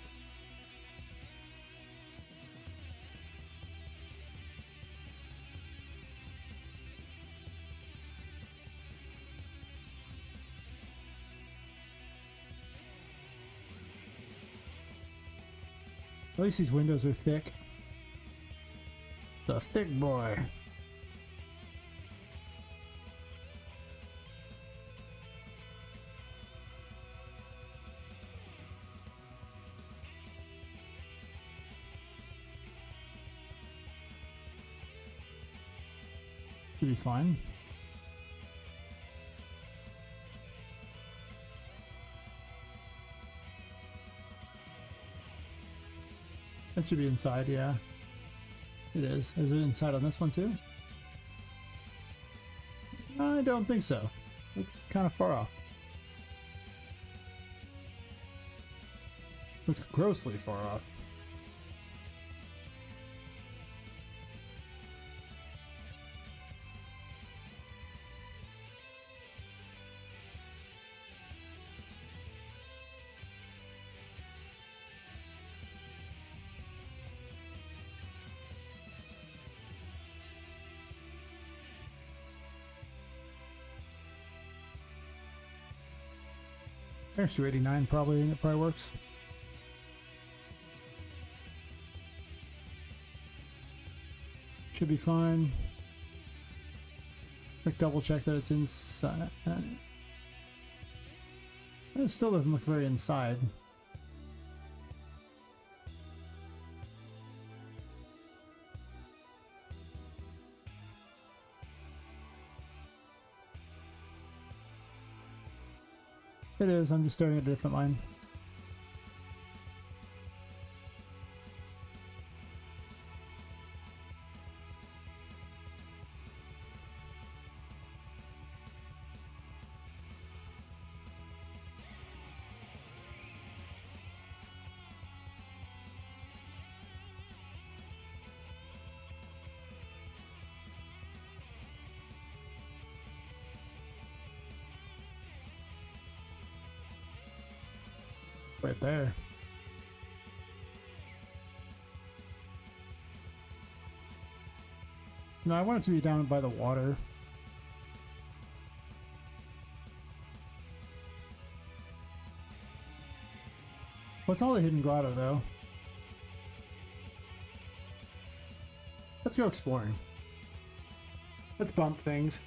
At least these windows are thick. The thick boy. Should be fine. That should be inside, yeah. It is. Is it inside on this one too? I don't think so. Looks kind of far off. Looks grossly far off. There's 289 probably, and it probably works. Should be fine. Quick double check that it's inside. It still doesn't look very inside. It is, I'm just staring at a different line. Right there. No, I want it to be down by the water. What's all the hidden grotto though? Let's go exploring. Let's bump things.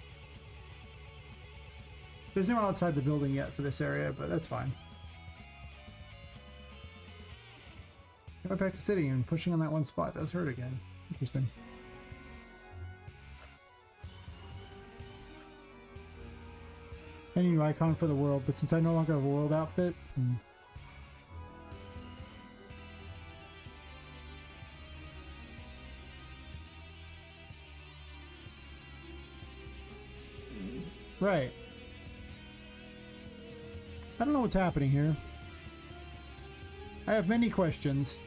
There's no outside the building yet for this area, but that's fine. Going back to sitting and pushing on that one spot does hurt again. Interesting. Any new icon for the world, but since I no longer have a world outfit, right. I don't know what's happening here. I have many questions.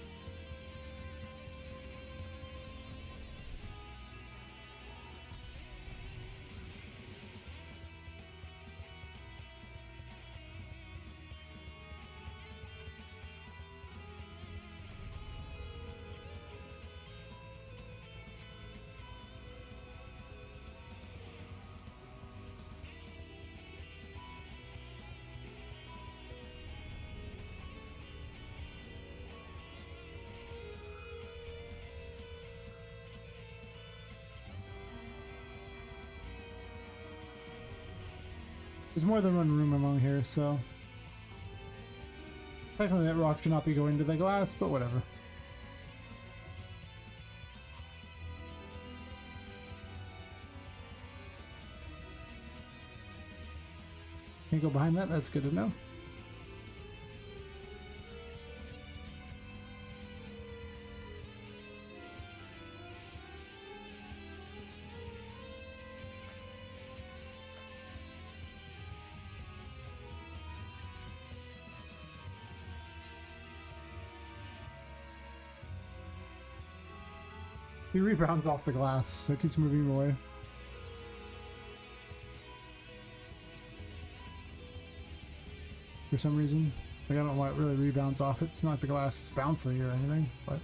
There's more than one room along here, so technically that rock should not be going to the glass, but whatever. Can't go behind that, that's good to know. He rebounds off the glass, so it keeps moving away. For some reason. Like, I don't know why it really rebounds off it. It's not like the glass is bouncy or anything, but...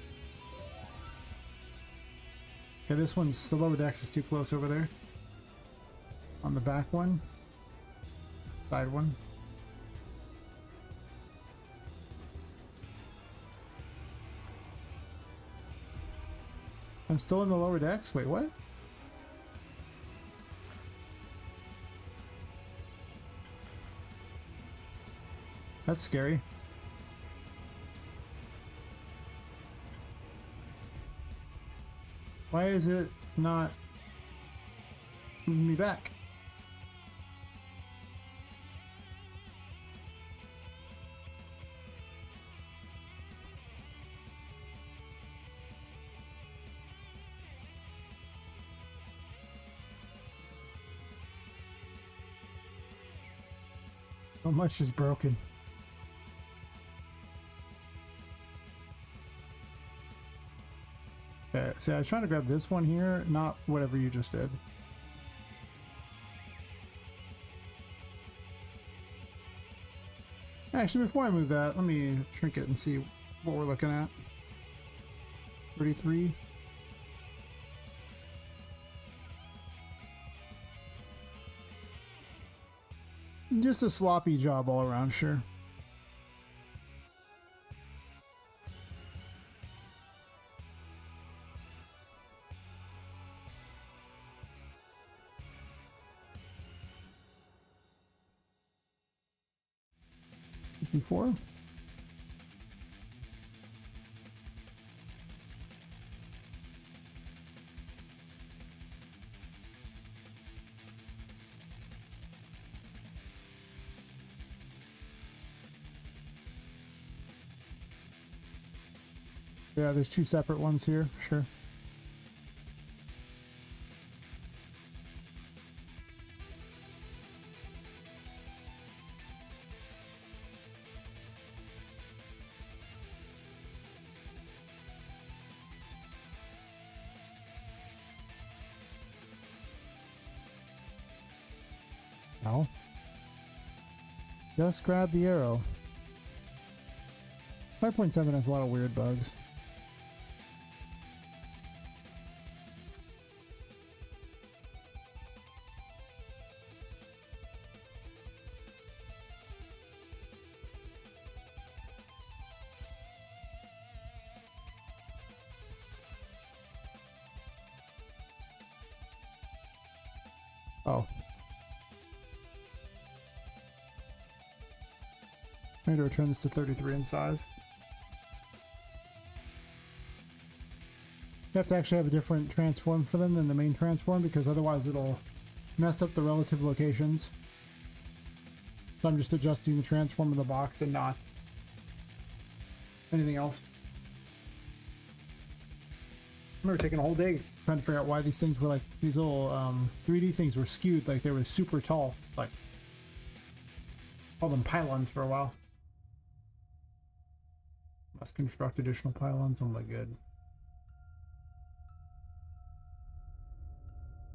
Okay, this one's... the lower decks is too close over there. On the back one. Side one. I'm still in the lower decks? Wait, what? That's scary. Why is it not moving me back? So much is broken. Okay, see, I was trying to grab this one here, not whatever you just did. Actually, before I move that, let me shrink it and see what we're looking at. 33. Just a sloppy job all around, sure. 54. Yeah, there's two separate ones here, sure. No. Just grab the arrow. 5.7 has a lot of weird bugs. Oh. I need to return this to 33 in size. You have to actually have a different transform for them than the main transform because otherwise it'll mess up the relative locations. So I'm just adjusting the transform in the box and not anything else. I remember taking a whole day trying to figure out why these things were like, these little 3D things were skewed, like they were super tall. Like, call them pylons for a while. Must construct additional pylons. Oh my god.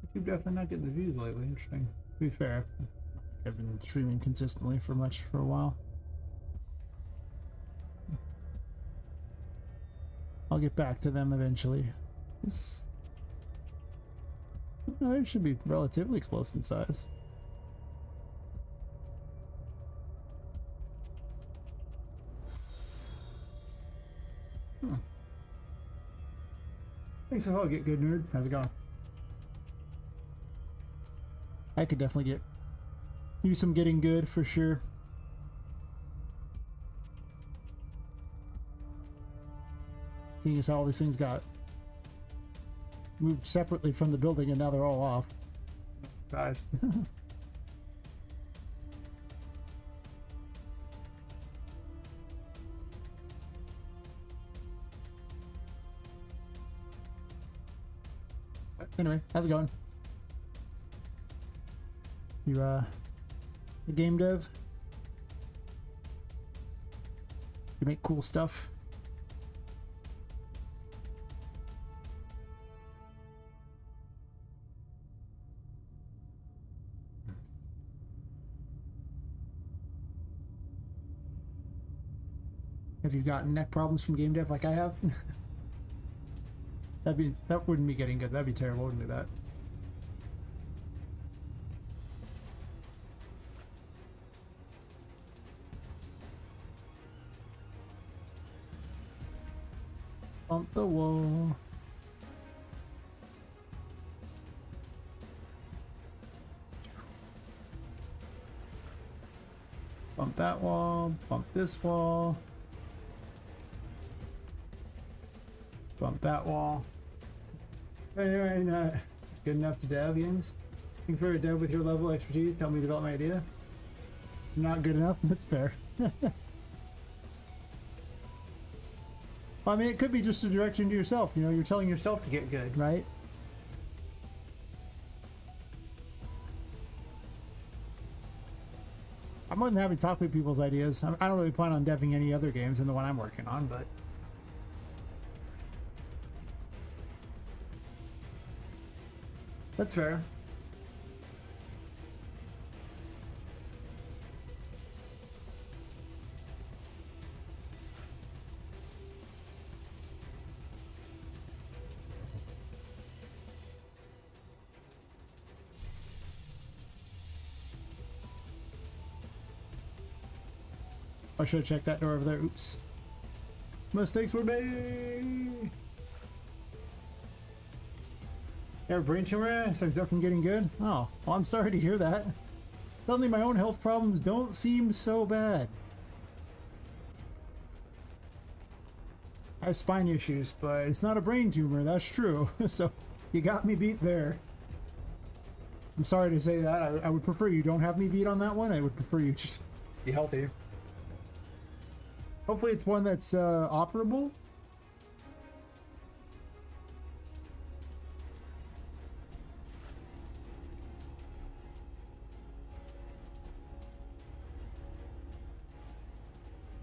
YouTube definitely not getting the views lately. Interesting. To be fair, I've been streaming consistently for a while. I'll get back to them eventually. This, they should be relatively close in size. Huh. Thanks for all. Get good, nerd. How's it going? I could definitely use some getting good for sure. Seeing as how all these things got moved separately from the building and now they're all off. Guys. Anyway, how's it going? You a game dev? You make cool stuff? Have you gotten neck problems from game dev like I have? That wouldn't be getting good. That'd be terrible, wouldn't be that? Bump the wall. Bump that wall. Bump this wall. Bump that wall. Anyway, not good enough to dev games. Looking for a dev with your level of expertise. Help me develop my idea. Not good enough. That's fair. I mean, it could be just a direction to yourself. You know, you're telling yourself to get good, right? I'm more than happy to talk with people's ideas. I don't really plan on deving any other games than the one I'm working on, but that's fair. I should have checked that door over there. Oops. Mistakes were made. You have a brain tumor? Saves up from getting good? Oh, well, I'm sorry to hear that. Suddenly my own health problems don't seem so bad. I have spine issues, but it's not a brain tumor, that's true. So you got me beat there. I'm sorry to say that. I would prefer you don't have me beat on that one. I would prefer you just be healthy. Hopefully it's one that's operable.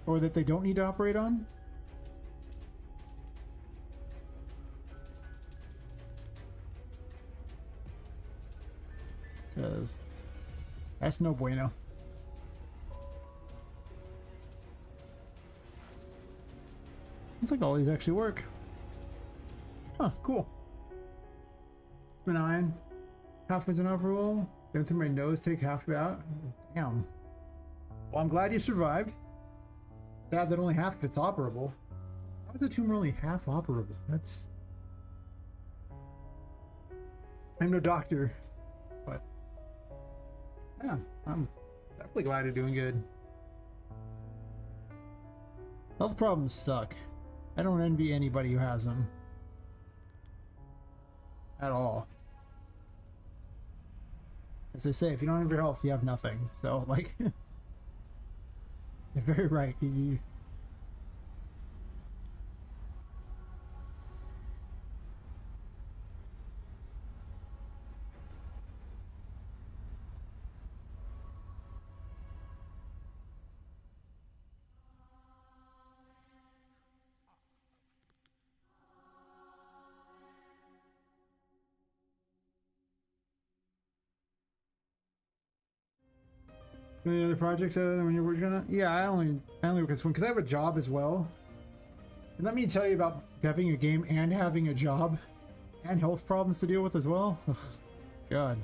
Or that they don't need to operate on. Because that's no bueno. Looks like all these actually work. Huh, cool. Benign. Half was inoperable. Going through my nose, take half out. Damn. Well, I'm glad you survived. Sad that only half of it's operable. How is the tumor only half operable? That's... I'm no doctor, but... yeah, I'm definitely glad you're doing good. Health problems suck. I don't envy anybody who has them. At all. As they say, if you don't have your health, you have nothing. So, like... you're very right. You... Any other projects other than when you're working on it? Yeah, I only work this one because I have a job as well. And let me tell you about having a game and having a job and health problems to deal with as well. Ugh, God.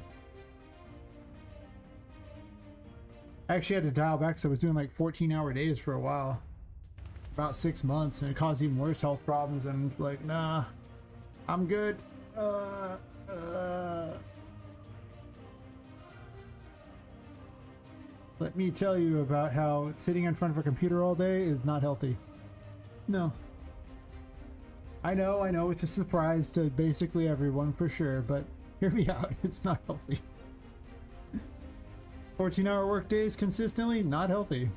I actually had to dial back because I was doing like 14-hour days for a while. About 6 months, and it caused even worse health problems, and like, nah, I'm good. Let me tell you about how sitting in front of a computer all day is not healthy. No. I know, it's a surprise to basically everyone for sure, but hear me out, it's not healthy. 14-hour work days consistently, not healthy.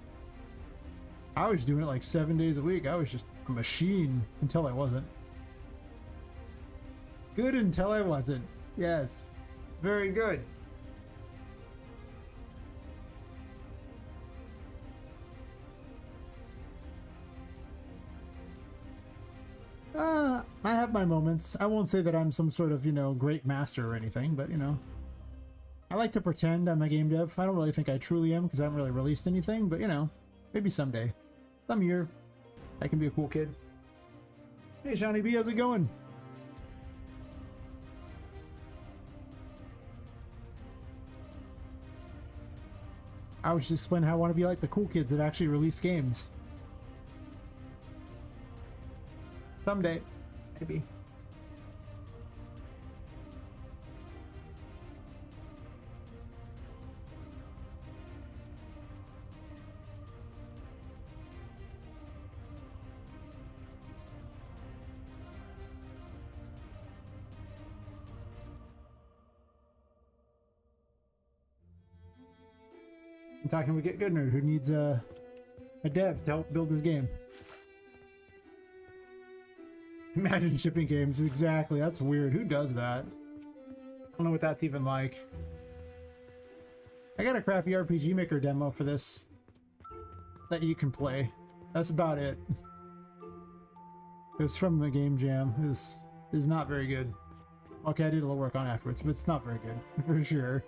I was doing it like 7 days a week. I was just a machine until I wasn't. Good until I wasn't. Yes. Very good. I have my moments. I won't say that I'm some sort of, you know, great master or anything, but, you know, I like to pretend I'm a game dev. I don't really think I truly am because I haven't really released anything, but, you know, maybe someday. Some year, I can be a cool kid. Hey, Johnny B, how's it going? I was just explaining how I want to be like the cool kids that actually release games. Someday, maybe. I'm talking with Get Goodner, who needs a dev to help build his game. Imagine shipping games, exactly. That's weird. Who does that? I don't know what that's even like. I got a crappy RPG Maker demo for this that you can play. That's about it. It was from the Game Jam. It was not very good. Okay, I did a little work on it afterwards, but it's not very good, for sure.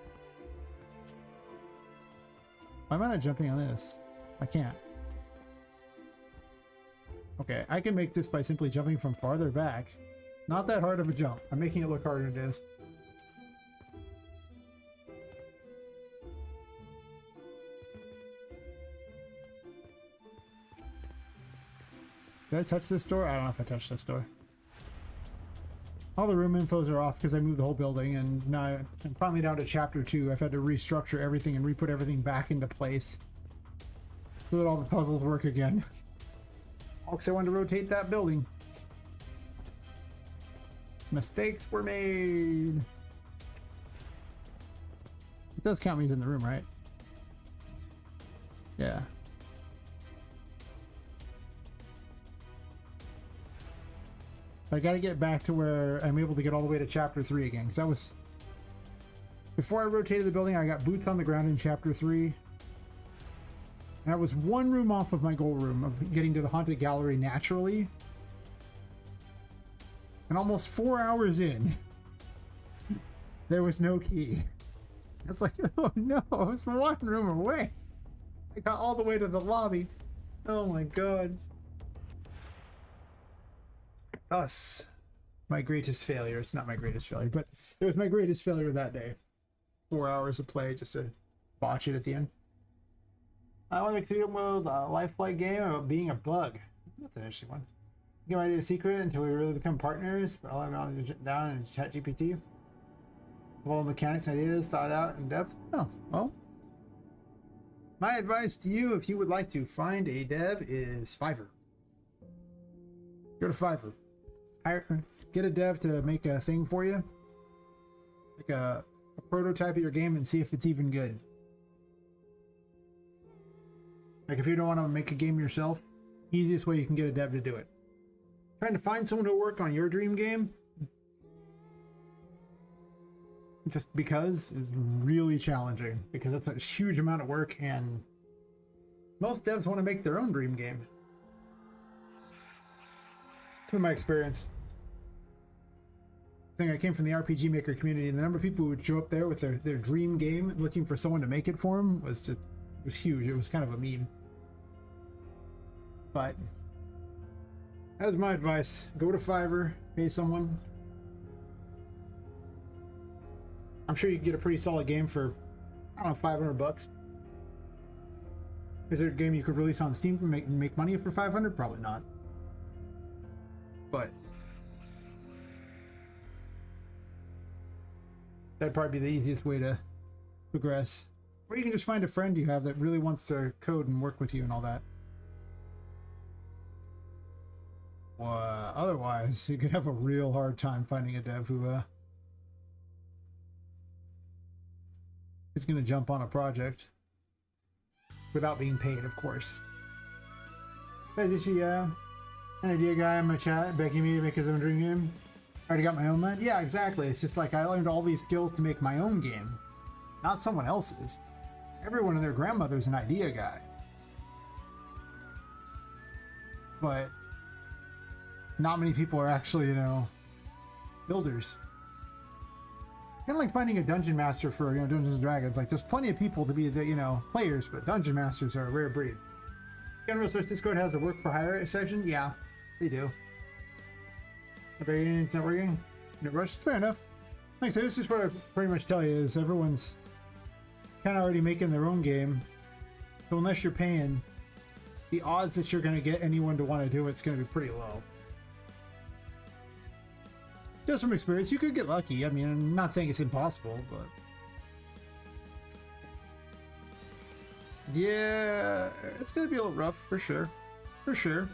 Why am I not jumping on this? I can't. Okay, I can make this by simply jumping from farther back. Not that hard of a jump. I'm making it look harder than it is. Did I touch this door? I don't know if I touched this door. All the room infos are off because I moved the whole building, and now I'm finally down to chapter 2. I've had to restructure everything and re-put everything back into place so that all the puzzles work again. Because I wanted to rotate that building. Mistakes were made. It does count me in the room, right? Yeah. I gotta get back to where I'm able to get all the way to chapter 3 again, because that was... Before I rotated the building, I got boots on the ground in chapter 3. And I was one room off of my goal room of getting to the haunted gallery naturally. And almost 4 hours in, there was no key. It's like, oh no, I was one room away. I got all the way to the lobby. Oh my god. Thus, my greatest failure. It's not my greatest failure, but it was my greatest failure that day. 4 hours of play just to botch it at the end. I want to create a lifelike game about being a bug. That's an interesting one. You might be a secret until we really become partners, but all I'm down in ChatGPT. All the mechanics and ideas thought out in depth. Oh, well. My advice to you, if you would like to find a dev, is Fiverr. Go to Fiverr. Get a dev to make a thing for you. Like a prototype of your game and see if it's even good. Like if you don't want to make a game yourself, easiest way you can get a dev to do it. Trying to find someone to work on your dream game, just because, is really challenging, because that's a huge amount of work, and most devs want to make their own dream game. To my experience. I came from the RPG Maker community, and the number of people who would show up there with their dream game looking for someone to make it for them was just, it was huge. It was kind of a meme. But that's my advice. Go to Fiverr, pay someone. I'm sure you can get a pretty solid game for, I don't know, 500 bucks. Is there a game you could release on Steam and make money for 500? Probably not. But that'd probably be the easiest way to progress. Or you can just find a friend you have that really wants to code and work with you and all that. Otherwise, you could have a real hard time finding a dev who is going to jump on a project without being paid, of course. There's issue, an idea guy in my chat begging me to make his own dream game. Already got my own mind. Yeah, exactly. It's just like I learned all these skills to make my own game, not someone else's. Everyone and their grandmother's an idea guy. But not many people are actually, you know, builders. Kind of like finding a dungeon master for, you know, Dungeons and Dragons. Like, there's plenty of people to be the, you know, players, but dungeon masters are a rare breed. General Source Discord has a work for hire section. Yeah, they do. It's not working. No rush. It's fair enough. Like I said, this is what I pretty much tell you is everyone's kind of already making their own game. So unless you're paying, the odds that you're going to get anyone to want to do it's going to be pretty low. Just from experience, you could get lucky. I mean, I'm not saying it's impossible, but yeah, it's going to be a little rough for sure. For sure.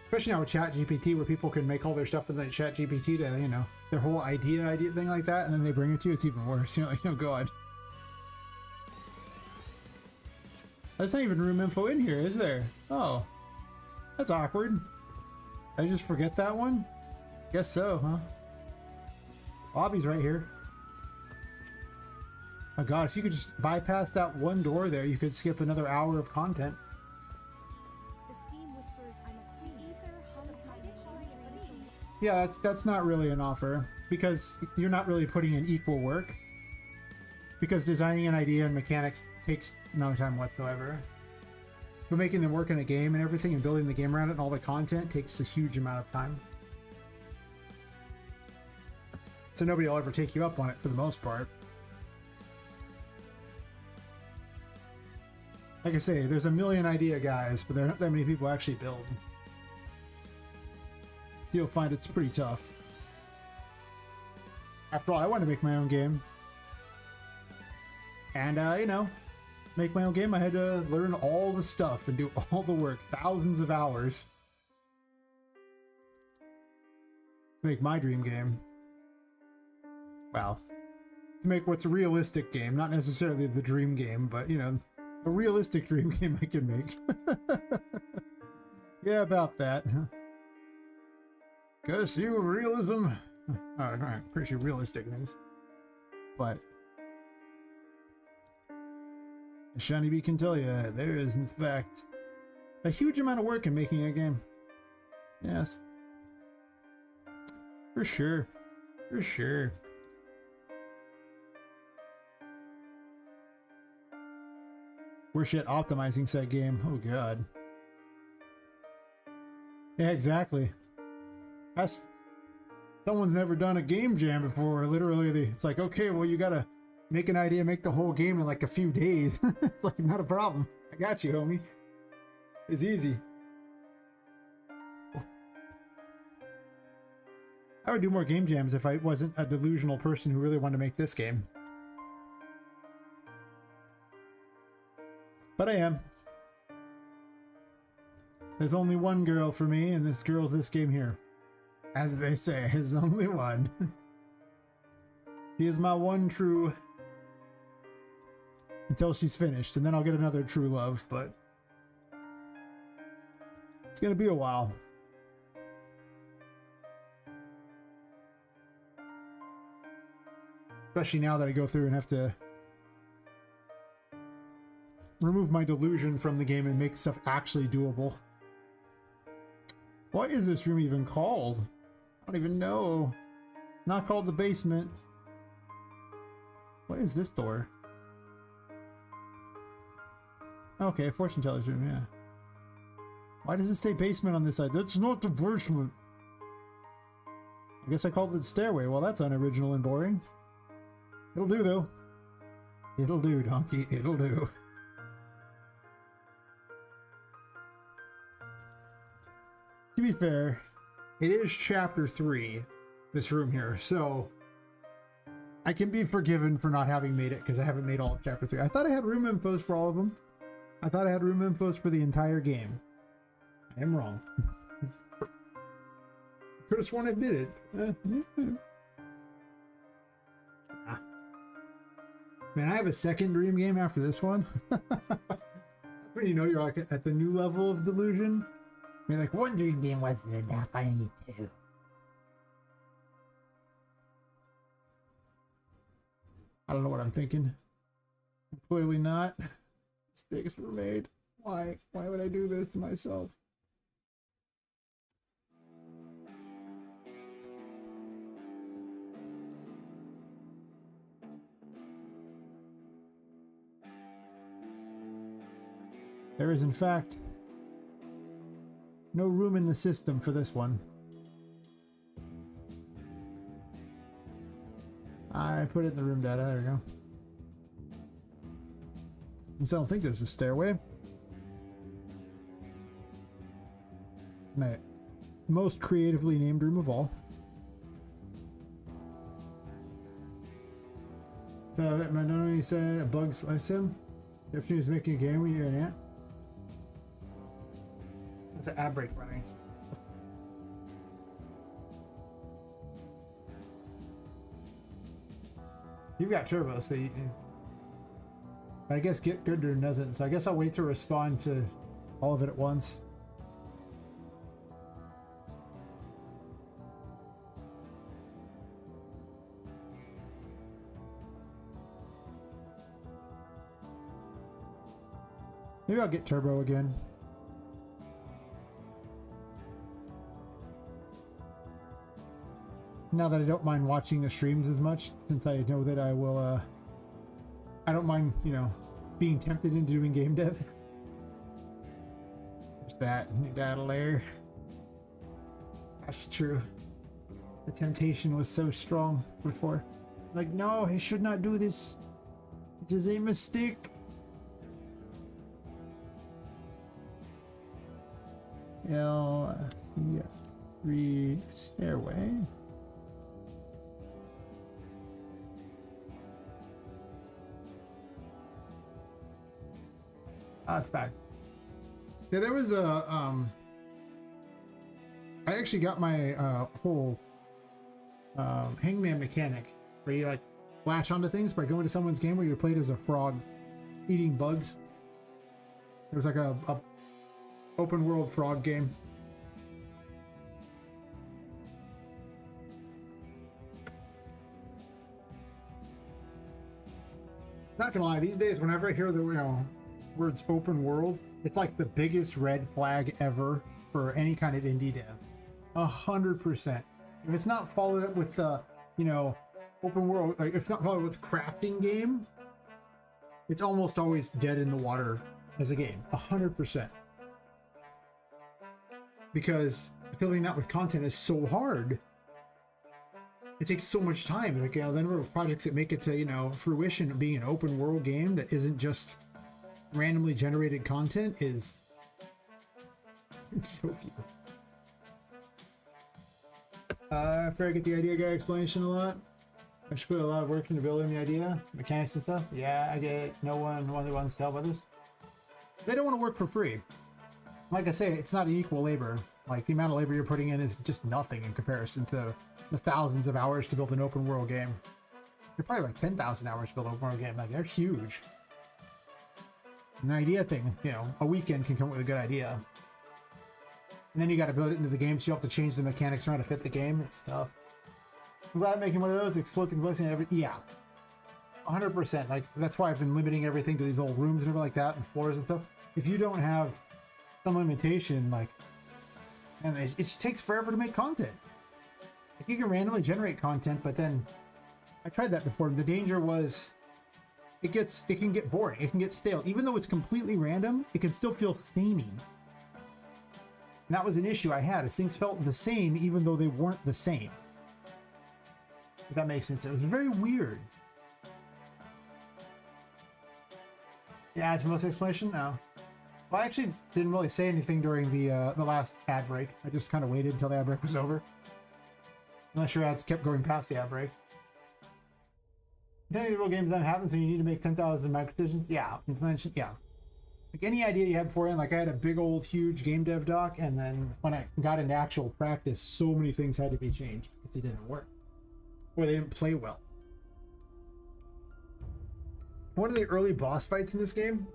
Especially now with ChatGPT, where people can make all their stuff in the ChatGPT to, you know, their whole idea thing like that, and then they bring it to you, it's even worse. You're like, oh god. There's not even room info in here, is there? Oh. That's awkward. Did I just forget that one? Guess so, huh? Lobby's right here. Oh god, if you could just bypass that one door there, you could skip another hour of content. Yeah, that's not really an offer, because you're not really putting in equal work. Because designing an idea and mechanics takes no time whatsoever. But making them work in a game and everything and building the game around it and all the content takes a huge amount of time. So nobody will ever take you up on it for the most part. Like I say, there's a million idea guys, but there aren't that many people actually build. So you'll find it's pretty tough. After all, I want to make my own game. And, you know, make my own game, I had to learn all the stuff and do all the work, thousands of hours to make my dream game. Wow. To make what's a realistic game, not necessarily the dream game, but you know, a realistic dream game I can make. Yeah, about that. Guess you realism. Oh, alright, pretty sure realistic means. But as Shiny Bee can tell you, there is in fact a huge amount of work in making a game. Yes. For sure. For sure. We're shit optimizing said game. Oh god. Yeah, exactly. That's someone's never done a game jam before. Literally, it's like, okay, well, you gotta make an idea, make the whole game in like a few days. It's like, not a problem. I got you, homie. It's easy. I would do more game jams if I wasn't a delusional person who really wanted to make this game. But I am. There's only one girl for me, and this girl's this game here. As they say, there's only one. She is my one true... until she's finished, and then I'll get another true love, but... it's gonna be a while. Especially now that I go through and have to... remove my delusion from the game and make stuff actually doable. What is this room even called? I don't even know. Not called the basement. What is this door? Okay, fortune teller's room, yeah. Why does it say basement on this side? That's not the basement. I guess I called it the stairway. Well, that's unoriginal and boring. It'll do, though. It'll do, donkey. It'll do. To be fair, it is chapter 3, this room here, so I can be forgiven for not having made it because I haven't made all of chapter 3. I thought I had room infos for all of them. I thought I had room infos for the entire game. I am wrong. Could have sworn I did it. Man, I have a second dream game after this one. When you know you're like at the new level of delusion. I mean, like, one dream game wasn't enough. I need two. I don't know what I'm thinking. Clearly not. Mistakes were made. Why? Why would I do this to myself? There is, in fact, no room in the system for this one. I put it in the room data. There we go. So I don't think there's a stairway. My most creatively named room of all. Manoni said a bug slice him. The opportunity is making a game with you and Aunt. That's an ad break running. You've got turbo, so you, I guess Get Gooder doesn't, so I guess I'll wait to respond to all of it at once. Maybe I'll get turbo again. Now that I don't mind watching the streams as much, since I know that I will, I don't mind, you know, being tempted into doing game dev. There's that new data layer. That's true. The temptation was so strong before. Like, no, I should not do this. It is a mistake. LC3 stairway. Ah, it's back. Yeah, there was a I actually got my whole hangman mechanic where you like latch onto things by going to someone's game where you played as a frog eating bugs. It was like a open world frog game. Not gonna lie, these days whenever I hear the words open world, it's like the biggest red flag ever for any kind of indie dev. 100%. If it's not followed up with the open world, like if it's not followed with crafting game, it's almost always dead in the water as a game. 100%. Because filling that with content is so hard. It takes so much time. Like, the number of projects that make it to, fruition of being an open world game that isn't just randomly generated content it's so few. After I get the idea guy explanation a lot. I should put a lot of work into building the idea, mechanics and stuff. Yeah, I get it. No one really wants to help others. They don't want to work for free. Like I say, it's not an equal labor. Like, the amount of labor you're putting in is just nothing in comparison to the thousands of hours to build an open world game. You're probably like 10,000 hours to build an open world game. Like, they're huge. An idea thing, a weekend can come up with a good idea. And then you got to build it into the game, so you have to change the mechanics around to fit the game. It's tough. I'm glad I'm making one of those explosive complexity. Yeah, 100%. Like, that's why I've been limiting everything to these old rooms and everything like that, and floors and stuff. If you don't have some limitation, like, and it just takes forever to make content. Like, you can randomly generate content, but then I tried that before. The danger was it can get boring. It can get stale. Even though it's completely random, it can still feel samey. And that was an issue I had, is things felt the same even though they weren't the same. If that makes sense. It was very weird. Yeah, it's most explanation? No. Well, I actually didn't really say anything during the last ad break. I just kind of waited until the ad break was over. Unless your ads kept going past the ad break. Real games don't happen, so you need to make 10,000 micro-decisions? Yeah. Implementation? Yeah. Like, any idea you had beforehand, like I had a big old huge game dev doc, and then when I got into actual practice, so many things had to be changed because they didn't work. Or they didn't play well. One of the early boss fights in this game,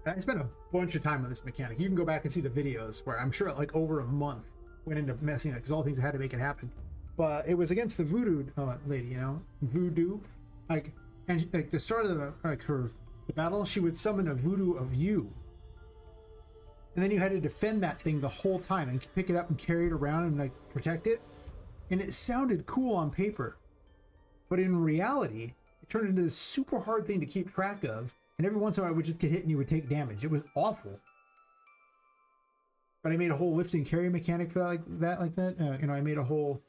and I spent a bunch of time on this mechanic. You can go back and see the videos where I'm sure like over a month went into messing it because all things had to make it happen. But it was against the voodoo lady, voodoo. Like, and like the start of the battle, she would summon a voodoo of you. And then you had to defend that thing the whole time and pick it up and carry it around and like protect it. And it sounded cool on paper. But in reality, it turned into this super hard thing to keep track of. And every once in a while, I would just get hit and you would take damage. It was awful. But I made a whole lift and carry mechanic for that, like that. I made a whole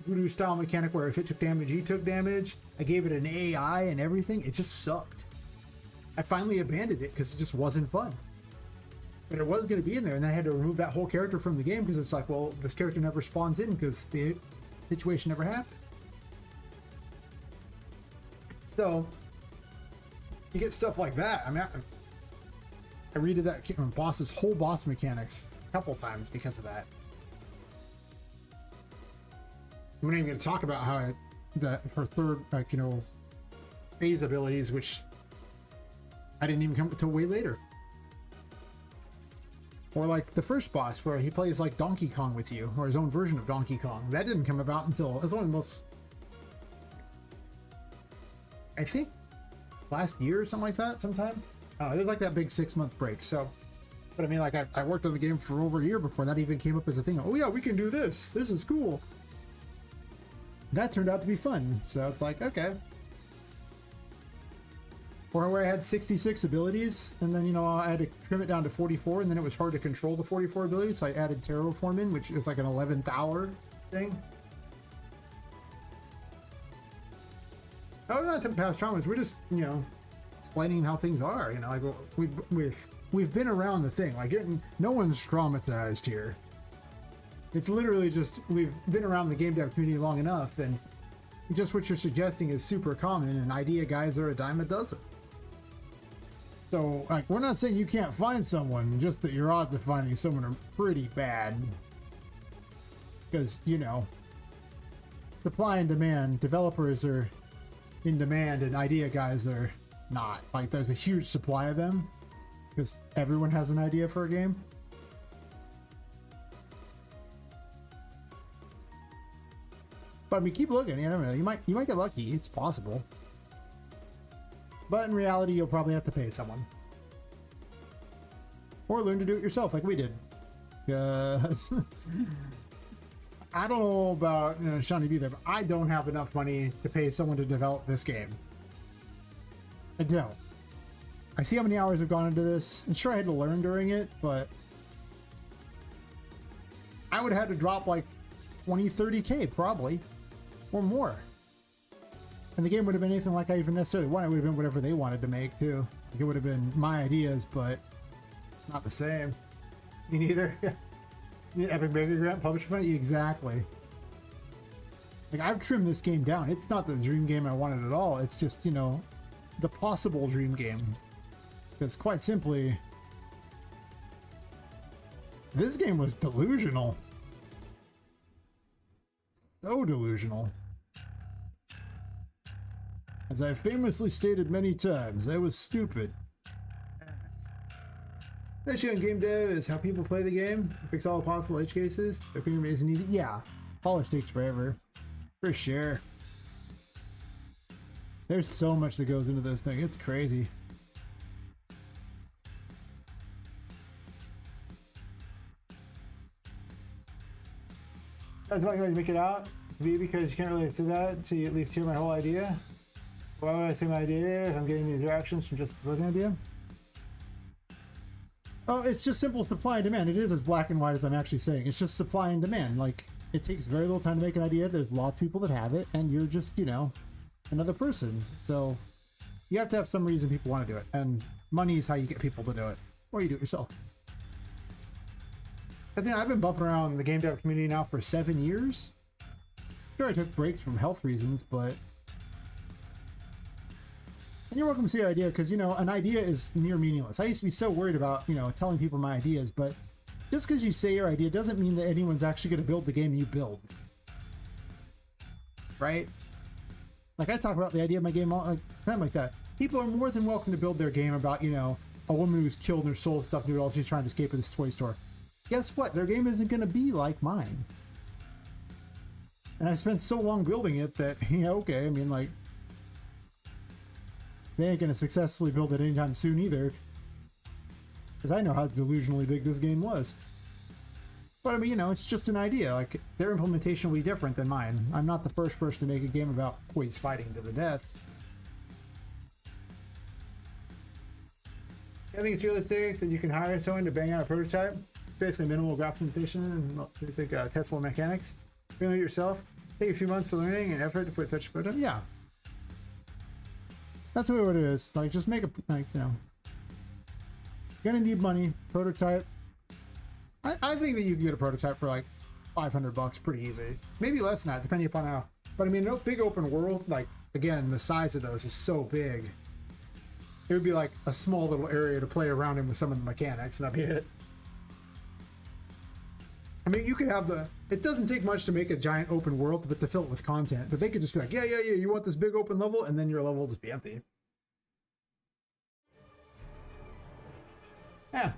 voodoo style mechanic where if it took damage, you took damage. I gave it an AI and everything. It just sucked. I finally abandoned it because it just wasn't fun. But it was going to be in there, and then I had to remove that whole character from the game because it's like, well, this character never spawns in because the situation never happened. So you get stuff like that. I mean, I redid that whole boss mechanics a couple times because of that. I'm not even going to talk about how her third, phase abilities, which I didn't even come until way later. Or like the first boss where he plays like Donkey Kong with you, or his own version of Donkey Kong. That didn't come about until, it's one of the most, I think, last year or something like that, sometime. There's like that big 6-month break. So, but I mean, like I worked on the game for over a year before that even came up as a thing. Oh yeah, we can do this. This is cool. That turned out to be fun. So it's like, okay. Or where I had 66 abilities, and then, I had to trim it down to 44, and then it was hard to control the 44 abilities, so I added Terraform in, which is like an 11th hour thing. Oh, not to past traumas, we're just, explaining how things are, like we've been around the thing, like no one's traumatized here. It's literally just, we've been around the game dev community long enough, and just what you're suggesting is super common, and idea guys are a dime a dozen. So, like, we're not saying you can't find someone, just that your odds of finding someone are pretty bad. Because, you know, supply and demand, developers are in demand and idea guys are not. Like, there's a huge supply of them because everyone has an idea for a game. But I mean, keep looking. You never know. You might get lucky. It's possible. But in reality, you'll probably have to pay someone. Or learn to do it yourself like we did. I don't know about, you know, Shawnee B there, but I don't have enough money to pay someone to develop this game. I don't. I see how many hours have gone into this. I'm sure I had to learn during it, but I would have had to drop like 20, 30K probably, or more. And the game would have been anything like I even necessarily wanted. It would have been whatever they wanted to make too. Like, it would have been my ideas, but not the same. Me neither. Epic Baby Grant publisher money? Exactly. Like, I've trimmed this game down. It's not the dream game I wanted at all. It's just, you know, the possible dream game. Because quite simply, this game was delusional. So delusional. As I've famously stated many times, I was stupid. The issue in game dev is how people play the game. Fix all possible edge cases. The game isn't easy. Yeah, polish takes forever. For sure. There's so much that goes into this thing. It's crazy. That's why you make it out. B, because you can't really say that, so you at least hear my whole idea. Why would I say my idea if I'm getting these reactions from just proposing an idea? Oh, it's just simple supply and demand. It is as black and white as I'm actually saying. It's just supply and demand. Like, it takes very little time to make an idea. There's lots of people that have it, and you're just, you know, another person. So you have to have some reason people want to do it, and money is how you get people to do it, or you do it yourself. I think I've been bumping around the game dev community now for 7 years. Sure, I took breaks from health reasons, but... And you're welcome to see your idea, because, you know, an idea is near meaningless. I used to be so worried about, you know, telling people my ideas, but just because you say your idea doesn't mean that anyone's actually going to build the game you build. Right? Like, I talk about the idea of my game all like, time like that. People are more than welcome to build their game about, you know, a woman who's killed and her soul stuffed noodle, she's trying to escape at this toy store. Guess what? Their game isn't going to be like mine. And I spent so long building it that, yeah, okay, I mean, like, they ain't going to successfully build it anytime soon either. Because I know how delusionally big this game was. But I mean, you know, it's just an idea. Like, their implementation will be different than mine. I'm not the first person to make a game about boys fighting to the death. I think it's realistic that you can hire someone to bang out a prototype. Basically minimal documentation and testable mechanics. Feel it yourself. Take a few months of learning and effort to put such a prototype. Yeah. That's what it is. Like, just make a, like, you know. Gonna need money. Prototype. I think that you can get a prototype for like $500 pretty easy. Maybe less than that, depending upon how. But I mean, no big open world, like, again, the size of those is so big. It would be like a small little area to play around in with some of the mechanics, and that'd be it. I mean, you could have the... It doesn't take much to make a giant open world, but to fill it with content. But they could just be like, yeah, you want this big open level? And then your level will just be empty. Yeah.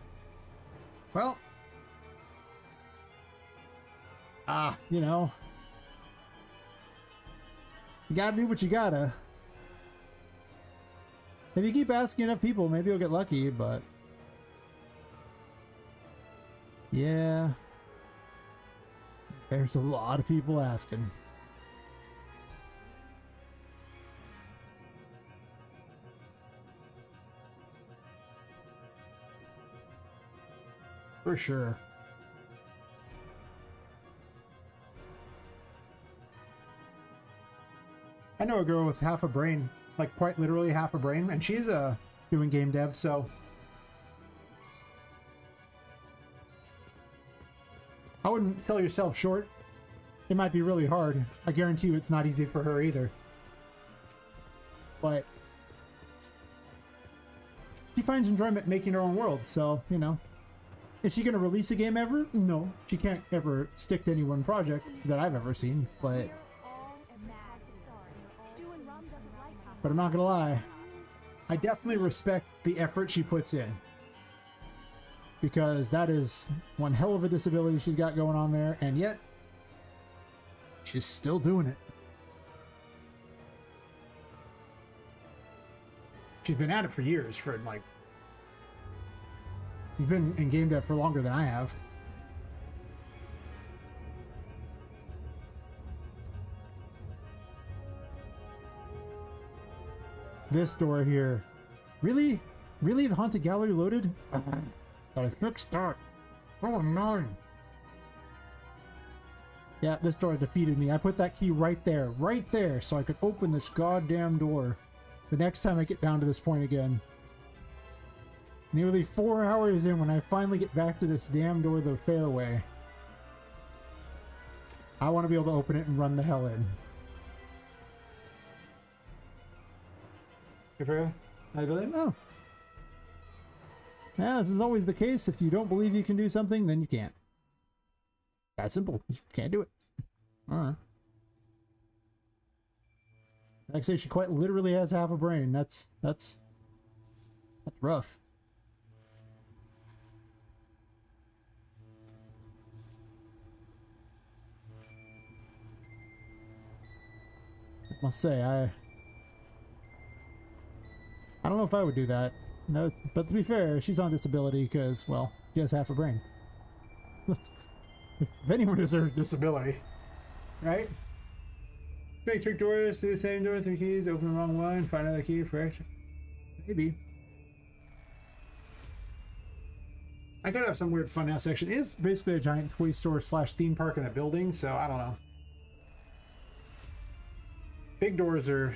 Well. You know. You gotta do what you gotta. If you keep asking enough people, maybe you'll get lucky, but... Yeah. There's a lot of people asking. For sure. I know a girl with half a brain, like quite literally half a brain, and she's doing game dev, so... I wouldn't sell yourself short. It might be really hard. I guarantee you it's not easy for her either. But she finds enjoyment making her own world. So, you know, is she going to release a game ever? No, she can't ever stick to any one project that I've ever seen, but I'm not going to lie. I definitely respect the effort she puts in, because that is one hell of a disability she's got going on there, and yet she's still doing it. She's been at it for years, for like, she's been in game dev for longer than I have. This door here. Really? Really? The Haunted Gallery loaded? Thought I fixed that. Oh, no. Yeah, this door defeated me. I put that key right there, so I could open this goddamn door the next time I get down to this point again. Nearly 4 hours in, when I finally get back to this damn door the fair way, I want to be able to open it and run the hell in. I believe. Oh. Yeah, this is always the case. If you don't believe you can do something, then you can't. That simple. You can't do it. Actually, she quite literally has half a brain. That's rough. I must say, I don't know if I would do that. No, but to be fair, she's on disability because, well, she has half a brain. If anyone deserves disability, right? Make trick doors to the same door, 3 keys, open the wrong one, find another key for action. Maybe. I gotta have some weird fun ass section. It is basically a giant toy store slash theme park in a building, so I don't know. Big doors are...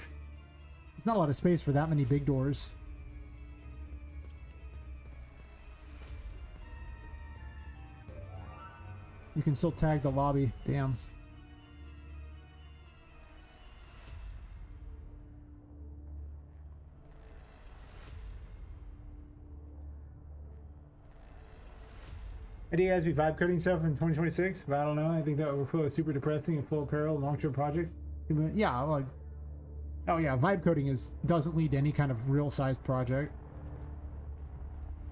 There's not a lot of space for that many big doors. You can still tag the lobby. Damn. How do you guys be vibe coding stuff in 2026? But I don't know. I think that would feel super depressing and full of peril, long-term project. Yeah, like, oh yeah, vibe coding doesn't lead to any kind of real-sized project.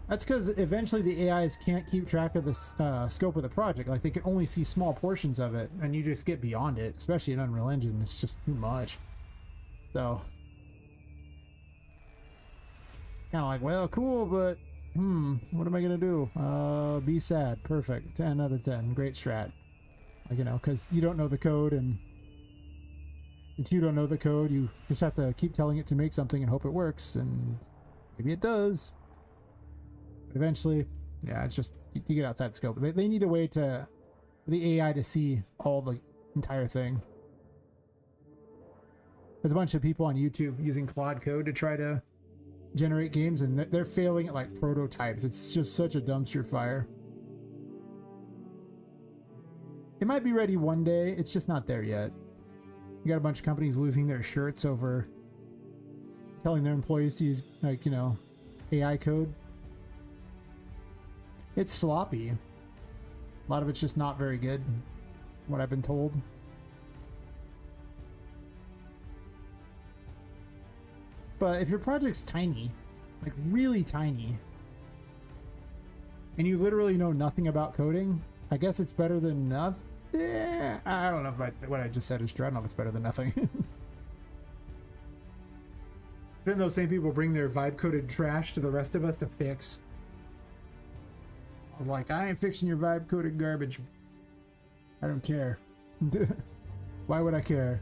That's because eventually the AIs can't keep track of the scope of the project. Like, they can only see small portions of it, and you just get beyond it, especially in Unreal Engine. It's just too much. So, kind of like, well, cool, but what am I gonna do? Be sad. Perfect. 10 out of 10. Great strat. Like, you know, because you don't know the code, and since you don't know the code, you just have to keep telling it to make something and hope it works, and maybe it does. But eventually, yeah, it's just, you get outside the scope. They need a way for the AI to see all the entire thing. There's a bunch of people on YouTube using Claude Code to try to generate games, and they're failing at like prototypes. It's just such a dumpster fire. It might be ready one day, it's just not there yet. You got a bunch of companies losing their shirts over telling their employees to use, like, you know, AI code. It's sloppy. A lot of it's just not very good, what I've been told. But if your project's tiny, like really tiny, and you literally know nothing about coding, I guess it's better than nothing. I don't know if what I just said is true. I don't know if it's better than nothing. Then those same people bring their vibe-coded trash to the rest of us to fix. I'm like, I ain't fixing your vibe-coded garbage. I don't care. Why would I care?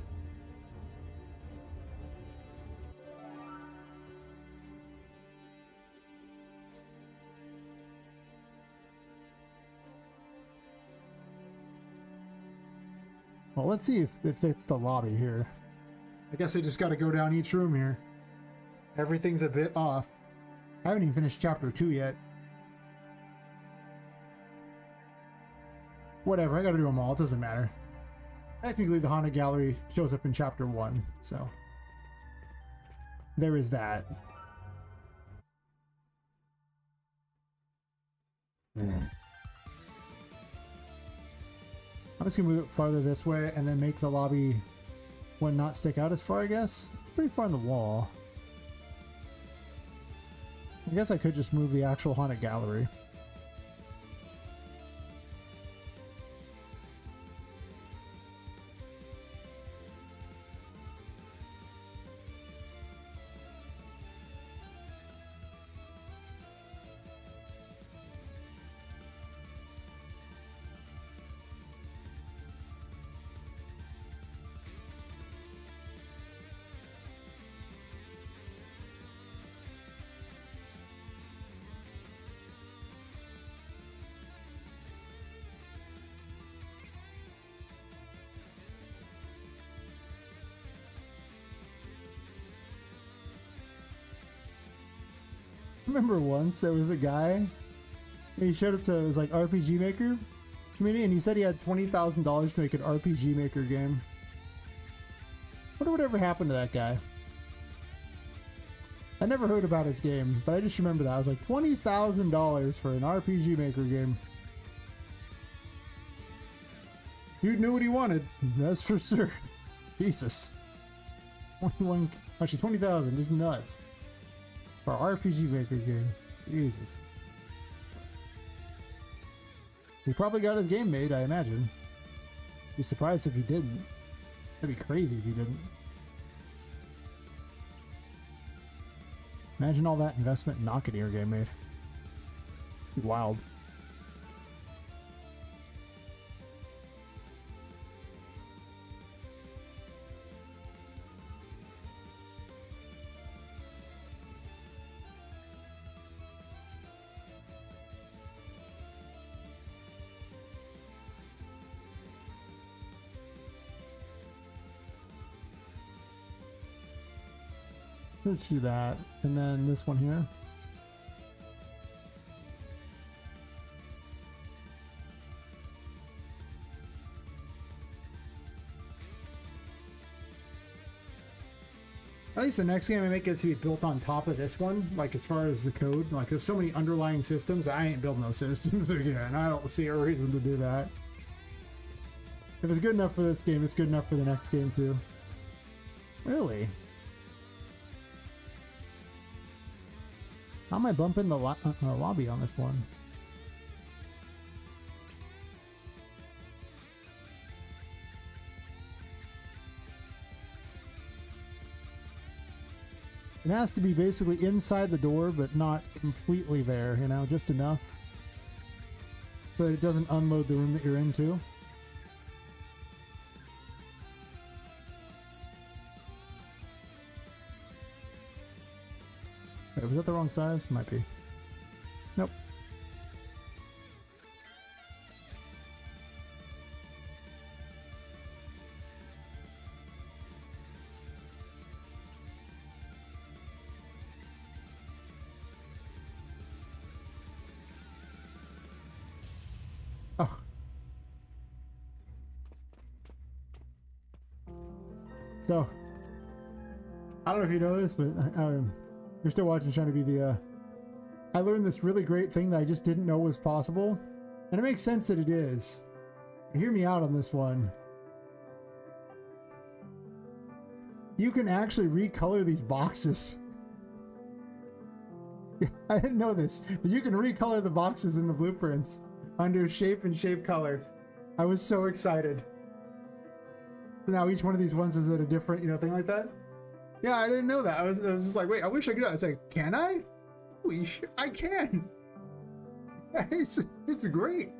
Well, let's see if it's the lobby here. I guess I just got to go down each room here. Everything's a bit off. I haven't even finished chapter 2 yet. Whatever, I got to do them all. It doesn't matter. Technically, the Haunted Gallery shows up in chapter 1, so there is that. I'm just gonna move it farther this way and then make the lobby one not stick out as far, I guess. It's pretty far on the wall. I guess I could just move the actual haunted gallery. Remember once there was a guy, he showed up to his like RPG Maker community and he said he had $20,000 to make an RPG Maker game. Wonder whatever happened to that guy. I never heard about his game, but I just remember that. I was like, $20,000 for an RPG Maker game. Dude knew what he wanted, that's for sure. Jesus. 21, actually 20,000 is nuts. For RPG Maker game. Jesus. He probably got his game made, I imagine. Be surprised if he didn't. That'd be crazy if he didn't. Imagine all that investment and not getting your game made. It'd be wild. Let's do that, and then this one here. At least the next game I make it to be built on top of this one, like as far as the code. Like there's so many underlying systems, I ain't building those systems again. I don't see a reason to do that. If it's good enough for this game, it's good enough for the next game too. Really? How am I bumping the lobby on this one? It has to be basically inside the door, but not completely there, you know, just enough so that it doesn't unload the room that you're in too. Wait, was that the wrong size? Might be. Nope. Oh. So, I don't know if you know this, but you're still watching, trying to be the, I learned this really great thing that I just didn't know was possible. And it makes sense that it is. Hear me out on this one. You can actually recolor these boxes. I didn't know this, but you can recolor the boxes in the blueprints under shape and shape color. I was so excited. So now each one of these ones is at a different, you know, thing like that. Yeah, I didn't know that. I was just like, wait, I wish I could do that. It's like, can I? Holy shit, I can. It's great.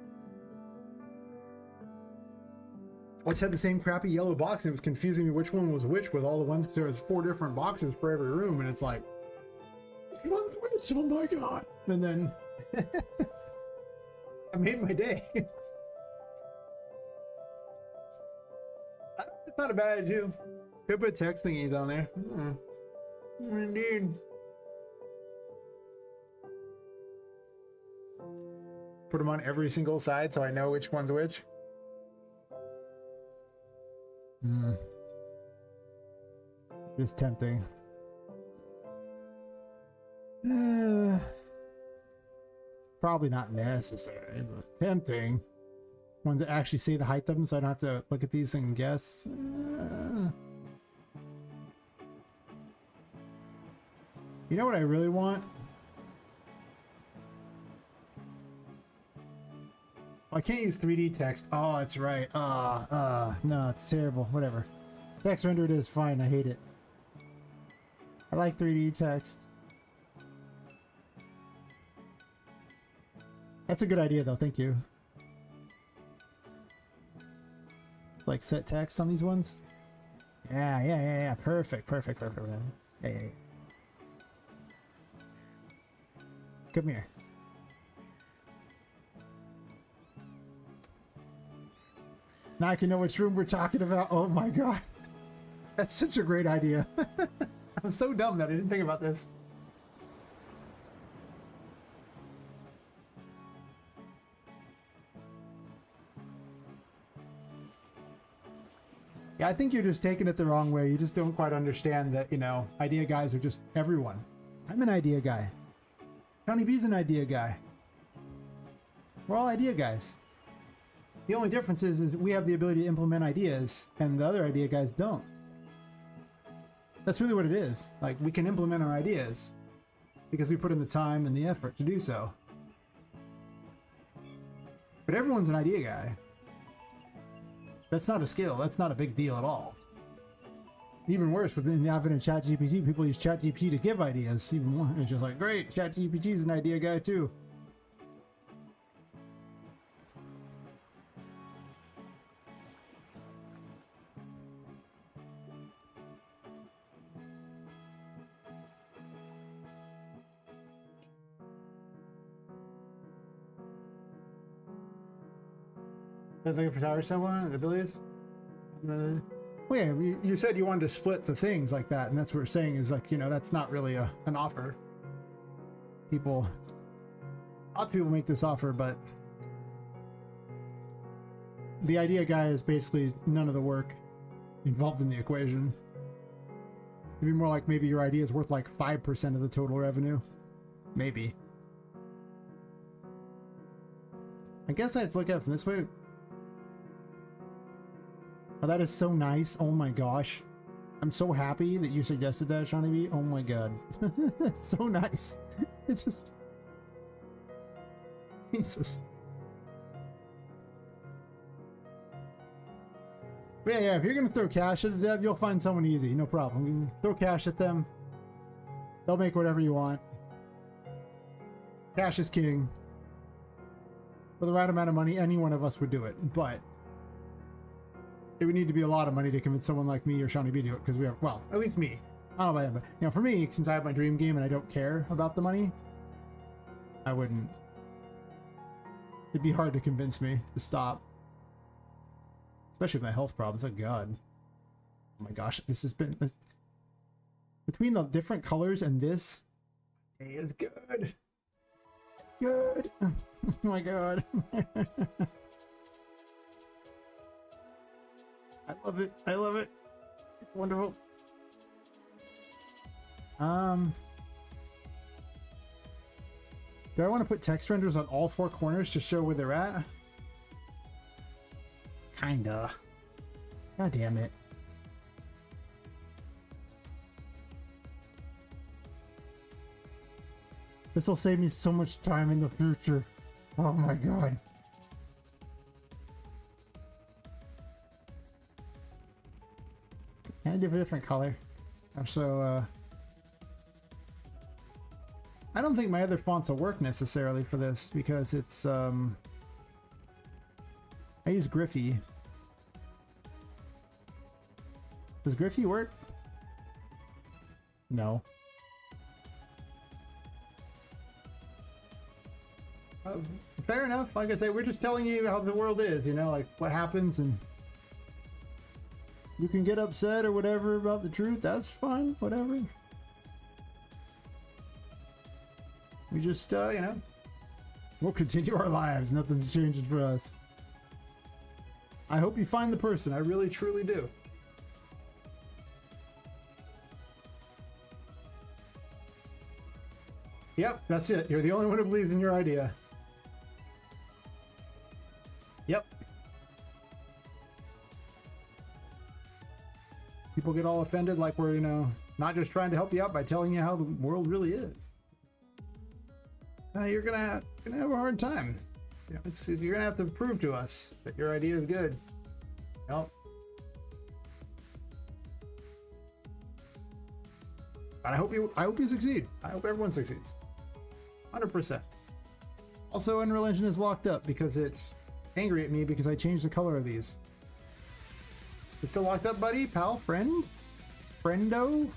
I just had the same crappy yellow box and it was confusing me which one was which with all the ones, because there was 4 different boxes for every room, and it's like, which one's which? Oh my god. And then I made my day. It's not a bad idea. Could put text thingies on there. Indeed. Put them on every single side so I know which one's which. Just tempting. Probably not necessary, but tempting. Ones that actually say the height of them, so I don't have to look at these and guess. You know what I really want? I can't use 3D text. Oh, that's right. No, it's terrible. Whatever. Text rendered is fine. I hate it. I like 3D text. That's a good idea, though. Thank you. Like set text on these ones? Yeah. Perfect, man. Hey. Come here. Now I can know which room we're talking about. Oh my god. That's such a great idea. I'm so dumb that I didn't think about this. Yeah, I think you're just taking it the wrong way. You just don't quite understand that, you know, idea guys are just everyone. I'm an idea guy. Johnny B's an idea guy. We're all idea guys. The only difference is we have the ability to implement ideas, and the other idea guys don't. That's really what it is. Like, we can implement our ideas because we put in the time and the effort to do so. But everyone's an idea guy. That's not a skill. That's not a big deal at all. Even worse, within the advent of ChatGPT, people use ChatGPT to give ideas. Even more. It's just like, great, ChatGPT is an idea guy too. Looking for tower someone abilities. Well, yeah, you said you wanted to split the things like that, and that's what we're saying is like, you know, that's not really an offer. Lots of people make this offer, but the idea guy is basically none of the work involved in the equation. It'd be more like maybe your idea is worth like 5% of the total revenue. Maybe. I guess I have to look at it from this way. Oh, that is so nice. Oh my gosh. I'm so happy that you suggested that, Shawnee B. Oh my god. It's so nice. It just... Jesus. But yeah, if you're gonna throw cash at a dev, you'll find someone easy. No problem. You can throw cash at them. They'll make whatever you want. Cash is king. For the right amount of money, any one of us would do it. But it would need to be a lot of money to convince someone like me or Shawnee B to do it, because we have, well, at least me. I don't know about him, but, you know, for me, since I have my dream game and I don't care about the money, I wouldn't. It'd be hard to convince me to stop. Especially with my health problems. Oh god. Oh my gosh, this has been... Between the different colors and this, it is good. Good. Oh my god. I love it. I love it. It's wonderful. Do I want to put text renders on all four corners to show where they're at? Kinda. God damn it. This will save me so much time in the future. Oh my god. Can I do a different color? So, I don't think my other fonts will work necessarily for this because it's, I use Griffy. Does Griffy work? No. Fair enough. Like I say, we're just telling you how the world is, you know, like what happens, and you can get upset or whatever about the truth. That's fine. Whatever. We just, you know, we'll continue our lives. Nothing's changing for us. I hope you find the person. I really, truly do. Yep, that's it. You're the only one who believes in your idea. Yep. People get all offended like we're, you know, not just trying to help you out by telling you how the world really is. You're gonna have a hard time. You know, you're gonna have to prove to us that your idea is good. Nope. But I hope you succeed. I hope everyone succeeds. 100%. Also, Unreal Engine is locked up because it's angry at me because I changed the color of these. It's still locked up, buddy? Pal? Friend? Friendo?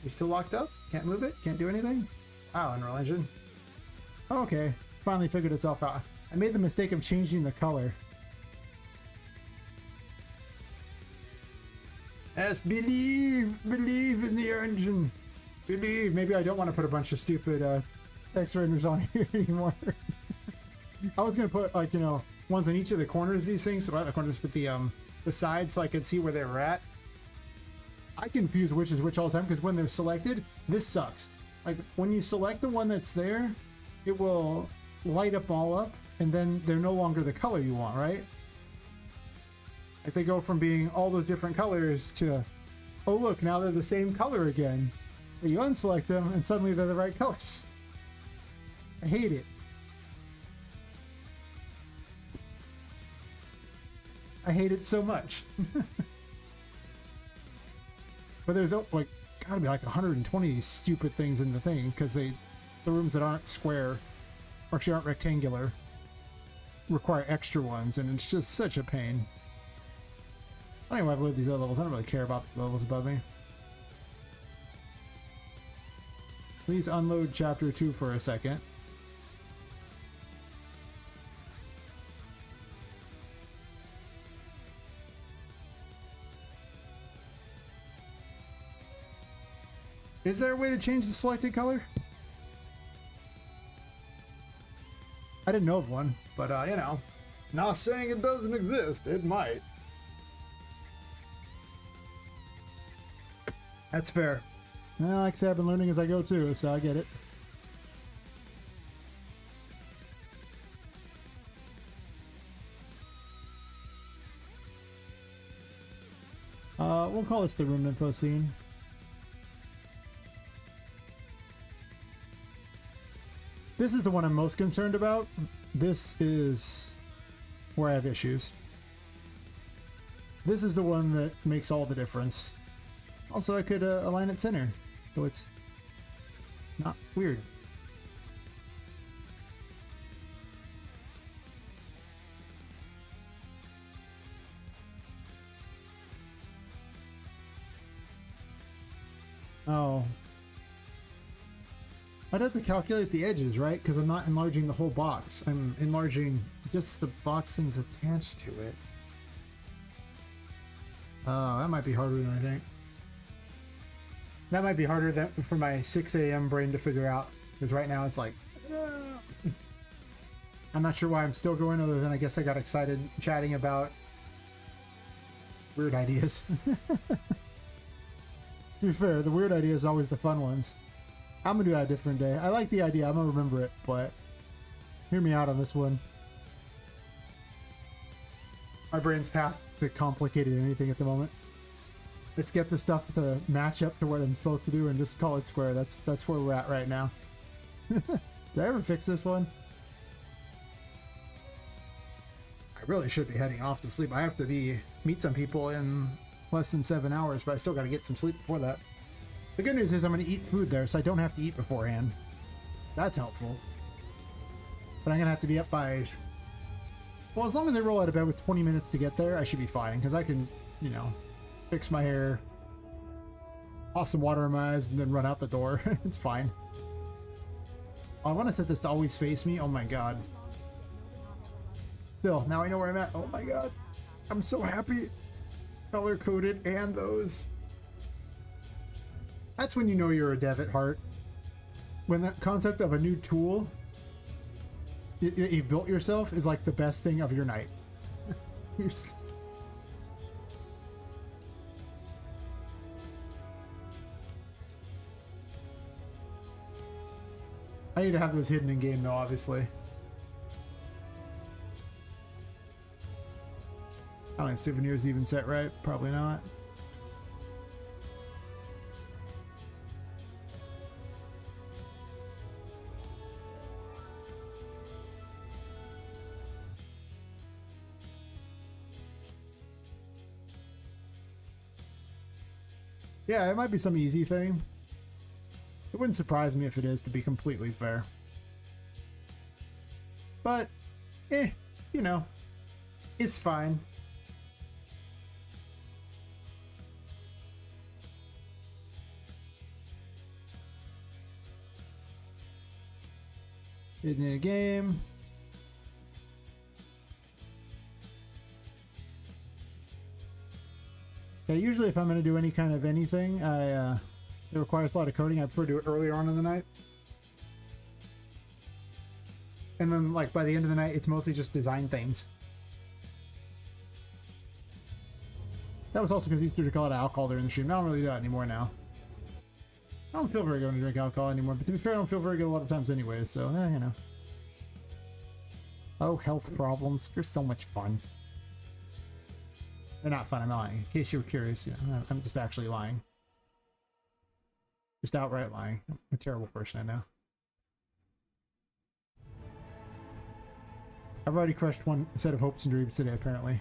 You still locked up? Can't move it? Can't do anything? Wow, Unreal Engine. Oh, okay. Finally figured itself out. I made the mistake of changing the color. Yes, believe in the engine. Believe. Maybe I don't want to put a bunch of stupid text renders on here anymore. I was gonna put, like, you know, ones on each of the corners of these things, so not the corners, but the sides, so I could see where they were at. I confuse which is which all the time because when they're selected, this sucks. Like when you select the one that's there, it will light up all up, and then they're no longer the color you want, right? Like they go from being all those different colors to, oh look, now they're the same color again. But you unselect them, and suddenly they're the right colors. I hate it. I hate it so much. But there's like gotta be like 120 of these stupid things in the thing because the rooms that aren't square, or actually aren't rectangular, require extra ones, and it's just such a pain. Anyway, I've lived these other levels. I don't really care about the levels above me. Please unload chapter 2 for a second. Is there a way to change the selected color? I didn't know of one, but you know, not saying it doesn't exist. It might. That's fair. Well, like I said, I've been learning as I go too, so I get it. We'll call this the room info scene. This is the one I'm most concerned about. This is where I have issues. This is the one that makes all the difference. Also, I could align it center, so it's not weird. Oh. I'd have to calculate the edges, right? Because I'm not enlarging the whole box. I'm enlarging just the box things attached to it. Oh, that might be harder than I think. That might be harder than for my 6 a.m. brain to figure out. Because right now it's like... I'm not sure why I'm still going, other than I guess I got excited chatting about weird ideas. To be fair, the weird idea is always the fun ones. I'm gonna do that a different day. I like the idea, I'm gonna remember it, but hear me out on this one. My brain's past the complicated anything at the moment. Let's get the stuff to match up to what I'm supposed to do and just call it square. That's where we're at right now. Did I ever fix this one? I really should be heading off to sleep. I have to meet some people in less than 7 hours, but I still gotta get some sleep before that. The good news is I'm gonna eat food there, so I don't have to eat beforehand. That's helpful. But I'm gonna have to be up by... Well, as long as I roll out of bed with 20 minutes to get there, I should be fine, because I can, you know, fix my hair, toss some water in my eyes, and then run out the door. It's fine. I want to set this to always face me. Oh my god. Still, now I know where I'm at. Oh my god. I'm so happy. Color-coded and those. That's when you know you're a dev at heart. When that concept of a new tool you've built yourself is like the best thing of your night. I need to have those hidden in game though, obviously. I don't think souvenirs even set right. Probably not. Yeah, it might be some easy thing. It wouldn't surprise me if it is, to be completely fair. But, you know, it's fine. In a game. Yeah, usually if I'm going to do any kind of anything, it requires a lot of coding. I prefer to do it earlier on in the night. And then, like, by the end of the night, it's mostly just design things. That was also because he used to drink a lot of alcohol during the stream. I don't really do that anymore now. I don't feel very good when I drink alcohol anymore, but to be fair, I don't feel very good a lot of times anyway, so, you know. Oh, health problems. They're so much fun. They're not fun, I'm lying. In case you were curious, you know, I'm just actually lying. Just outright lying. I'm a terrible person, I know. I've already crushed one set of hopes and dreams today, apparently.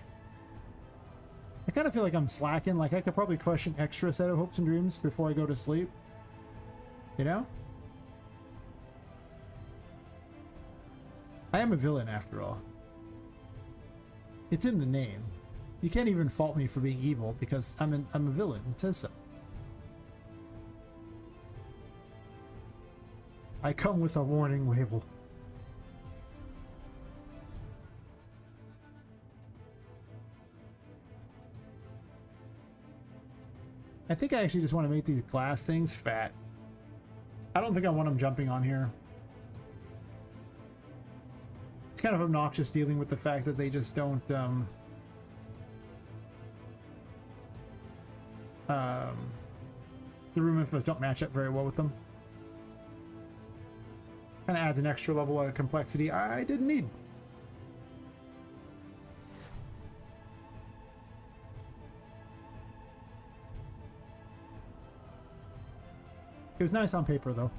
I kind of feel like I'm slacking. Like, I could probably crush an extra set of hopes and dreams before I go to sleep. You know? I am a villain, after all. It's in the name. You can't even fault me for being evil, because I'm a villain. It says so. I come with a warning label. I think I actually just want to make these glass things fat. I don't think I want them jumping on here. It's kind of obnoxious dealing with the fact that they just don't, the room infos don't match up very well with them. Kind of adds an extra level of complexity I didn't need. It was nice on paper, though.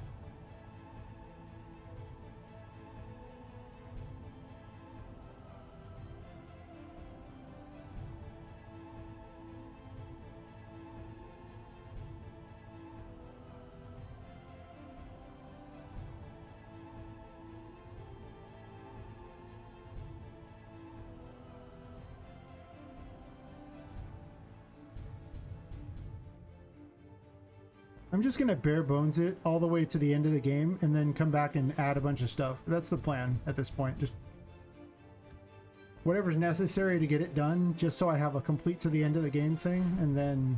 I'm just gonna bare bones it all the way to the end of the game and then come back and add a bunch of stuff. That's the plan at this point. Just whatever's necessary to get it done, just so I have a complete to the end of the game thing, and then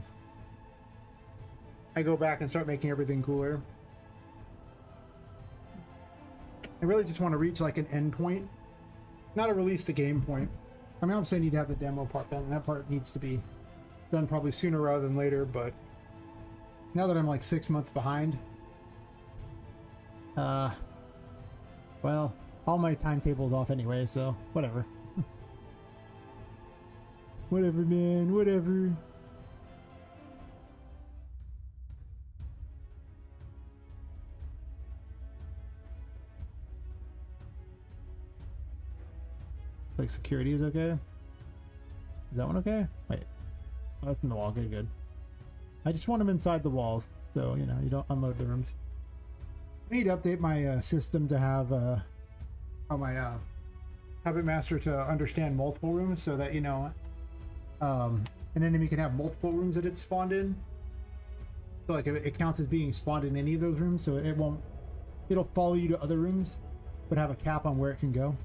I go back and start making everything cooler. I really just want to reach like an end point, not a release the game point. I mean, obviously I need to have the demo part done, and that part needs to be done probably sooner rather than later, but now that I'm like 6 months behind, well, all my timetable's off anyway, so whatever. Whatever, man, whatever. Like security is okay? Is that one okay? Wait. Oh, that's in the wall. Okay, good. I just want them inside the walls, so, you know, you don't unload the rooms. I need to update my system to have my Puppet Master to understand multiple rooms, so that, you know, an enemy can have multiple rooms that it's spawned in. So, like, it counts as being spawned in any of those rooms, so it'll follow you to other rooms, but have a cap on where it can go.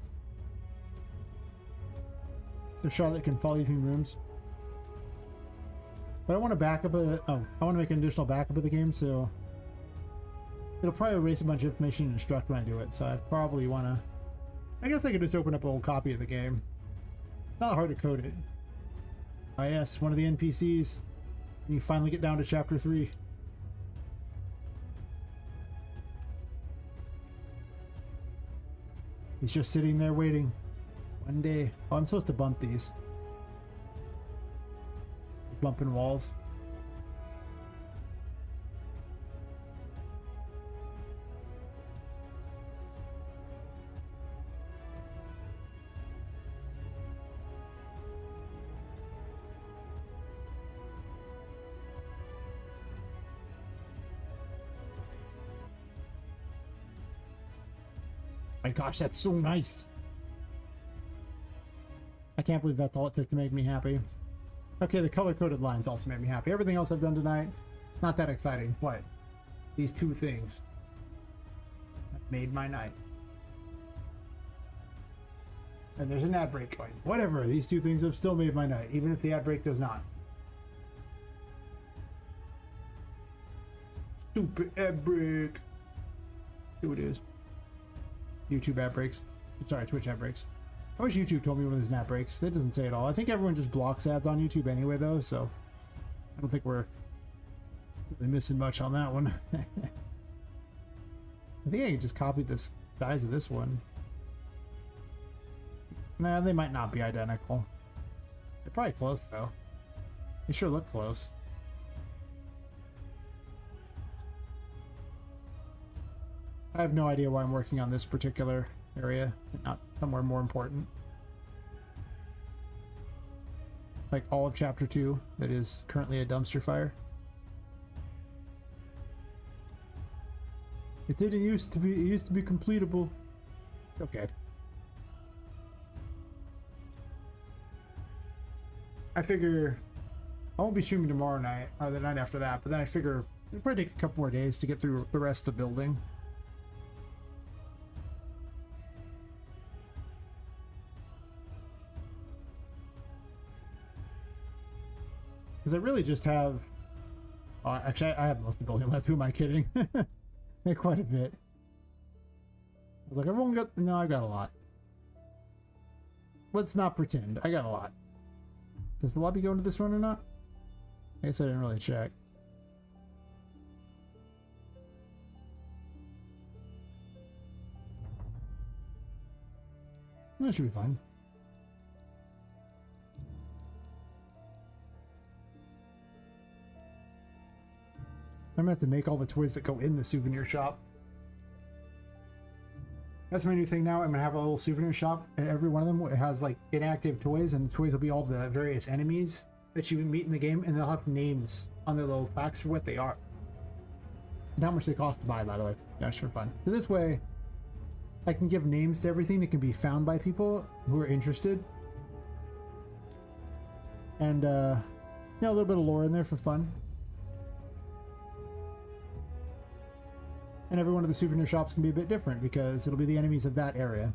So Charlotte can follow you between rooms. But I want to back up I want to make an additional backup of the game, so it'll probably erase a bunch of information and instruct when I do it. So I probably want to. I guess I could just open up an old copy of the game. Not hard to code it. Ah, yes, one of the NPCs. And you finally get down to chapter 3. He's just sitting there waiting. One day. Oh, I'm supposed to bump these. bumping walls. My gosh, that's so nice. I can't believe that's all it took to make me happy. Okay, the color-coded lines also made me happy. Everything else I've done tonight, not that exciting. What? These two things have made my night. And there's an ad break going. Whatever, these two things have still made my night, even if the ad break does not. Stupid ad break. See what it is. YouTube ad breaks. Sorry, Twitch ad breaks. I wish YouTube told me when there's an ad breaks. That doesn't say it all. I think everyone just blocks ads on YouTube anyway, though, so I don't think we're really missing much on that one. I think I can just copy the size of this one. Nah, they might not be identical. They're probably close, though. They sure look close. I have no idea why I'm working on this particular area and not somewhere more important. Like all of chapter 2 that is currently a dumpster fire. It didn't used to be, it used to be completable. Okay. I figure I won't be streaming tomorrow night or the night after that, but then I figure it'll probably take a couple more days to get through the rest of the building. Because I really just have... actually, I have most of the building left. Who am I kidding? Yeah, quite a bit. I was like, everyone got... No, I got a lot. Let's not pretend. I got a lot. Does the lobby go into this one or not? I guess I didn't really check. That should be fine. I'm gonna have to make all the toys that go in the souvenir shop. That's my new thing now. I'm gonna have a little souvenir shop, and every one of them has like inactive toys, and the toys will be all the various enemies that you meet in the game, and they'll have names on their little plaques for what they are. And how much they cost to buy, by the way. Just for fun. So this way, I can give names to everything that can be found by people who are interested. And, a little bit of lore in there for fun. And every one of the souvenir shops can be a bit different because it'll be the enemies of that area.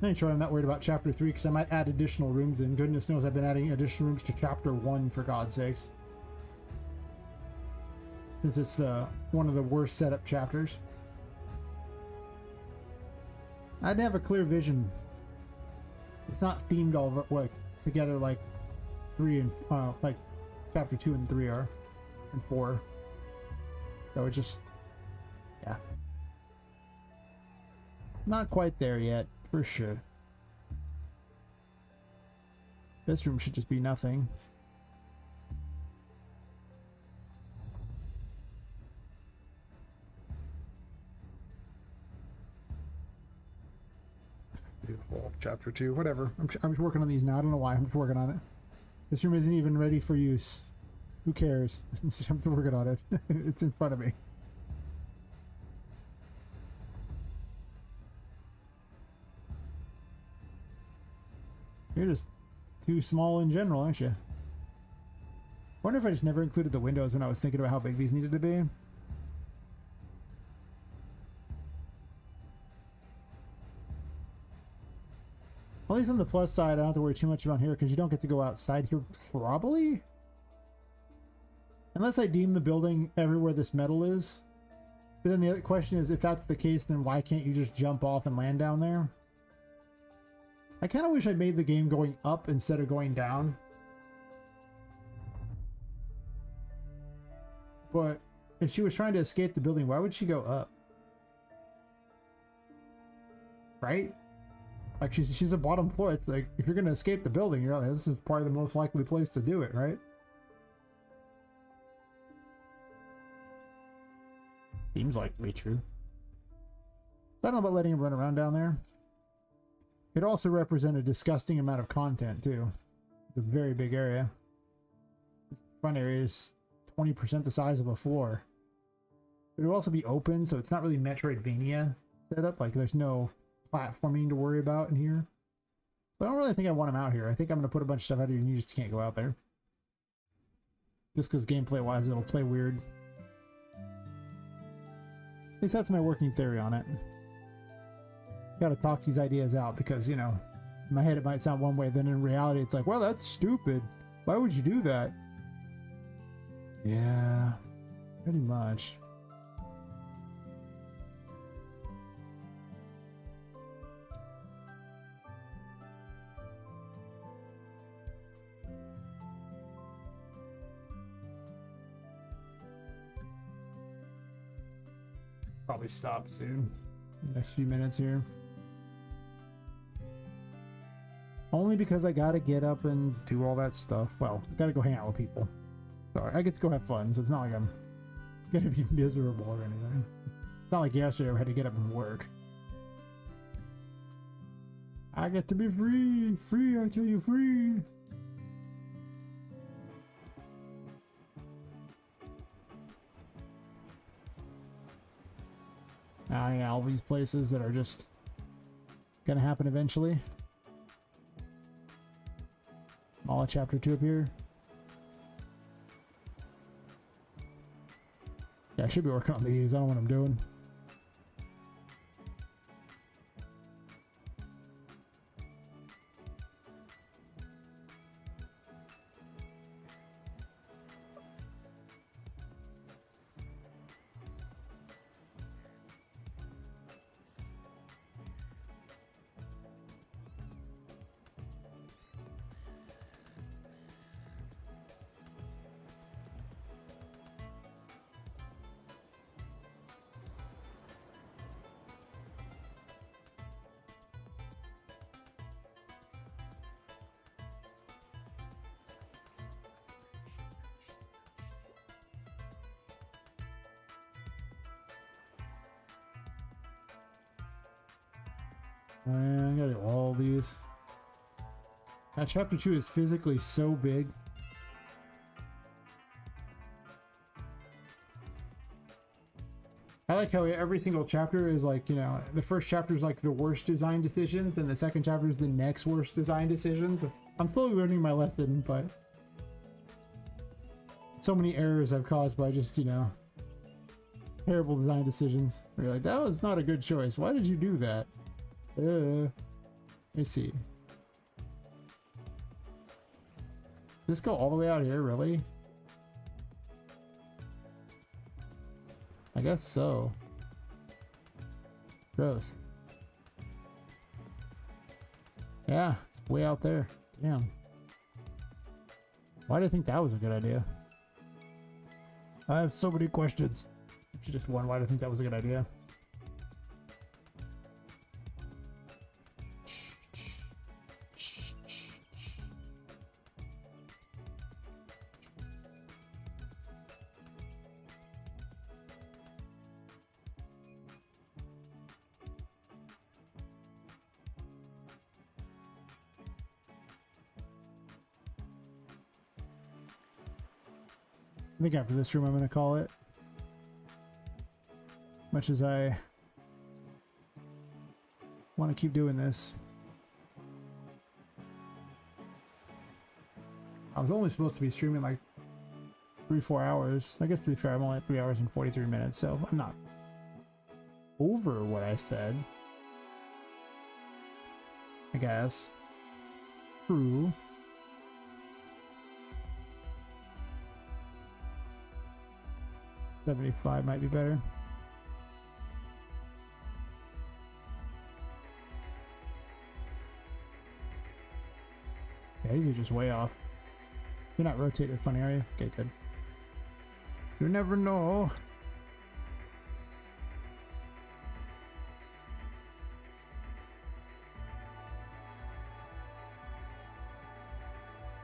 I'm sure I'm not worried about chapter 3 because I might add additional rooms in. Goodness knows I've been adding additional rooms to chapter 1 for God's sakes. Since it's one of the worst setup chapters. I didn't have a clear vision. It's not themed all like together like 3 and like chapter 2 and 3 are, and 4. So it just, yeah, not quite there yet for sure. This room should just be nothing. Chapter 2, whatever. I'm just working on these now. I don't know why. I'm just working on it. This room isn't even ready for use. Who cares? I'm just working on it. It's in front of me. You're just too small in general, aren't you? I wonder if I just never included the windows when I was thinking about how big these needed to be. At least on the plus side, I don't have to worry too much about here because you don't get to go outside here, probably? Unless I deem the building everywhere this metal is. But then the other question is, if that's the case, then why can't you just jump off and land down there? I kind of wish I made the game going up instead of going down. But if she was trying to escape the building, why would she go up? Right? Like she's a bottom floor. It's like if you're gonna escape the building, you're like, this is probably the most likely place to do it, right? Seems like to be true. I don't know about letting him run around down there. It also represents a disgusting amount of content too. It's a very big area. This front area is 20% the size of a floor. It would also be open, so it's not really Metroidvania setup. Like there's no platforming to worry about in here. So I don't really think I want him out here. I think I'm going to put a bunch of stuff out here and you just can't go out there. Just because gameplay wise it'll play weird. At least that's my working theory on it. Gotta talk these ideas out because, you know, in my head it might sound one way, then in reality it's like, well, that's stupid. Why would you do that? Yeah, pretty much. Probably stop soon. Next few minutes here. Only because I gotta get up and do all that stuff. Well, I gotta go hang out with people. So I get to go have fun, so it's not like I'm gonna be miserable or anything. It's not like yesterday I had to get up and work. I get to be free! Free, I tell you, free! Ah, yeah, all these places that are just gonna happen eventually. All at chapter 2 up here. Yeah, I should be working on these. I don't know what I'm doing. I gotta do all these. That chapter 2 is physically so big. I like how every single chapter is like, you know, the first chapter is like the worst design decisions, then the second chapter is the next worst design decisions. I'm slowly learning my lesson, but so many errors I've caused by just, you know, terrible design decisions. Where you're like, that was not a good choice. Why did you do that? Let me see. Does this go all the way out here, really? I guess so. Gross. Yeah, it's way out there. Damn. Why do you think that was a good idea? I have so many questions. Just one, why do you think that was a good idea? I think after this room I'm going to call it. Much as I want to keep doing this. I was only supposed to be streaming like 3-4 hours. I guess to be fair, I'm only at 3 hours and 43 minutes, so I'm not over what I said. I guess. True. $75 might be better. Yeah, these are just way off. You're not rotated funny, are you? Okay, good. You never know.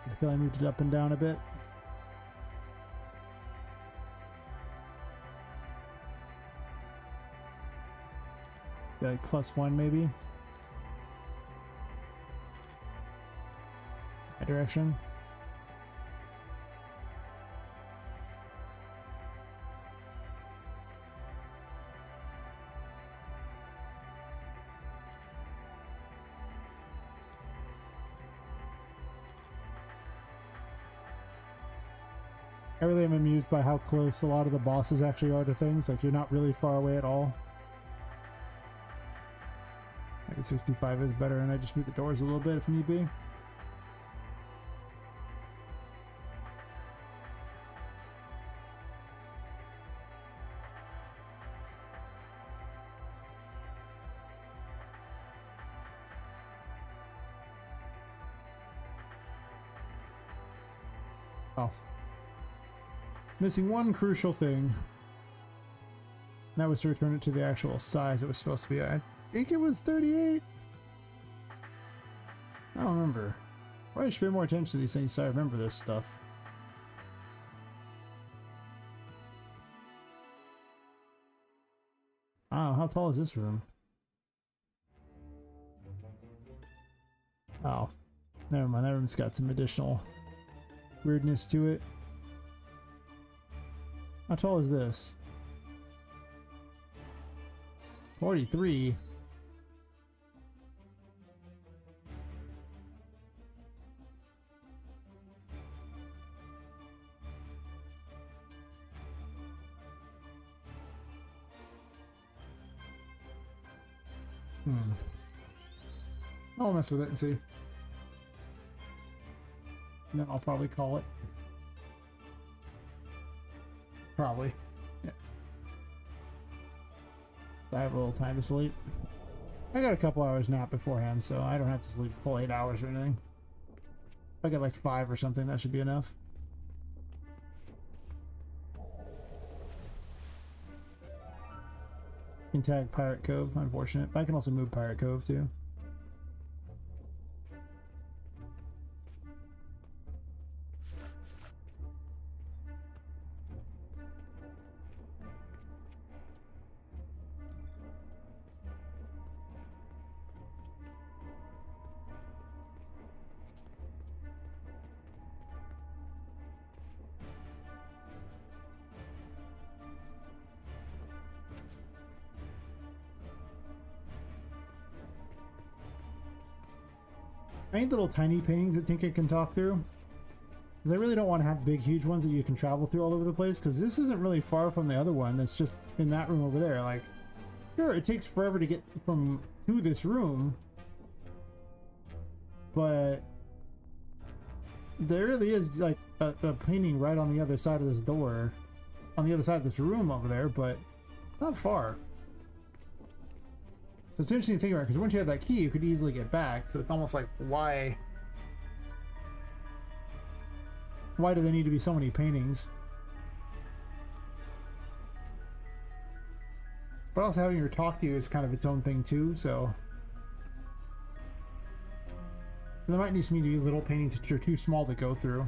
I feel I moved it up and down a bit. Like +1 maybe. That direction. I really am amused by how close a lot of the bosses actually are to things. Like, you're not really far away at all. Maybe 65 is better, and I just move the doors a little bit if need be. Oh. Missing one crucial thing. And that was to return it to the actual size it was supposed to be. I think it was 38. I don't remember. Probably should pay more attention to these things so I remember this stuff. Oh, how tall is this room? Oh, never mind. That room's got some additional weirdness to it. How tall is this? 43. I'll mess with it and see. And then I'll probably call it. Probably. Yeah. I have a little time to sleep. I got a couple hours nap beforehand, so I don't have to sleep full 8 hours or anything. If I get like 5 or something, that should be enough. Can tag Pirate Cove, unfortunate. But I can also move Pirate Cove too. I need little tiny paintings that Tinker can talk through. Because I really don't want to have big, huge ones that you can travel through all over the place, because this isn't really far from the other one that's just in that room over there. Like, sure, it takes forever to get from to this room, but there really is like a painting right on the other side of this door, on the other side of this room over there, but not far. So it's interesting to think about, because once you have that key, you could easily get back. So it's almost like, why do they need to be so many paintings? But also having her talk to you is kind of its own thing too, so there might need to be little paintings that are too small to go through.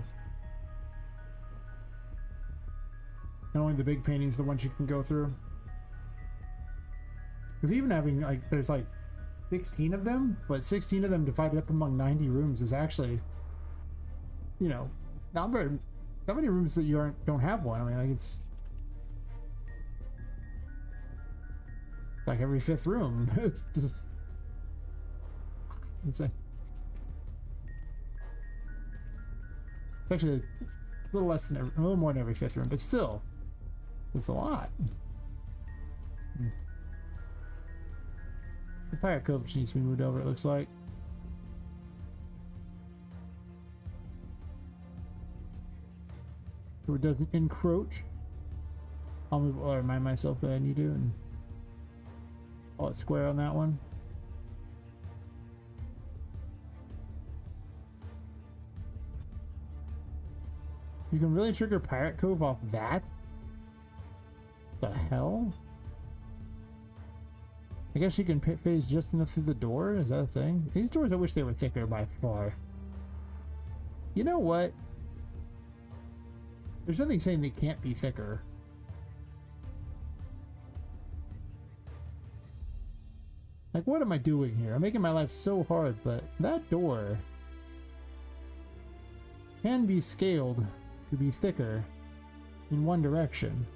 And only the big paintings are the ones you can go through. Because even having, like, there's like 16 of them, but 16 of them divided up among 90 rooms is actually, you know, not many rooms that you don't have one. I mean, like, it's like every 5th room. It's just insane. It's actually a little less than a little more than every 5th room, but still, it's a lot. The Pirate Cove just needs to be moved over, it looks like. So it doesn't encroach. I'll remind myself that I need to, and call it square on that one. You can really trigger Pirate Cove off that? The hell? I guess you can phase just enough through the door? Is that a thing? These doors, I wish they were thicker by far. You know what? There's nothing saying they can't be thicker. Like, what am I doing here? I'm making my life so hard, but that door can be scaled to be thicker in one direction.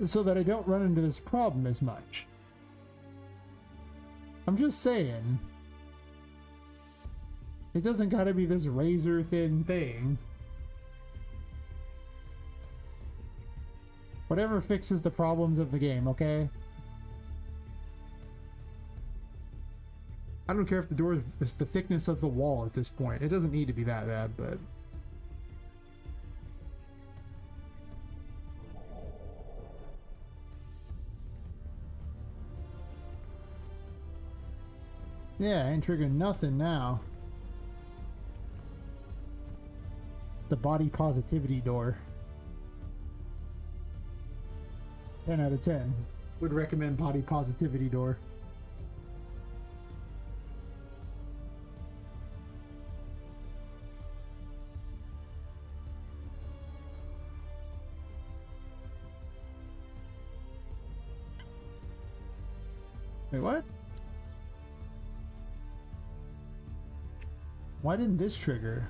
So that I don't run into this problem as much. I'm just saying. It doesn't gotta be this razor thin thing. Whatever fixes the problems of the game, okay? I don't care if the door is the thickness of the wall at this point. It doesn't need to be that bad, but... yeah, I ain't triggering nothing now. The body positivity door. 10 out of 10. Would recommend body positivity door. Wait, what? Why didn't this trigger?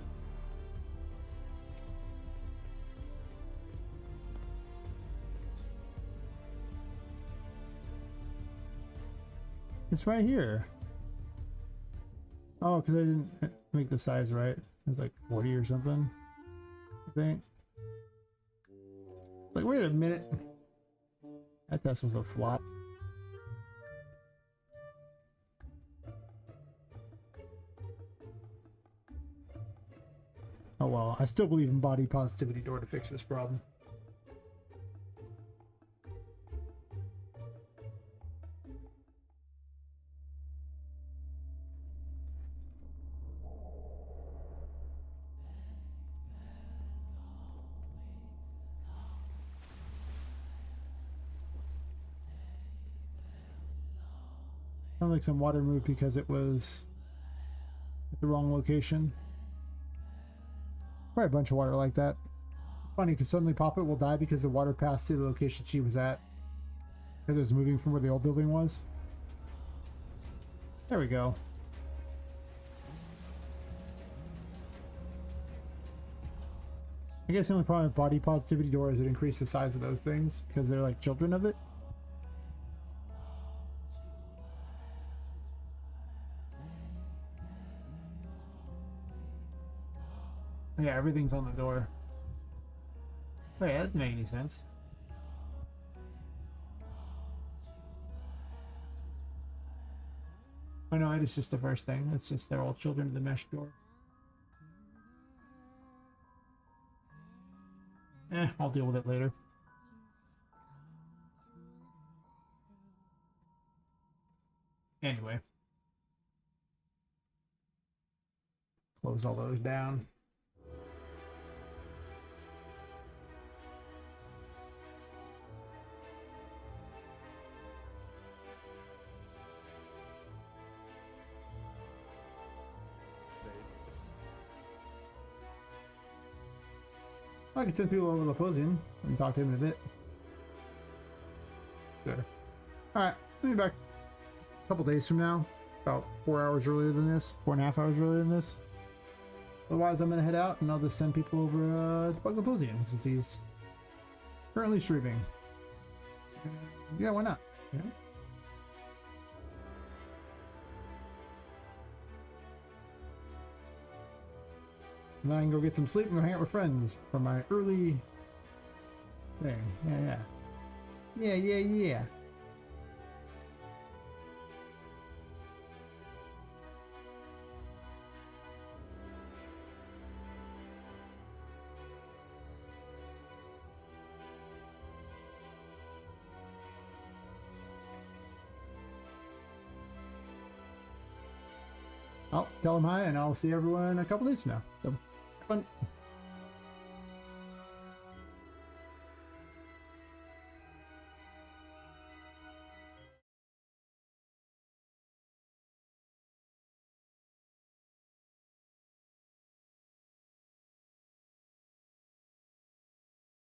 It's right here. Oh, because I didn't make the size right. It was like 40 or something, I think. Like, wait a minute. That test was a flop. Oh well, I still believe in body positivity door to fix this problem. Sounds like some water moved because it was at the wrong location. Probably a bunch of water like that. Funny, because suddenly Poppet will die because the water passed through the location she was at. Because it was moving from where the old building was. There we go. I guess the only problem with body positivity door is it increased the size of those things because they're like children of it. Yeah, everything's on the door. Wait, that doesn't make any sense. Oh no, it is just the first thing. It's just they're all children of the mesh door. I'll deal with it later. Anyway. Close all those down. I can send people over to the Posium and talk to him in a bit. Good. Alright, I'll be back a couple days from now. About 4 hours earlier than this. 4.5 hours earlier than this. Otherwise, I'm going to head out and I'll just send people over to Bug the Posium since he's currently streaming. Yeah, why not? Yeah. And then I can go get some sleep and go hang out with friends for my early thing. Yeah. I'll tell them hi and I'll see everyone a couple days from now. So, have fun.